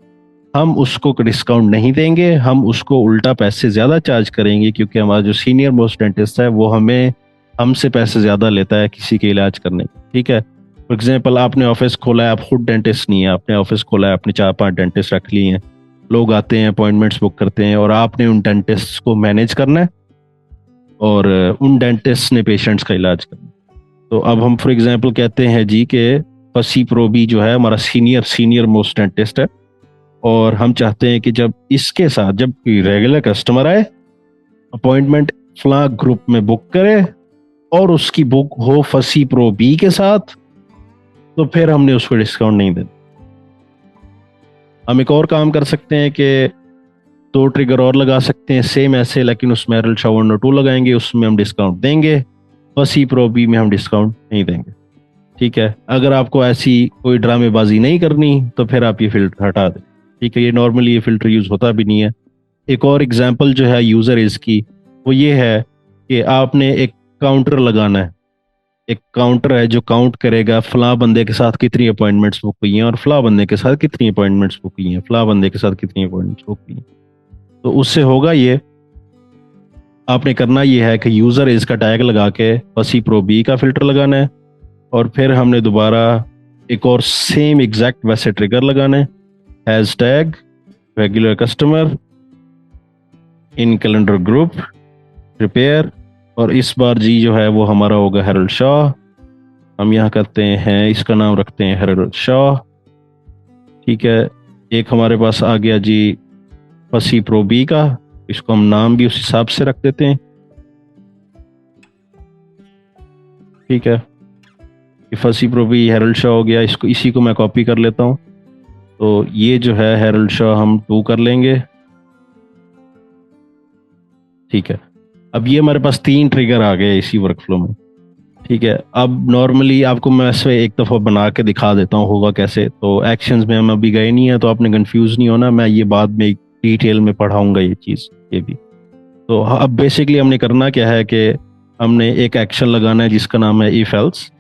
Speaker 1: हम उसको डिस्काउंट नहीं देंगे, हम उसको उल्टा पैसे ज़्यादा चार्ज करेंगे, क्योंकि हमारा जो सीनियर मोस्ट डेंटिस्ट है वो हमसे पैसे ज़्यादा लेता है किसी के इलाज करने के। ठीक है, फॉर एग्जांपल आपने ऑफिस खोला है, आप खुद डेंटिस्ट नहीं है, आपने ऑफिस खोला है, आपने 4-5 डेंटिस्ट रख लिए हैं, लोग आते हैं अपॉइंटमेंट्स बुक करते हैं, और आपने उन डेंटिस्ट को मैनेज करना है और उन डेंटिस्ट ने पेशेंट्स का इलाज करना है। तो अब हम फॉर एग्जांपल कहते हैं जी कि फसी प्रोबी जो है हमारा सीनियर मोस्ट डेंटिस्ट है, और हम चाहते हैं कि जब इसके साथ जब कोई रेगुलर कस्टमर आए, अपॉइंटमेंट फला ग्रुप में बुक करे और उसकी बुक हो फसी प्रो बी के साथ, तो फिर हमने उसको डिस्काउंट नहीं देना। हम एक और काम कर सकते हैं कि 2 ट्रिगर और लगा सकते हैं सेम ऐसे, लेकिन उसमें एरल शॉ 1 और 2 लगाएंगे, उसमें हम डिस्काउंट देंगे, फसी प्रो बी में हम डिस्काउंट नहीं देंगे। ठीक है, अगर आपको ऐसी कोई ड्रामेबाजी नहीं करनी तो फिर आप ये फिल्टर हटा दें। ठीक है, ये नॉर्मली ये फिल्टर यूज होता भी नहीं है। एक और एग्जांपल जो है यूजर इसकी, वो ये है कि आपने एक काउंटर लगाना है, एक काउंटर है जो काउंट करेगा फलां बंदे के साथ कितनी अपॉइंटमेंट्स बुक हुई हैं और फलां बंदे के साथ कितनी अपॉइंटमेंट्स बुक हुई हैं, फलां बंदे के साथ कितनी अपॉइंटमेंट्स बुक हुई हैं। तो उससे होगा ये, आपने करना ये है कि यूजर इसका टैग लगा के फसी प्रो बी का फिल्टर लगाना है, और फिर हमने दोबारा एक और सेम एग्जैक्ट वैसे ट्रिगर लगाना है, has tag regular customer in calendar group prepare, और इस बार जी जो है वो हमारा होगा हेरल्ड शॉ। हम यहाँ करते हैं, इसका नाम रखते हैं हेरल्ड शॉ। ठीक है, एक हमारे पास आ गया जी फसी प्रो बी का, इसको हम नाम भी उस हिसाब से रख देते हैं। ठीक है, फसी प्रो बी हेरल्ड शॉ हो गया, इसको इसी को मैं कॉपी कर लेता हूँ। तो ये जो है हेरल्ड शॉ हम 2 कर लेंगे। ठीक है, अब ये हमारे पास 3 ट्रिगर आ गए इसी वर्कफ्लो में। ठीक है, अब नॉर्मली आपको मैं ऐसे एक दफ़ा बना के दिखा देता हूँ होगा कैसे। तो एक्शंस में हम अभी गए नहीं है, तो आपने कंफ्यूज नहीं होना, मैं ये बाद में डिटेल में पढ़ाऊंगा ये चीज़ ये भी। तो अब बेसिकली हमने करना क्या है कि हमने एक एक्शन लगाना है जिसका नाम है इफ एल्स।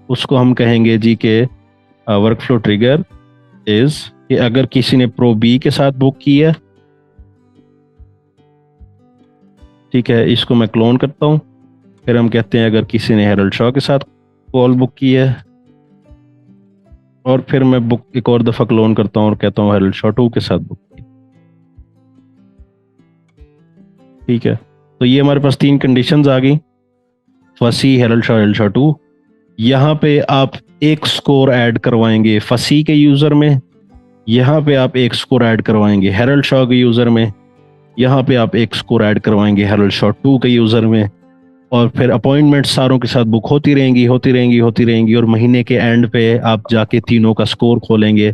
Speaker 1: उसको हम कहेंगे जी के वर्कफ्लो ट्रिगर इज कि अगर किसी ने प्रो बी के साथ बुक की है, ठीक है, इसको मैं क्लोन करता हूँ। फिर हम कहते हैं अगर किसी ने हेरल्ड शॉ के साथ कॉल बुक की है, और फिर मैं बुक एक और दफा क्लोन करता हूँ और कहता हूँ हेरल्ड शॉ 2 के साथ बुक की। ठीक है, तो ये हमारे पास 3 कंडीशंस आ गई, फसी, हेरल्ड शॉ 2। यहाँ पे आप एक स्कोर ऐड करवाएंगे फसी के यूजर में, यहाँ पे आप एक स्कोर ऐड करवाएंगे हेरल्ड शॉ के यूजर में, यहाँ पे आप एक स्कोर ऐड करवाएंगे हेरल्ड शॉ 2 के यूजर में, और फिर अपॉइंटमेंट सारों के साथ बुक होती रहेंगी होती रहेंगी होती रहेंगी, और महीने के एंड पे आप जाके तीनों का स्कोर खोलेंगे।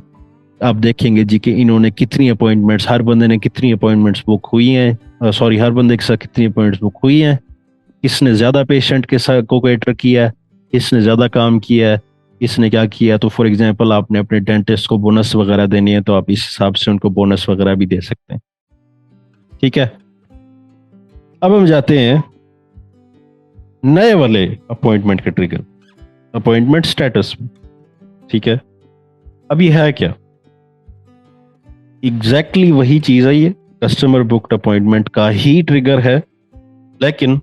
Speaker 1: आप देखेंगे जी कि इन्होंने कितनी अपॉइंटमेंट्स, हर बंदे ने कितनी अपॉइंटमेंट्स बुक हुई हैं, सॉरी हर बंदे के साथ कितनी अपॉइंटमेंट्स बुक हुई हैं, किसने ज़्यादा पेशेंट के साथ को कैटर किया है, किसने ज़्यादा काम किया है, किसने क्या किया। तो फॉर एग्जांपल आपने अपने डेंटिस्ट को बोनस वगैरह देनी है तो आप इस हिसाब से उनको बोनस वगैरह भी दे सकते हैं। ठीक है, अब हम जाते हैं नए वाले अपॉइंटमेंट के ट्रिगर, अपॉइंटमेंट स्टेटस में। ठीक है, अब ये है क्या, एग्जैक्टली वही चीज है, ये कस्टमर बुक्ड अपॉइंटमेंट का ही ट्रिगर है, लेकिन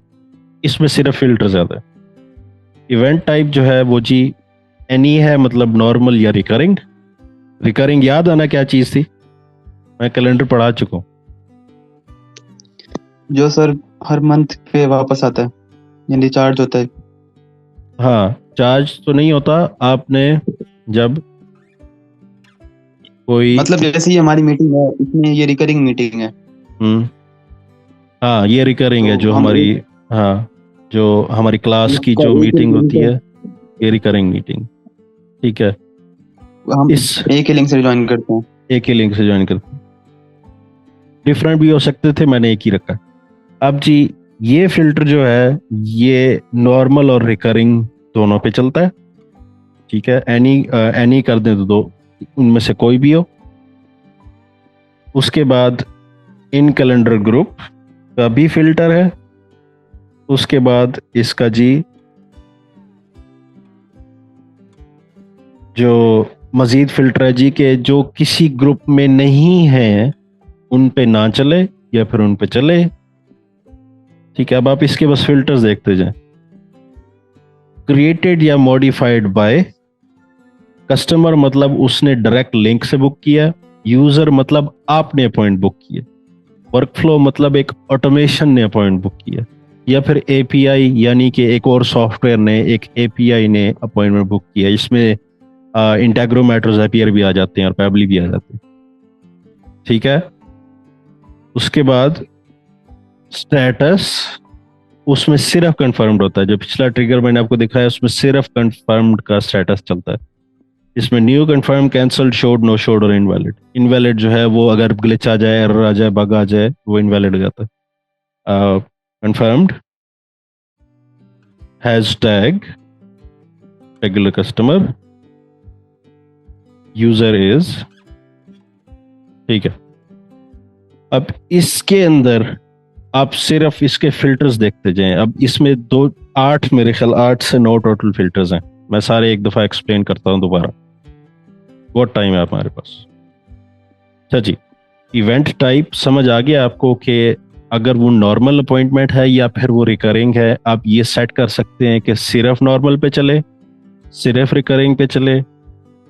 Speaker 1: इसमें सिर्फ फिल्टर ज्यादा है। इवेंट टाइप जो है वो जी एनी है, मतलब नॉर्मल या रिकरिंग। रिकरिंग याद आना क्या चीज थी, मैं कैलेंडर पढ़ा चुका हूँ।
Speaker 4: जो सर हर मंथ पे वापस आता है, यानी चार्ज होता है।
Speaker 1: हाँ, चार्ज तो नहीं होता, आपने जब कोई
Speaker 4: मतलब जैसे ही हमारी मीटिंग है, इसमें ये रिकरिंग मीटिंग है।
Speaker 1: हाँ ये रिकरिंग है,
Speaker 4: तो
Speaker 1: जो
Speaker 4: हम
Speaker 1: हमारी, हाँ जो हमारी क्लास की जो मीटिंग होती है ये रिकरिंग मीटिंग। ठीक है,
Speaker 4: हम
Speaker 1: इस
Speaker 4: एक ही लिंक से ज्वाइन करते हैं।
Speaker 1: एक ही लिंक से ज्वाइन करते हैं, डिफरेंट भी हो सकते थे, मैंने एक ही रखा। अब जी ये फिल्टर जो है ये नॉर्मल और रिकरिंग दोनों पे चलता है। ठीक है, एनी कर दें तो दो उनमें से कोई भी हो। उसके बाद इन कैलेंडर ग्रुप का भी फिल्टर है। उसके बाद इसका जी जो मजीद फिल्टर है जी के जो किसी ग्रुप में नहीं है उन पे ना चले या फिर उन पे चले। ठीक है, अब आप इसके बस फिल्टर्स देखते जाएं। क्रिएटेड या मॉडिफाइड बाय कस्टमर, मतलब उसने डायरेक्ट लिंक से बुक किया। यूजर मतलब आपने अपॉइंट बुक किया। वर्कफ्लो मतलब एक ऑटोमेशन ने अपॉइंट बुक किया, या फिर एपीआई यानी कि एक और सॉफ्टवेयर ने, एक एपीआई ने अपॉइंटमेंट बुक किया। इसमें इंटेग्रोमेटर्स एपीआई भी आ जाते हैं और पैबली भी आ जाते हैं। ठीक है, उसके बाद स्टेटस, उसमें सिर्फ कंफर्म्ड होता है। जो पिछला ट्रिगर मैंने आपको दिखाया उसमें सिर्फ कंफर्म्ड का स्टेटस चलता है। इसमें new, confirm, cancelled, showed, no showed और इनवैलिड। इनवैलिड जो है वो अगर ग्लिच आ जाए, एरर आ जाए, बग आ जाए, वो इनवैलिड हो जाता है। Confirmed, hashtag regular customer, user is. ठीक है, अब इसके अंदर आप सिर्फ इसके फिल्टर्स देखते जाएं। अब इसमें 8 मेरे ख्याल 8 से 9 टोटल फिल्टर्स हैं। मैं सारे एक दफा एक्सप्लेन करता हूं दोबारा, बहुत टाइम है हमारे पास। अच्छा जी, इवेंट टाइप समझ आ गया आपको कि अगर वो नॉर्मल अपॉइंटमेंट है या फिर वो रिकरिंग है, आप ये सेट कर सकते हैं कि सिर्फ नॉर्मल पे चले, सिर्फ रिकरिंग पे चले,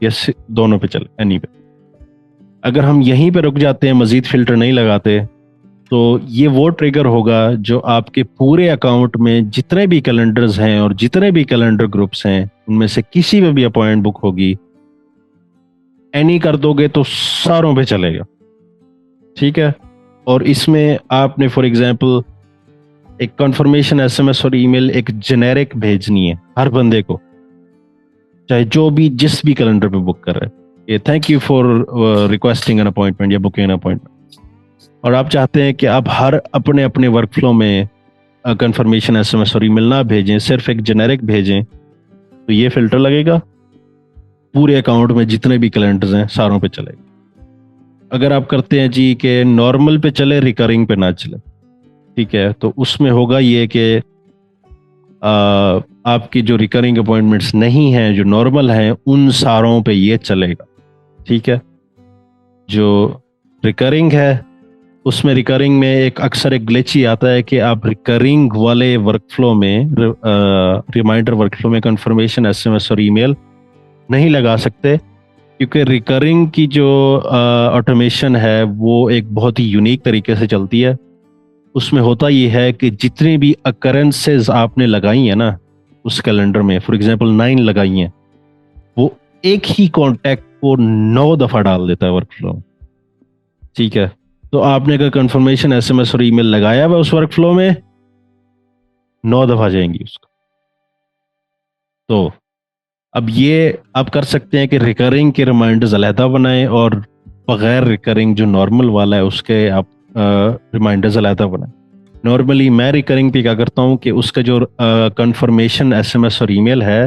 Speaker 1: या दोनों पे चले, एनी पे। अगर हम यहीं पे रुक जाते हैं, मजीद फिल्टर नहीं लगाते, तो ये वो ट्रिगर होगा जो आपके पूरे अकाउंट में जितने भी कैलेंडर्स हैं और जितने भी कैलेंडर ग्रुप्स हैं उनमें से किसी में भी अपॉइंट बुक होगी, एनी कर दोगे तो सारों पे चलेगा। ठीक है, और इसमें आपने फॉर एग्जांपल एक कंफर्मेशन एसएमएस और ईमेल एक जेनेरिक भेजनी है हर बंदे को, चाहे जो भी जिस भी कैलेंडर पे बुक कर रहा है, ये thank you for requesting an appointment या बुकिंग एन अपॉइंटमेंट। और आप चाहते हैं कि आप हर अपने अपने वर्कफ्लो में कंफर्मेशन एसएमएस और ईमेल ना भेजें, सिर्फ एक जेनेरिक भेजें, तो ये फिल्टर लगेगा, पूरे अकाउंट में जितने भी कैलेंडर्स हैं सारों पे चलेगा। अगर आप करते हैं जी कि नॉर्मल पे चले, रिकरिंग पे ना चले, ठीक है, तो उसमें होगा ये कि आपकी जो रिकरिंग अपॉइंटमेंट्स नहीं हैं, जो नॉर्मल हैं, उन सारों पे ये चलेगा। ठीक है, जो रिकरिंग है उसमें रिकरिंग में एक अक्सर एक ग्लिच ही आता है कि आप रिकरिंग वाले वर्कफ्लो में, रिमाइंडर वर्कफ्लो में कंफर्मेशन एसएमएस और ईमेल नहीं लगा सकते, क्योंकि रिकरिंग की जो ऑटोमेशन है वो एक बहुत ही यूनिक तरीके से चलती है। उसमें होता ये है कि जितनी भी अकरेंसेस आपने लगाई हैं ना उस कैलेंडर में, फॉर एग्जांपल 9 लगाई हैं, वो एक ही कॉन्टैक्ट को 9 दफा डाल देता है वर्कफ्लो में। ठीक है, तो आपने अगर कंफर्मेशन एसएमएस और ईमेल लगाया हुआ उस वर्कफ्लो में, 9 दफा जाएंगी उसको। तो अब ये आप कर सकते हैं कि रिकरिंग के रिमाइंडर्स अलहदा बनाएं और बगैर रिकरिंग जो नॉर्मल वाला है उसके आप रिमाइंडर्स अलहदा बनाएं। नॉर्मली मैं रिकरिंग पे क्या करता हूँ कि उसका जो कंफर्मेशन एसएमएस और ईमेल है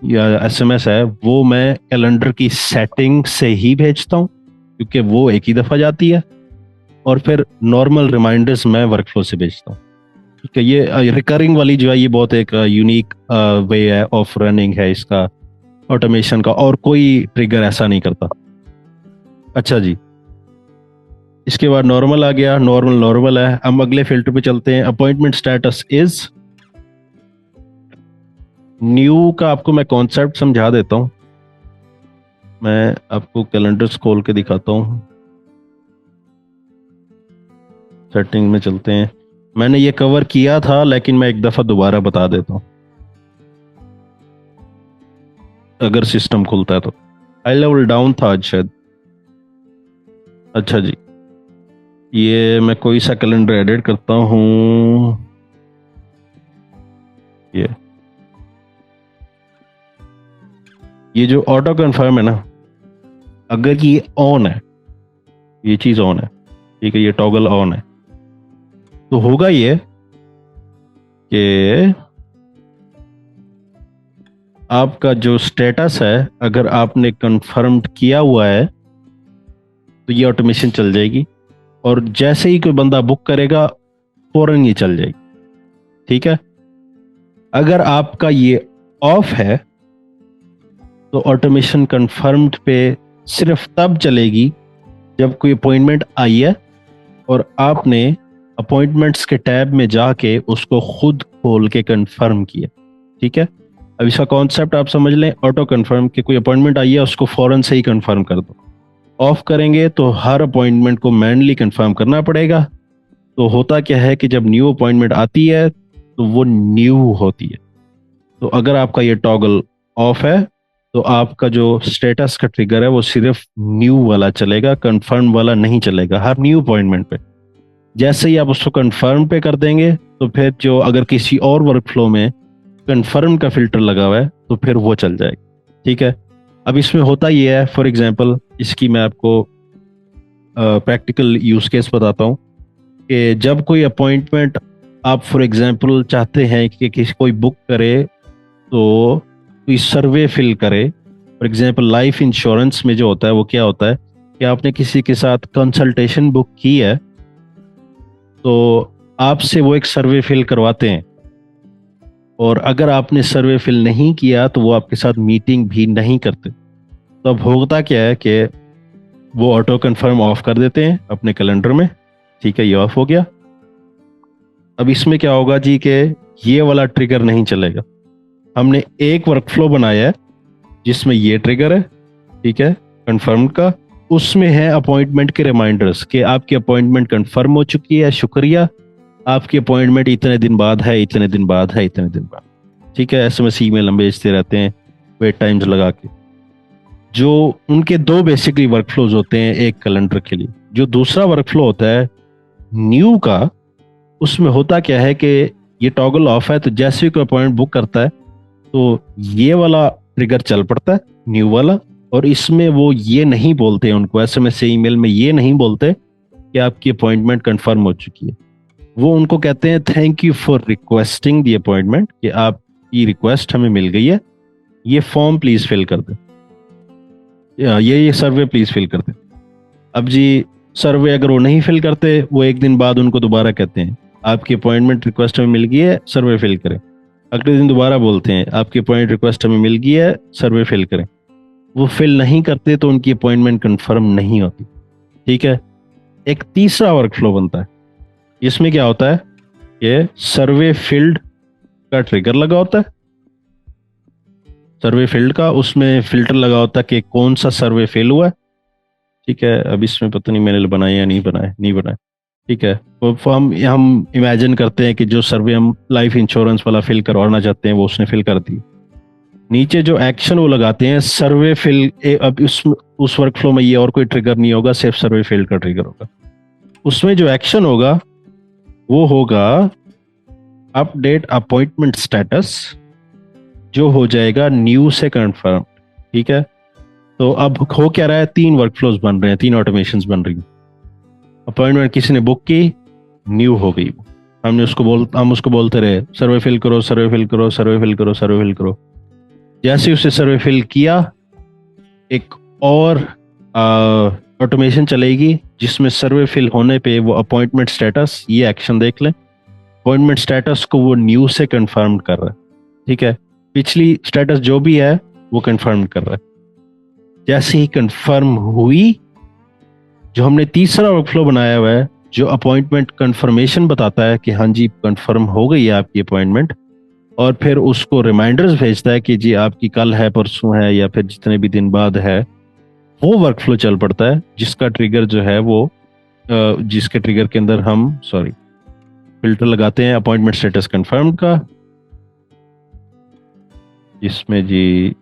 Speaker 1: या एसएमएस है, वो मैं कैलेंडर की सेटिंग से ही भेजता हूँ, क्योंकि वो एक ही दफ़ा जाती है, और फिर नॉर्मल रिमाइंडर्स मैं वर्कफ्लो से भेजता हूँ। ठीक है, ये रिकरिंग वाली जो है ये बहुत एक यूनिक वे है ऑफ रनिंग है इसका ऑटोमेशन का, और कोई ट्रिगर ऐसा नहीं करता। अच्छा जी, इसके बाद नॉर्मल आ गया, नॉर्मल है। हम अगले फिल्टर पे चलते हैं। अपॉइंटमेंट स्टेटस इज न्यू का आपको मैं कॉन्सेप्ट समझा देता हूं। मैं आपको कैलेंडर खोल के दिखाता हूं। सेटिंग में चलते हैं। मैंने ये कवर किया था लेकिन मैं एक दफा दोबारा बता देता हूं अगर सिस्टम खुलता है तो। हाई लेवल डाउन था आज शायद। अच्छा जी, ये मैं कोई सा कैलेंडर एडिट करता हूं। ये जो ऑटो कन्फर्म है ना, अगर ये ऑन है, ये चीज ऑन है, ठीक है, ये टॉगल ऑन है, तो होगा ये कि आपका जो स्टेटस है, अगर आपने कंफर्म्ड किया हुआ है तो ये ऑटोमेशन चल जाएगी, और जैसे ही कोई बंदा बुक करेगा फौरन ये चल जाएगी। ठीक है, अगर आपका ये ऑफ है तो ऑटोमेशन कंफर्म्ड पे सिर्फ तब चलेगी जब कोई अपॉइंटमेंट आई है और आपने अपॉइंटमेंट्स के टैब में जाके उसको खुद खोल के कंफर्म किया। ठीक है, अब इसका कॉन्सेप्ट आप समझ लें। ऑटो कंफर्म कि कोई अपॉइंटमेंट आई है उसको फौरन से ही कंफर्म कर दो। ऑफ करेंगे तो हर अपॉइंटमेंट को मैनुअली कंफर्म करना पड़ेगा। तो होता क्या है कि जब न्यू अपॉइंटमेंट आती है तो वो न्यू होती है। तो अगर आपका ये टॉगल ऑफ है तो आपका जो स्टेटस का ट्रिगर है वो सिर्फ न्यू वाला चलेगा, कंफर्म वाला नहीं चलेगा हर न्यू अपॉइंटमेंट पे। जैसे ही आप उसको कंफर्म पे कर देंगे तो फिर जो अगर किसी और वर्कफ्लो में कंफर्म का फिल्टर लगा हुआ है तो फिर वो चल जाएगा। ठीक है, अब इसमें होता ये है, फॉर एग्जांपल इसकी मैं आपको प्रैक्टिकल यूज केस बताता हूँ कि जब कोई अपॉइंटमेंट आप फॉर एग्जांपल चाहते हैं कि किसी कोई बुक करे तो कोई सर्वे फिल करे। फॉर एग्जांपल लाइफ इंश्योरेंस में जो होता है वो क्या होता है कि आपने किसी के साथ कंसल्टेशन बुक की है तो आपसे वो एक सर्वे फिल करवाते हैं, और अगर आपने सर्वे फिल नहीं किया तो वो आपके साथ मीटिंग भी नहीं करते। तो अब होता क्या है कि वो ऑटो कंफर्म ऑफ कर देते हैं अपने कैलेंडर में। ठीक है, ये ऑफ हो गया। अब इसमें क्या होगा जी कि ये वाला ट्रिगर नहीं चलेगा। हमने एक वर्कफ्लो बनाया है जिसमें ये ट्रिगर है, ठीक है, कंफर्म का। उसमें है अपॉइंटमेंट के रिमाइंडर्स कि आपकी अपॉइंटमेंट कंफर्म हो चुकी है, शुक्रिया, आपकी अपॉइंटमेंट इतने दिन बाद है, इतने दिन बाद है, इतने दिन बाद। ठीक है, एसएमएस ईमेल हम भेजते रहते हैं वेट टाइम्स लगा के। जो उनके दो बेसिकली वर्कफ्लोज होते हैं एक कैलेंडर के लिए। जो दूसरा वर्कफ्लो होता है न्यू का, उसमें होता क्या है कि ये टॉगल ऑफ है तो जैसे ही कोई अपॉइंटमेंट बुक करता है तो ये वाला ट्रिगर चल पड़ता है, न्यू वाला। और इसमें वो ये नहीं बोलते हैं, उनको एसएमएस से ईमेल में ये नहीं बोलते कि आपकी अपॉइंटमेंट कंफर्म हो चुकी है। वो उनको कहते हैं thank you for requesting the appointment, कि आपकी रिक्वेस्ट हमें मिल गई है, ये फॉर्म प्लीज फिल कर दें, ये सर्वे प्लीज फिल कर दें। अब जी सर्वे अगर वो नहीं फिल करते, वो एक दिन बाद उनको दोबारा कहते हैं आपकी अपॉइंटमेंट रिक्वेस्ट हमें मिल गई है, सर्वे फिल करें। अगले दिन दोबारा बोलते हैं आपकी अपॉइंट रिक्वेस्ट हमें मिल गई है, सर्वे फिल करें। वो फिल नहीं करते तो उनकी अपॉइंटमेंट कंफर्म नहीं होती। ठीक है, एक तीसरा वर्कफ्लो बनता है, इसमें क्या होता है कि सर्वे फील्ड का ट्रिगर लगा होता है, सर्वे फील्ड का उसमें फिल्टर लगा होता है कि कौन सा सर्वे फेल हुआ है। ठीक है, अब इसमें पता नहीं मैंने बनाया या नहीं बनाया। ठीक है, तो हम इमेजिन करते हैं कि जो सर्वे हम लाइफ इंश्योरेंस वाला फिल करवाना चाहते हैं वो उसने फिल कर दी। नीचे जो एक्शन वो लगाते हैं सर्वे फिल, अब उस वर्कफ्लो में ये और कोई ट्रिगर नहीं होगा, सिर्फ सर्वे फील्ड का ट्रिगर होगा। उसमें जो एक्शन होगा वो होगा अपडेट अपॉइंटमेंट स्टेटस, जो हो जाएगा न्यू से कंफर्म। ठीक है, तो अब हो क्या रहा है, 3 वर्कफ्लोज बन रहे हैं, 3 ऑटोमेशंस बन रही हैं। अपॉइंटमेंट किसी ने बुक की, न्यू हो गई, हम उसको बोलते रहे सर्वे फिल करो, सर्वे फिल करो, सर्वे फिल करो, सर्वे फिल करो। जैसे उसे सर्वे फिल किया, एक और ऑटोमेशन चलेगी जिसमें सर्वे फिल होने पे वो अपॉइंटमेंट स्टेटस, ये एक्शन देख लें, अपॉइंटमेंट स्टेटस को वो न्यू से कंफर्म कर रहा है। ठीक है, पिछली स्टेटस जो भी है वो कंफर्म कर रहा है। जैसे ही कंफर्म हुई, जो हमने तीसरा वर्कफ्लो बनाया हुआ है जो अपॉइंटमेंट कंफर्मेशन बताता है कि हाँ जी कंफर्म हो गई है आपकी अपॉइंटमेंट, और फिर उसको रिमाइंडर्स भेजता है कि जी आपकी कल है, परसों है, या फिर जितने भी दिन बाद है, वो वर्कफ्लो चल पड़ता है जिसका ट्रिगर जो है वो जिसके ट्रिगर के अंदर हम फिल्टर लगाते हैं अपॉइंटमेंट स्टेटस कंफर्म्ड का, इसमें जी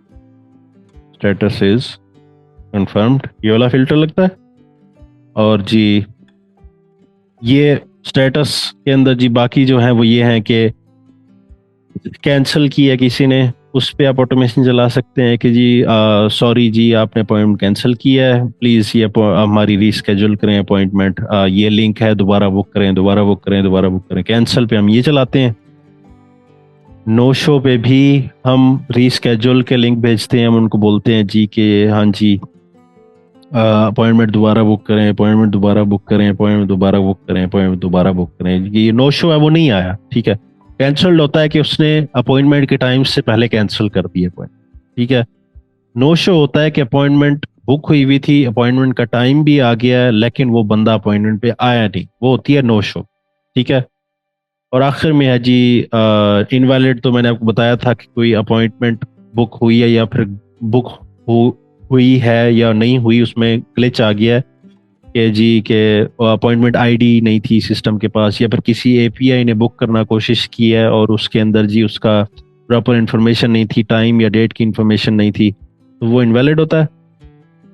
Speaker 1: स्टेटस इज कंफर्म्ड, ये वाला फिल्टर लगता है। और जी ये स्टेटस के अंदर जी बाकी जो है वो ये है कि कैंसिल किया किसी ने, उस पर आप ऑटोमेशन चला सकते हैं कि जी सॉरी जी आपने अपॉइंटमेंट कैंसिल किया है, प्लीज़ ये हमारी रीस्केड्यूल करें अपॉइंटमेंट, ये लिंक है, दोबारा बुक करें, दोबारा बुक करें, दोबारा बुक करें। कैंसिल पे हम ये चलाते हैं। नो शो पे भी हम रीस्केड्यूल के लिंक भेजते हैं, हम उनको बोलते हैं जी कि हाँ जी अपॉइंटमेंट दोबारा बुक करें, अपॉइंटमेंट दोबारा बुक करें, अपॉइंटमेंट दोबारा बुक करें, अपॉइंटमेंट दोबारा बुक करें। ये नो शो है वो नहीं आया। ठीक है, कैंसिल्ड होता है कि उसने अपॉइंटमेंट के टाइम से पहले कैंसिल कर दिया अपॉइंटमेंट। ठीक है, नो शो होता है कि अपॉइंटमेंट बुक हुई थी, अपॉइंटमेंट का टाइम भी आ गया है, लेकिन वो बंदा अपॉइंटमेंट पे आया नहीं, वो होती है नो शो। ठीक है, और आखिर में है जी इनवैलिड। तो मैंने आपको बताया था कि कोई अपॉइंटमेंट बुक हुई है या फिर बुक हुई है या नहीं हुई, उसमें ग्लिच आ गया है कि जी के अपॉइंटमेंट आईडी नहीं थी सिस्टम के पास, या फिर किसी एपीआई ने बुक करना कोशिश की है और उसके अंदर जी उसका प्रॉपर इंफॉर्मेशन नहीं थी, टाइम या डेट की इंफॉर्मेशन नहीं थी, तो वो इनवैलिड होता है।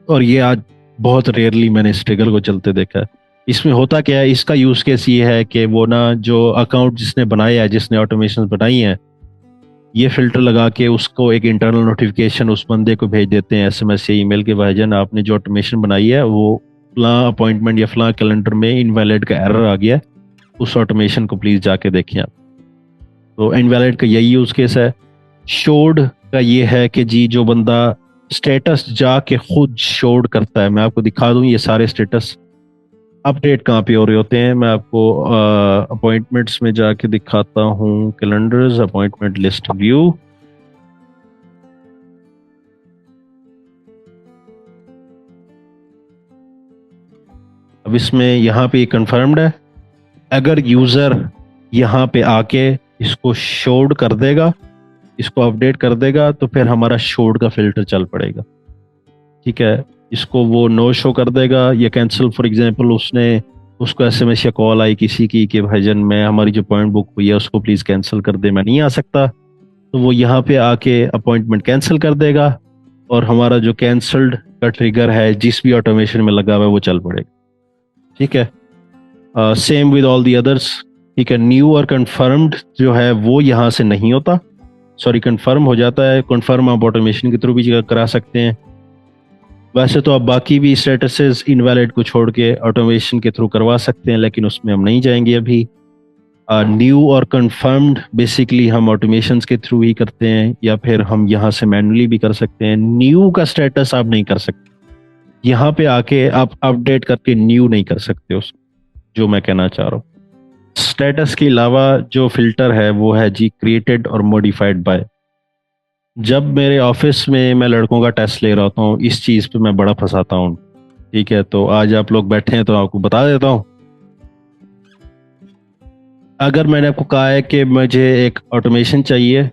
Speaker 1: और ये आज बहुत रेयरली मैंने इस ट्रिगर को चलते देखा है। इसमें होता क्या है, इसका यूज केस ये है कि वो ना जो अकाउंट जिसने बनाया है, जिसने ऑटोमेशन बनाई है, ये फिल्टर लगा के उसको एक इंटरनल नोटिफिकेशन उस बंदे को भेज देते हैं एसएमएस या ईमेल के, भाईजान आपने जो ऑटोमेशन बनाई है वो फलां अपॉइंटमेंट या फलां कैलेंडर में इनवैलिड का एरर आ गया है, उस ऑटोमेशन को प्लीज जाके देखें आप। तो इनवैलिड का यही यूज केस है। शोड का ये है कि जी जो बंदा स्टेटस जाके खुद शोड करता है, मैं आपको दिखा दूं ये सारे स्टेटस अपडेट कहाँ पे हो रहे होते हैं। मैं आपको अपॉइंटमेंट्स में जाके दिखाता हूँ, कैलेंडर्स, अपॉइंटमेंट लिस्ट व्यू। अब इसमें यहाँ पे कंफर्म्ड है, अगर यूजर यहाँ पे आके इसको शोड कर देगा, इसको अपडेट कर देगा, तो फिर हमारा शोड का फिल्टर चल पड़ेगा। ठीक है, इसको वो नो शो कर देगा या कैंसिल। फॉर एग्जांपल उसको एसएमएस या कॉल आई किसी की कि भाईजान मैं हमारी जो पॉइंट बुक हुई है उसको प्लीज कैंसिल कर दे, मैं नहीं आ सकता, तो वो यहाँ पे आके अपॉइंटमेंट कैंसिल कर देगा और हमारा जो कैंसल्ड का ट्रिगर है जिस भी ऑटोमेशन में लगा हुआ है वो चल पड़ेगा। ठीक है, same with all the others. ठीक है, न्यू और कंफर्म्ड जो है वो यहाँ से नहीं होता, सॉरी कंफर्म हो जाता है। कंफर्म आप ऑटोमेशन के थ्रू भी करा सकते हैं। वैसे तो आप बाकी भी स्टेटसेस इनवैलिड को छोड़ के ऑटोमेशन के थ्रू करवा सकते हैं, लेकिन उसमें हम नहीं जाएंगे अभी। न्यू और कंफर्म्ड बेसिकली हम ऑटोमेशंस के थ्रू ही करते हैं, या फिर हम यहाँ से मैनुअली भी कर सकते हैं। न्यू का स्टेटस आप नहीं कर सकते, यहाँ पे आके आप अपडेट करके न्यू नहीं कर सकते उसको, जो मैं कहना चाह रहा हूँ। स्टेटस के अलावा जो फिल्टर है वो है जी क्रिएटेड और मॉडिफाइड बाय। जब मेरे ऑफिस में मैं लड़कों का टेस्ट ले रहा होता हूँ, इस चीज़ पे मैं बड़ा फंसाता हूँ। ठीक है, तो आज आप लोग बैठे हैं तो आपको बता देता हूँ। अगर मैंने आपको कहा है कि मुझे एक ऑटोमेशन चाहिए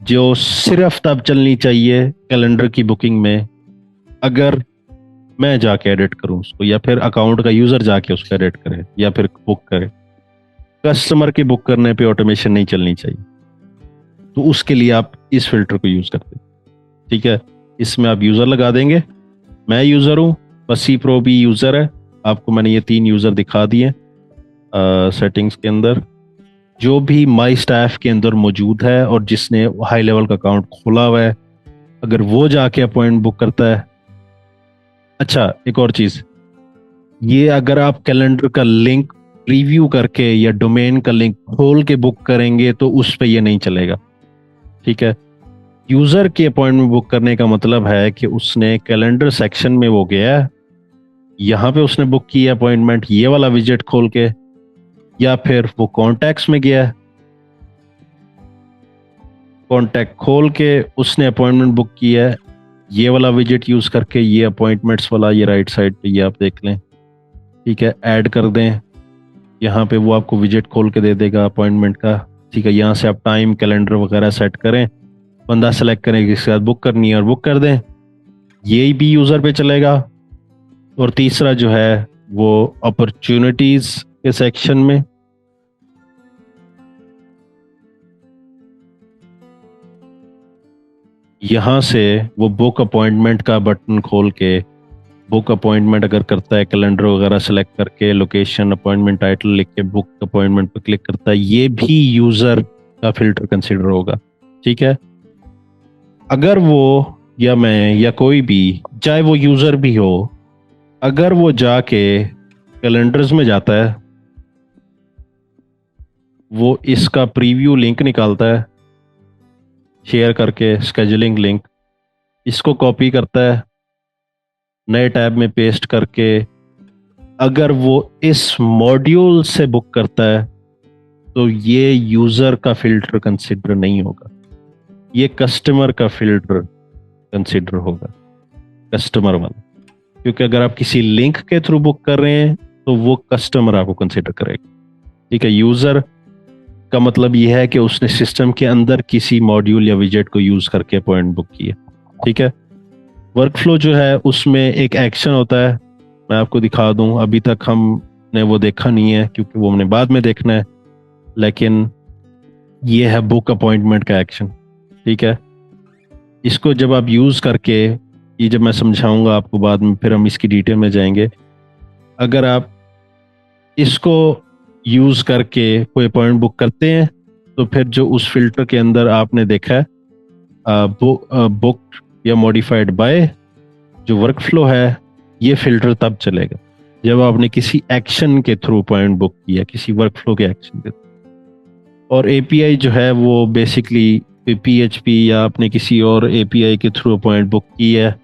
Speaker 1: जो सिर्फ तब चलनी चाहिए कैलेंडर की बुकिंग में अगर मैं जाके एडिट करूं उसको, या फिर अकाउंट का यूज़र जाके उसको एडिट करे या फिर बुक करे, कस्टमर की बुक करने पे ऑटोमेशन नहीं चलनी चाहिए, तो उसके लिए आप इस फिल्टर को यूज़ करते हैं। ठीक है, इसमें आप यूज़र लगा देंगे। मैं यूज़र हूँ, बसी प्रो भी यूज़र है। आपको मैंने ये 3 यूज़र दिखा दिए सेटिंग्स के अंदर। जो भी माई स्टाफ के अंदर मौजूद है और जिसने हाई लेवल का अकाउंट खोला हुआ है, अगर वो जाके अपॉइंट बुक करता है। अच्छा, एक और चीज़, ये अगर आप कैलेंडर का लिंक प्रीव्यू करके या डोमेन का लिंक खोल के बुक करेंगे तो उस पे ये नहीं चलेगा। ठीक है, यूज़र की अपॉइंटमेंट बुक करने का मतलब है कि उसने कैलेंडर सेक्शन में वो गया है, यहाँ पे उसने बुक की अपॉइंटमेंट ये वाला विजेट खोल के, या फिर वो कॉन्टैक्ट्स में गया, कॉन्टैक्ट खोल के उसने अपॉइंटमेंट बुक किया है ये वाला विजेट यूज करके, ये अपॉइंटमेंट्स वाला, ये राइट साइड पे ये आप देख लें। ठीक है, ऐड कर दें, यहाँ पे वो आपको विजेट खोल के दे देगा अपॉइंटमेंट का। ठीक है, यहाँ से आप टाइम कैलेंडर वगैरह सेट करें, बंदा सेलेक्ट करें जिसके साथ बुक करनी है और बुक कर दें, ये भी यूज़र पे चलेगा। और तीसरा जो है वो अपॉर्चुनिटीज के सेक्शन में, यहाँ से वो बुक अपॉइंटमेंट का बटन खोल के बुक अपॉइंटमेंट अगर करता है, कैलेंडर वगैरह सेलेक्ट करके लोकेशन अपॉइंटमेंट टाइटल लिख के बुक अपॉइंटमेंट पर क्लिक करता है, ये भी यूज़र का फिल्टर कंसिडर होगा। ठीक है, अगर वो या मैं या कोई भी, चाहे वो यूज़र भी हो, अगर वो जाके कैलेंडर्स में जाता है, वो इसका प्रीव्यू लिंक निकालता है शेयर करके, स्केजुलिंग लिंक, इसको कॉपी करता है नए टैब में पेस्ट करके, अगर वो इस मॉड्यूल से बुक करता है तो ये यूज़र का फिल्टर कंसिडर नहीं होगा, ये कस्टमर का फिल्टर कंसिडर होगा, कस्टमर वाला। क्योंकि अगर आप किसी लिंक के थ्रू बुक कर रहे हैं तो वो कस्टमर आपको कंसिडर करेगा। ठीक है, यूज़र का मतलब यह है कि उसने सिस्टम के अंदर किसी मॉड्यूल या विजेट को यूज़ करके अपॉइंट बुक किया। ठीक है, वर्कफ्लो जो है उसमें एक एक्शन होता है, मैं आपको दिखा दूं, अभी तक हमने वो देखा नहीं है क्योंकि वो हमने बाद में देखना है, लेकिन ये है बुक अपॉइंटमेंट का एक्शन। ठीक है, इसको जब आप यूज़ करके, ये जब मैं समझाऊंगा आपको बाद में, फिर हम इसकी डिटेल में जाएंगे। अगर आप इसको यूज़ करके कोई अपॉइंट बुक करते हैं तो फिर जो उस फिल्टर के अंदर आपने देखा है बुक या मॉडिफाइड बाय, जो वर्कफ्लो है, ये फिल्टर तब चलेगा जब आपने किसी एक्शन के थ्रू पॉइंट बुक किया, किसी वर्कफ्लो के एक्शन के थ्रू। और एपीआई जो है वो बेसिकली पीएचपी या आपने किसी और एपीआई के थ्रू पॉइंट बुक की है,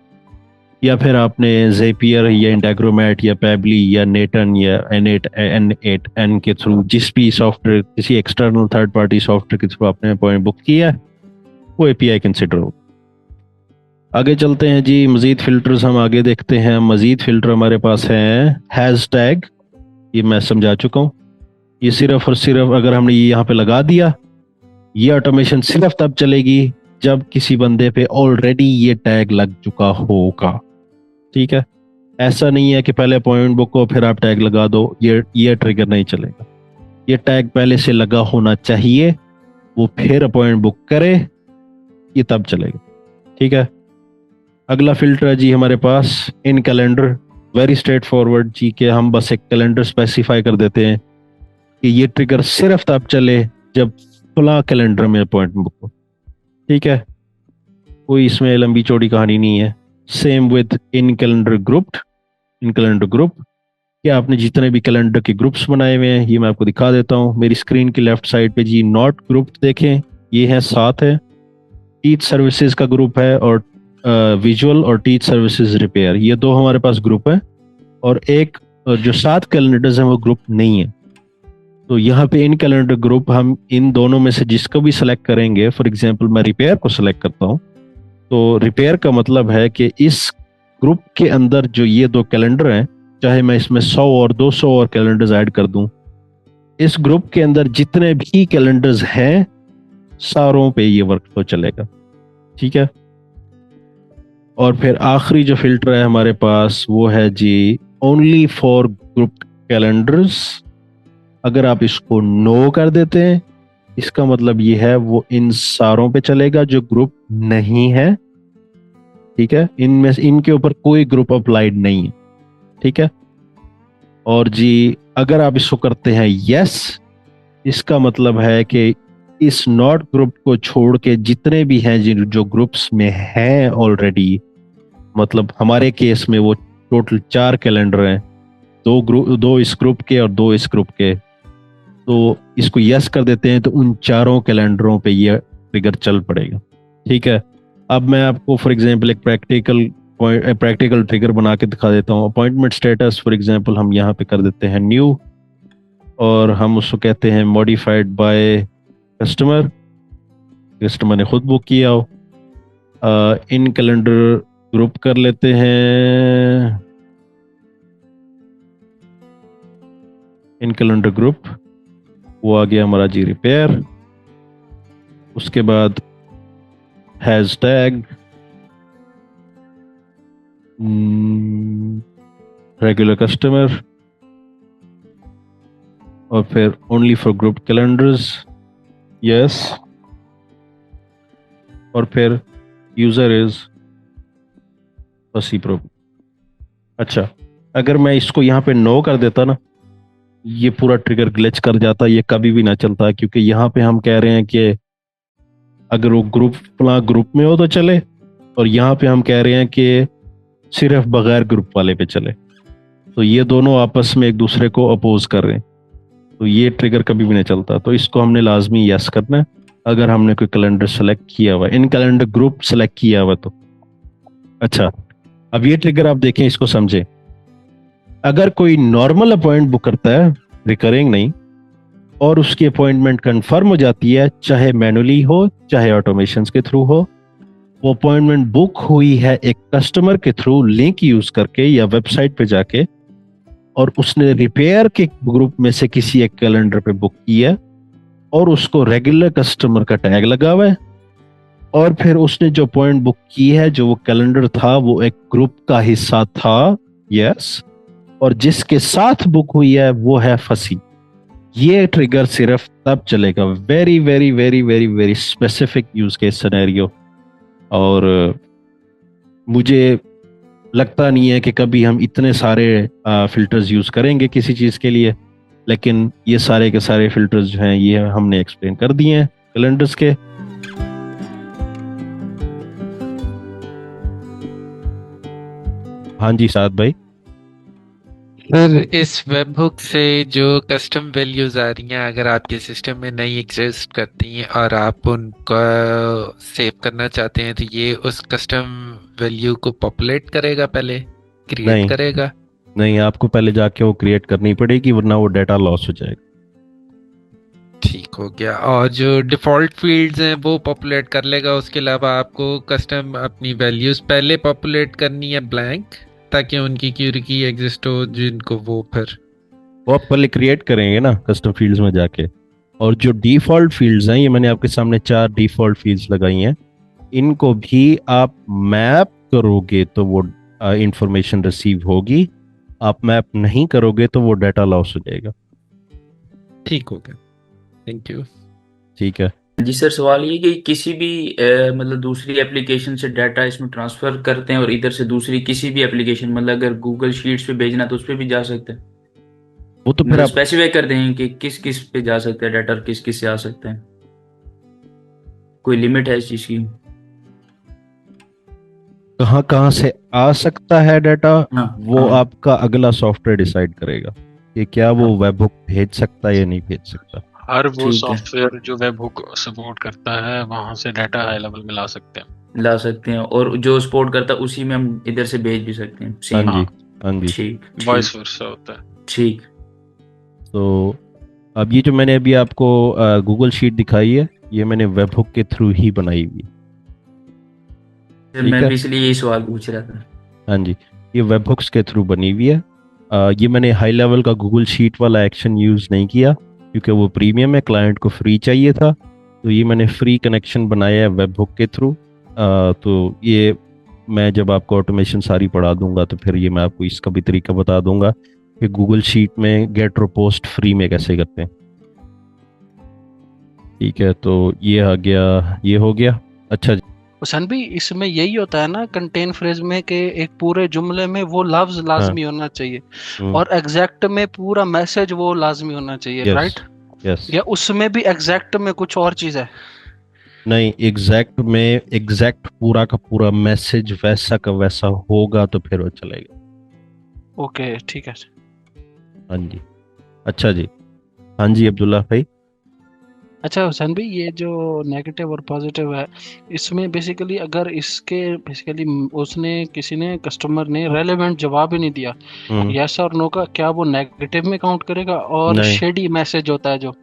Speaker 1: या फिर आपने ज़ेपियर या इंटेग्रोमैट या पैबली या नेटन या N8N के थ्रू जिस भी सॉफ्टवेयर, किसी एक्सटर्नल थर्ड पार्टी सॉफ्टवेयर के थ्रू आपने पॉइंट बुक किया, वो एपीआई कंसिडर हो। आगे चलते हैं जी, मज़ीद फ़िल्टर्स हम आगे देखते हैं। मज़ीद फ़िल्टर हमारे पास हैं हैज़ टैग, ये मैं समझा चुका हूँ। ये सिर्फ और सिर्फ अगर हमने ये यहाँ पे लगा दिया, ये ऑटोमेशन सिर्फ तब चलेगी जब किसी बंदे पे ऑलरेडी ये टैग लग चुका होगा। ठीक है, ऐसा नहीं है कि पहले अपॉइंटमेंट बुक हो फिर आप टैग लगा दो, ये ट्रिगर नहीं चलेगा। ये टैग पहले से लगा होना चाहिए, वो फिर अपॉइंटमेंट बुक करे, ये तब चलेगा। ठीक है, अगला फिल्टर है जी हमारे पास in calendar. Very straight forward जी, के हम बस एक कैलेंडर स्पेसिफाई कर देते हैं कि ये ट्रिगर सिर्फ तब चले जब फला कैलेंडर में अपॉइंटमेंट बुक हो। ठीक है, कोई इसमें लंबी चौड़ी कहानी नहीं है। Same with in calendar grouped, in calendar group, कि आपने जितने भी कैलेंडर के ग्रुप्स बनाए हुए हैं, ये मैं आपको दिखा देता हूँ। मेरी स्क्रीन की लेफ्ट साइड पे जी नॉट ग्रुप देखें, ये है 7 है। टीच सर्विसेज का ग्रुप है और विजुअल और टीच सर्विसेज रिपेयर, ये 2 हमारे पास ग्रुप है। और एक जो 7 कैलेंडर्स हैं वो ग्रुप नहीं है। तो यहाँ पे इन कैलेंडर ग्रुप हम इन दोनों में से जिसको भी सिलेक्ट करेंगे, फॉर एग्जांपल मैं रिपेयर को सिलेक्ट करता हूँ, तो रिपेयर का मतलब है कि इस ग्रुप के अंदर जो ये दो कैलेंडर हैं, चाहे मैं इसमें 100 और 200 और कैलेंडर्स ऐड कर दूं, इस ग्रुप के अंदर जितने भी कैलेंडर्स हैं सारों पे ये वर्कफ्लो चलेगा। ठीक है। और फिर आखिरी जो फिल्टर है हमारे पास वो है जी ओनली फॉर ग्रुप कैलेंडर्स। अगर आप इसको नो कर देते हैं, इसका मतलब ये है वो इन सारों पे चलेगा जो ग्रुप नहीं है। ठीक है, इनमें इनके ऊपर कोई ग्रुप अप्लाइड नहीं है। ठीक है। और जी अगर आप इसको करते हैं यस, इसका मतलब है कि इस नॉट ग्रुप को छोड़ के जितने भी हैं जिन जो ग्रुप्स में हैं ऑलरेडी, मतलब हमारे केस में वो टोटल 4 कैलेंडर हैं, दो इस ग्रुप के और 2 इस ग्रुप के, तो इसको यस कर देते हैं तो उन चारों कैलेंडरों पे ये ट्रिगर चल पड़ेगा। ठीक है। अब मैं आपको फॉर एग्जांपल एक प्रैक्टिकल ट्रिगर बना के दिखा देता हूँ। अपॉइंटमेंट स्टेटस फॉर एग्जांपल हम यहाँ पे कर देते हैं न्यू, और हम उसको कहते हैं मॉडिफाइड बाय कस्टमर। कस्टमर ने खुद बुक किया हो। इन कैलेंडर ग्रुप कर लेते हैं, इन कैलेंडर ग्रुप, वो आ गया हमारा जी रिपेयर। उसके बाद हैज टैग रेगुलर कस्टमर, और फिर only for group calendars yes, और फिर यूजर इज प्रो। अच्छा, अगर मैं इसको यहाँ पे नो कर देता ना, ये पूरा ट्रिगर ग्लिच कर जाता, ये कभी भी ना चलता, क्योंकि यहाँ पे हम कह रहे हैं कि अगर वो ग्रुप फला ग्रुप में हो तो चले, और यहाँ पे हम कह रहे हैं कि सिर्फ बगैर ग्रुप वाले पे चले, तो ये दोनों आपस में एक दूसरे को अपोज कर रहे हैं, तो ये ट्रिगर कभी भी नहीं चलता। तो इसको हमने लाजमी यस करना है अगर हमने कोई कैलेंडर सेलेक्ट किया हुआ, इन कैलेंडर ग्रुप सेलेक्ट किया हुआ तो। अच्छा, अब ये ट्रिगर आप देखें, इसको समझें। अगर कोई नॉर्मल अपॉइंट बुक करता है, रिकरिंग नहीं, और उसकी अपॉइंटमेंट कंफर्म हो जाती है, चाहे मैनुअली हो चाहे ऑटोमेशन के थ्रू हो, वो अपॉइंटमेंट बुक हुई है एक कस्टमर के थ्रू लिंक यूज करके या वेबसाइट पे जाके, और उसने रिपेयर के ग्रुप में से किसी एक कैलेंडर पे बुक किया और उसको रेगुलर कस्टमर का टैग लगा हुआ है, और फिर उसने जो पॉइंट बुक की है, जो वो कैलेंडर था, वो एक ग्रुप का हिस्सा था यस, और जिसके साथ बुक हुई है वो है फंसी, ये ट्रिगर सिर्फ तब चलेगा very very very very very specific use case scenario. और मुझे लगता नहीं है कि कभी हम इतने सारे फिल्टर्स यूज करेंगे किसी चीज के लिए, लेकिन ये सारे के सारे फिल्टर्स जो हैं ये हमने एक्सप्लेन कर दिए हैं कैलेंडर्स के। हाँ जी साद भाई।
Speaker 3: सर, इस वेबहुक से जो कस्टम वैल्यूज आ रही हैं, अगर आपके सिस्टम में नहीं एग्जिस्ट करती हैं और आप उनका सेव करना चाहते हैं, तो ये उस कस्टम वैल्यू को पॉपुलेट करेगा, पहले क्रिएट
Speaker 1: नहीं
Speaker 3: करेगा?
Speaker 1: नहीं, आपको पहले जाके वो क्रिएट करनी पड़ेगी, वरना वो डाटा लॉस हो जाएगा।
Speaker 3: ठीक हो गया। और जो डिफॉल्ट फील्ड्स हैं वो पॉपुलेट कर लेगा, उसके अलावा आपको कस्टम अपनी वैल्यूज पहले पॉपुलेट करनी है ब्लैंक, ताकि उनकी क्यूरी की एग्जिस्ट हो, जिनको वो फिर
Speaker 1: वो आप पहले क्रिएट करेंगे ना कस्टम फील्ड्स में जाके, और जो डिफॉल्ट फील्ड्स हैं, ये मैंने आपके सामने 4 डिफॉल्ट फील्ड्स लगाई हैं, इनको भी आप मैप करोगे तो वो इंफॉर्मेशन रिसीव होगी, आप मैप नहीं करोगे तो वो डाटा लॉस हो जाएगा।
Speaker 3: ठीक हो गया। Thank you.
Speaker 1: ठीक है
Speaker 5: जी सर, सवाल ये कि किसी भी मतलब दूसरी एप्लीकेशन से डाटा इसमें ट्रांसफर करते हैं और इधर से दूसरी किसी भी एप्लीकेशन, मतलब अगर गूगल शीट्स पे भेजना तो उस पे भी जा सकते हैं?
Speaker 1: वो तो फिर
Speaker 5: मतलब
Speaker 1: आप
Speaker 5: स्पेसिफाई कर दें कि किस किस पे जा सकते हैं डाटा और किस किस से आ सकते हैं? कोई लिमिट है इस चीज की?
Speaker 1: कहाँ कहाँ से आ सकता है डाटा,
Speaker 5: हाँ
Speaker 1: वो
Speaker 5: हाँ
Speaker 1: आपका अगला सॉफ्टवेयर डिसाइड करेगा कि क्या वो
Speaker 5: हाँ,
Speaker 1: वेबहुक भेज सकता है या नहीं भेज सकता।
Speaker 6: हर वो
Speaker 5: ठीक है,
Speaker 6: सॉफ्टवेयर जो वेबहुक सपोर्ट करता है वहां से डाटा हाई लेवल में ला सकते हैं।
Speaker 5: ला सकते हैं, और जो सपोर्ट करता है उसी में हम इधर से भेज भी सकते हैं
Speaker 1: हाँ
Speaker 5: सेम।
Speaker 1: जी हाँ जी।
Speaker 5: ठीक
Speaker 6: वॉइस
Speaker 5: ठीक
Speaker 6: वर्सा होता है।
Speaker 5: ठीक।
Speaker 1: तो अब ये जो मैंने अभी आपको गूगल शीट दिखाई है, ये मैंने वेब हुक के थ्रू ही बनाई हुई है।
Speaker 5: फिर
Speaker 1: ठीक
Speaker 5: मैं
Speaker 1: है।
Speaker 5: भी इसलिए यही सवाल पूछ रहा था।
Speaker 1: हाँ जी, ये वेब हुक्स के थ्रू बनी हुई है। ये मैंने हाई लेवल का गूगल शीट वाला एक्शन यूज़ नहीं किया, क्योंकि वो प्रीमियम है, क्लाइंट को फ्री चाहिए था। तो ये मैंने फ्री कनेक्शन बनाया है वेब हुक के थ्रू। तो ये मैं जब आपको ऑटोमेशन सारी पढ़ा दूंगा तो फिर ये मैं आपको इसका भी तरीका बता दूंगा कि गूगल शीट में गेट और पोस्ट फ्री में कैसे करते हैं। ठीक है, तो ये आ गया, ये हो गया। अच्छा जी।
Speaker 7: हुसैन भी इसमें यही होता है ना कंटेन फ्रेज में कि एक पूरे जुमले में वो लफ्ज
Speaker 1: हाँ।
Speaker 7: लाजमी होना चाहिए और एग्जैक्ट में पूरा मैसेज वो लाजमी होना चाहिए,
Speaker 1: यस।
Speaker 7: राइट?
Speaker 1: यस।
Speaker 7: या उसमें भी एग्जैक्ट में कुछ और चीज है?
Speaker 1: नहीं, एग्जैक्ट में एग्जैक्ट पूरा का पूरा मैसेज वैसा का वैसा होगा तो फिर वो चलेगा।
Speaker 7: ओके, ठीक है।
Speaker 1: हाँ जी। अच्छा जी। हाँ जी अब्दुल्ला भाई।
Speaker 7: अच्छा हुसैन भाई, ये जो नेगेटिव और पॉजिटिव है, इसमें बेसिकली अगर इसके बेसिकली उसने किसी ने कस्टमर ने रेलेवेंट जवाब ही नहीं दिया
Speaker 1: हम्म।
Speaker 7: यस और नो का, क्या वो नेगेटिव में काउंट करेगा? और
Speaker 1: नहीं,
Speaker 7: शेडी मैसेज होता है जो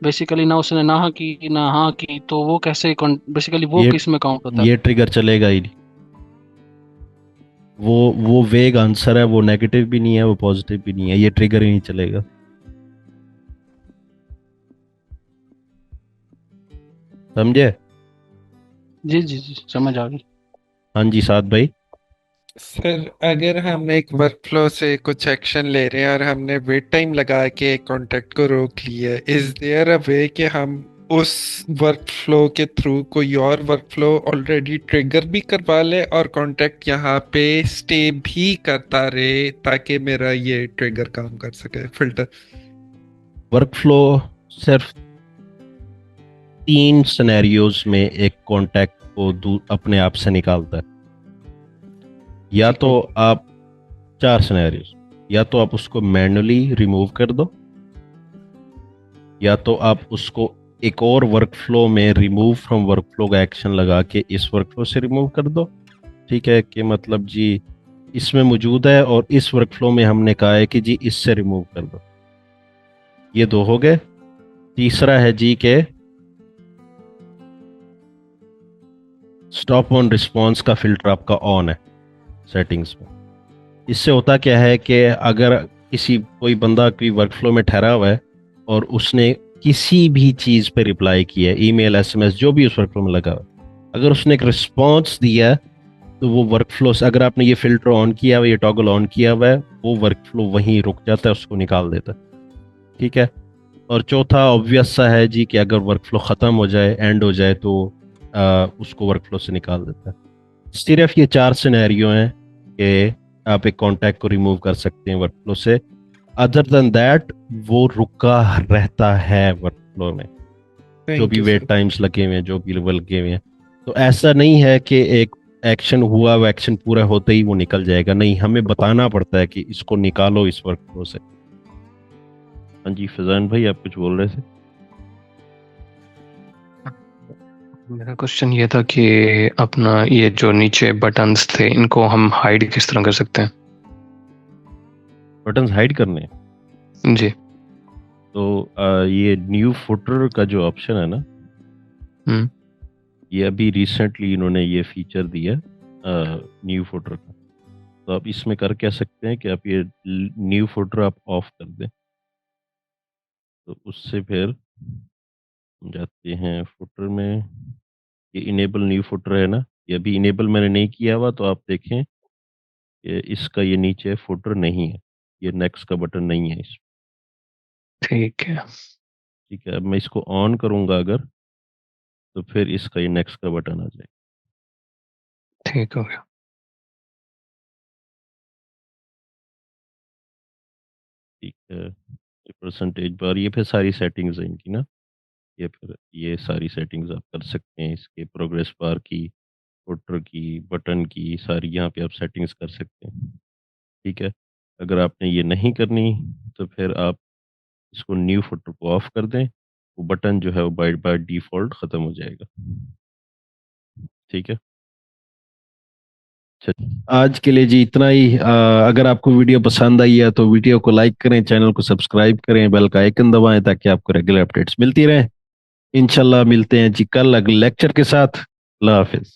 Speaker 7: बेसिकली ना उसने ना की ना हाँ की, तो वो कैसे बेसिकली वो
Speaker 1: ये
Speaker 7: किस में काउंट होता है?
Speaker 1: ये ट्रिगर चलेगा ही नहीं। वो वेग आंसर है, वो नेगेटिव भी नहीं है, वो पॉजिटिव भी नहीं है, ये ट्रिगर ही नहीं चलेगा। समझे?
Speaker 7: जी जी जी, समझ आ गई।
Speaker 1: हाँ जी साद भाई।
Speaker 3: सर, अगर हम एक वर्कफ्लो से कुछ एक्शन ले रहे हैं और हमने वेट टाइम लगा के कॉन्टेक्ट को रोक लिया, इज देयर अ वे कि हम उस वर्कफ्लो के थ्रू कोई और वर्कफ्लो ऑलरेडी ट्रिगर भी करवा ले और कॉन्टेक्ट यहाँ पे स्टे भी करता रहे ताकि मेरा ये ट्रिगर काम कर सके, फिल्टर?
Speaker 1: वर्कफ्लो सिर्फ 3 सिनेरियोज में एक कॉन्टैक्ट को अपने आप से निकालता है। या
Speaker 7: ठीक
Speaker 1: तो
Speaker 7: है।
Speaker 1: आप 4 सिनेरियोज, या तो आप उसको मैन्युअली रिमूव कर दो, या तो आप उसको एक और वर्कफ्लो में रिमूव फ्रॉम वर्कफ्लो का एक्शन लगा के इस वर्कफ्लो से रिमूव कर दो। ठीक है, कि मतलब जी इसमें मौजूद है और इस वर्कफ्लो में हमने कहा है कि जी इससे रिमूव कर दो। ये 2 हो गए। तीसरा है जी के स्टॉप ऑन रिस्पॉन्स का फिल्टर आपका ऑन है सेटिंग्स में। इससे होता क्या है कि अगर कोई बंदा कोई वर्कफ्लो में ठहरा हुआ है और उसने किसी भी चीज़ पे रिप्लाई किया है, ईमेल एसएमएस जो भी उस वर्कफ्लो में लगा हुआ है, अगर उसने एक रिस्पॉन्स दिया है तो वो वर्कफ्लो से, अगर आपने ये फिल्टर ऑन किया हुआ है, ये टॉगल ऑन किया हुआ है, वो वर्कफ्लो वहीं रुक जाता है, उसको निकाल देता है। ठीक है। और चौथा ऑब्वियस सा है जी कि अगर वर्कफ्लो ख़त्म हो जाए, एंड हो जाए, तो उसको वर्कफ्लो से निकाल देता है। सिर्फ ये 4 सिनेरियो हैं कि आप एक कॉन्टैक्ट को रिमूव कर सकते हैं वर्कफ्लो से। अदर देन दैट वो रुका रहता है वर्कफ्लो में, जो
Speaker 3: थैंक
Speaker 1: भी
Speaker 3: यू
Speaker 1: वेट
Speaker 3: सर।
Speaker 1: टाइम्स लगे हुए हैं, जो भी लेवल लगे हुए हैं। तो ऐसा नहीं है कि एक एक्शन हुआ, वो एक्शन पूरा होते ही वो निकल जाएगा। नहीं, हमें बताना पड़ता है कि इसको निकालो इस वर्कफ्लो से। हाँ जी फैजान भाई, आप कुछ बोल रहे थे?
Speaker 8: मेरा क्वेश्चन ये था कि अपना ये जो नीचे बटन्स थे इनको हम हाइड किस तरह कर सकते हैं?
Speaker 1: बटन्स हाइड करने हैं?
Speaker 8: जी।
Speaker 1: तो ये न्यू फुटर का जो ऑप्शन है ना,
Speaker 8: हम्म।
Speaker 1: ये अभी रिसेंटली इन्होंने ये फीचर दिया न्यू फुटर का। तो आप इसमें कर क्या सकते हैं कि आप ये न्यू फुटर आप ऑफ कर दें, तो उससे फिर हम जाते हैं फुटर में। ये इनेबल न्यू फुटर है ना, ये अभी इनेबल मैंने नहीं किया हुआ, तो आप देखें कि इसका ये नीचे फुटर नहीं है, ये नेक्स्ट का बटन नहीं है इस।
Speaker 8: ठीक है।
Speaker 1: ठीक है, अब मैं इसको ऑन करूंगा अगर, तो फिर इसका ये नेक्स्ट का बटन आ जाएगा।
Speaker 8: ठीक हो गया।
Speaker 1: ठीक है, ये परसेंटेज बार, ये फिर सारी सेटिंग्स हैं इनकी ना। ये फिर ये सारी सेटिंग्स आप कर सकते हैं, इसके प्रोग्रेस बार की, फुटर की, बटन की, सारी यहाँ पे आप सेटिंग्स कर सकते हैं। ठीक है। अगर आपने ये नहीं करनी तो फिर आप इसको न्यू फुटर को ऑफ कर दें, वो बटन जो है वो बाय बाय डिफ़ॉल्ट ख़त्म हो जाएगा। ठीक है। आज के लिए जी इतना ही। अगर आपको वीडियो पसंद आई है तो वीडियो को लाइक करें, चैनल को सब्सक्राइब करें, बेल का आइकन दबाएं ताकि आपको रेगुलर अपडेट्स मिलती रहें। इंशाल्लाह मिलते हैं जी कल अगले लेक्चर के साथ। अल्लाह हाफिज।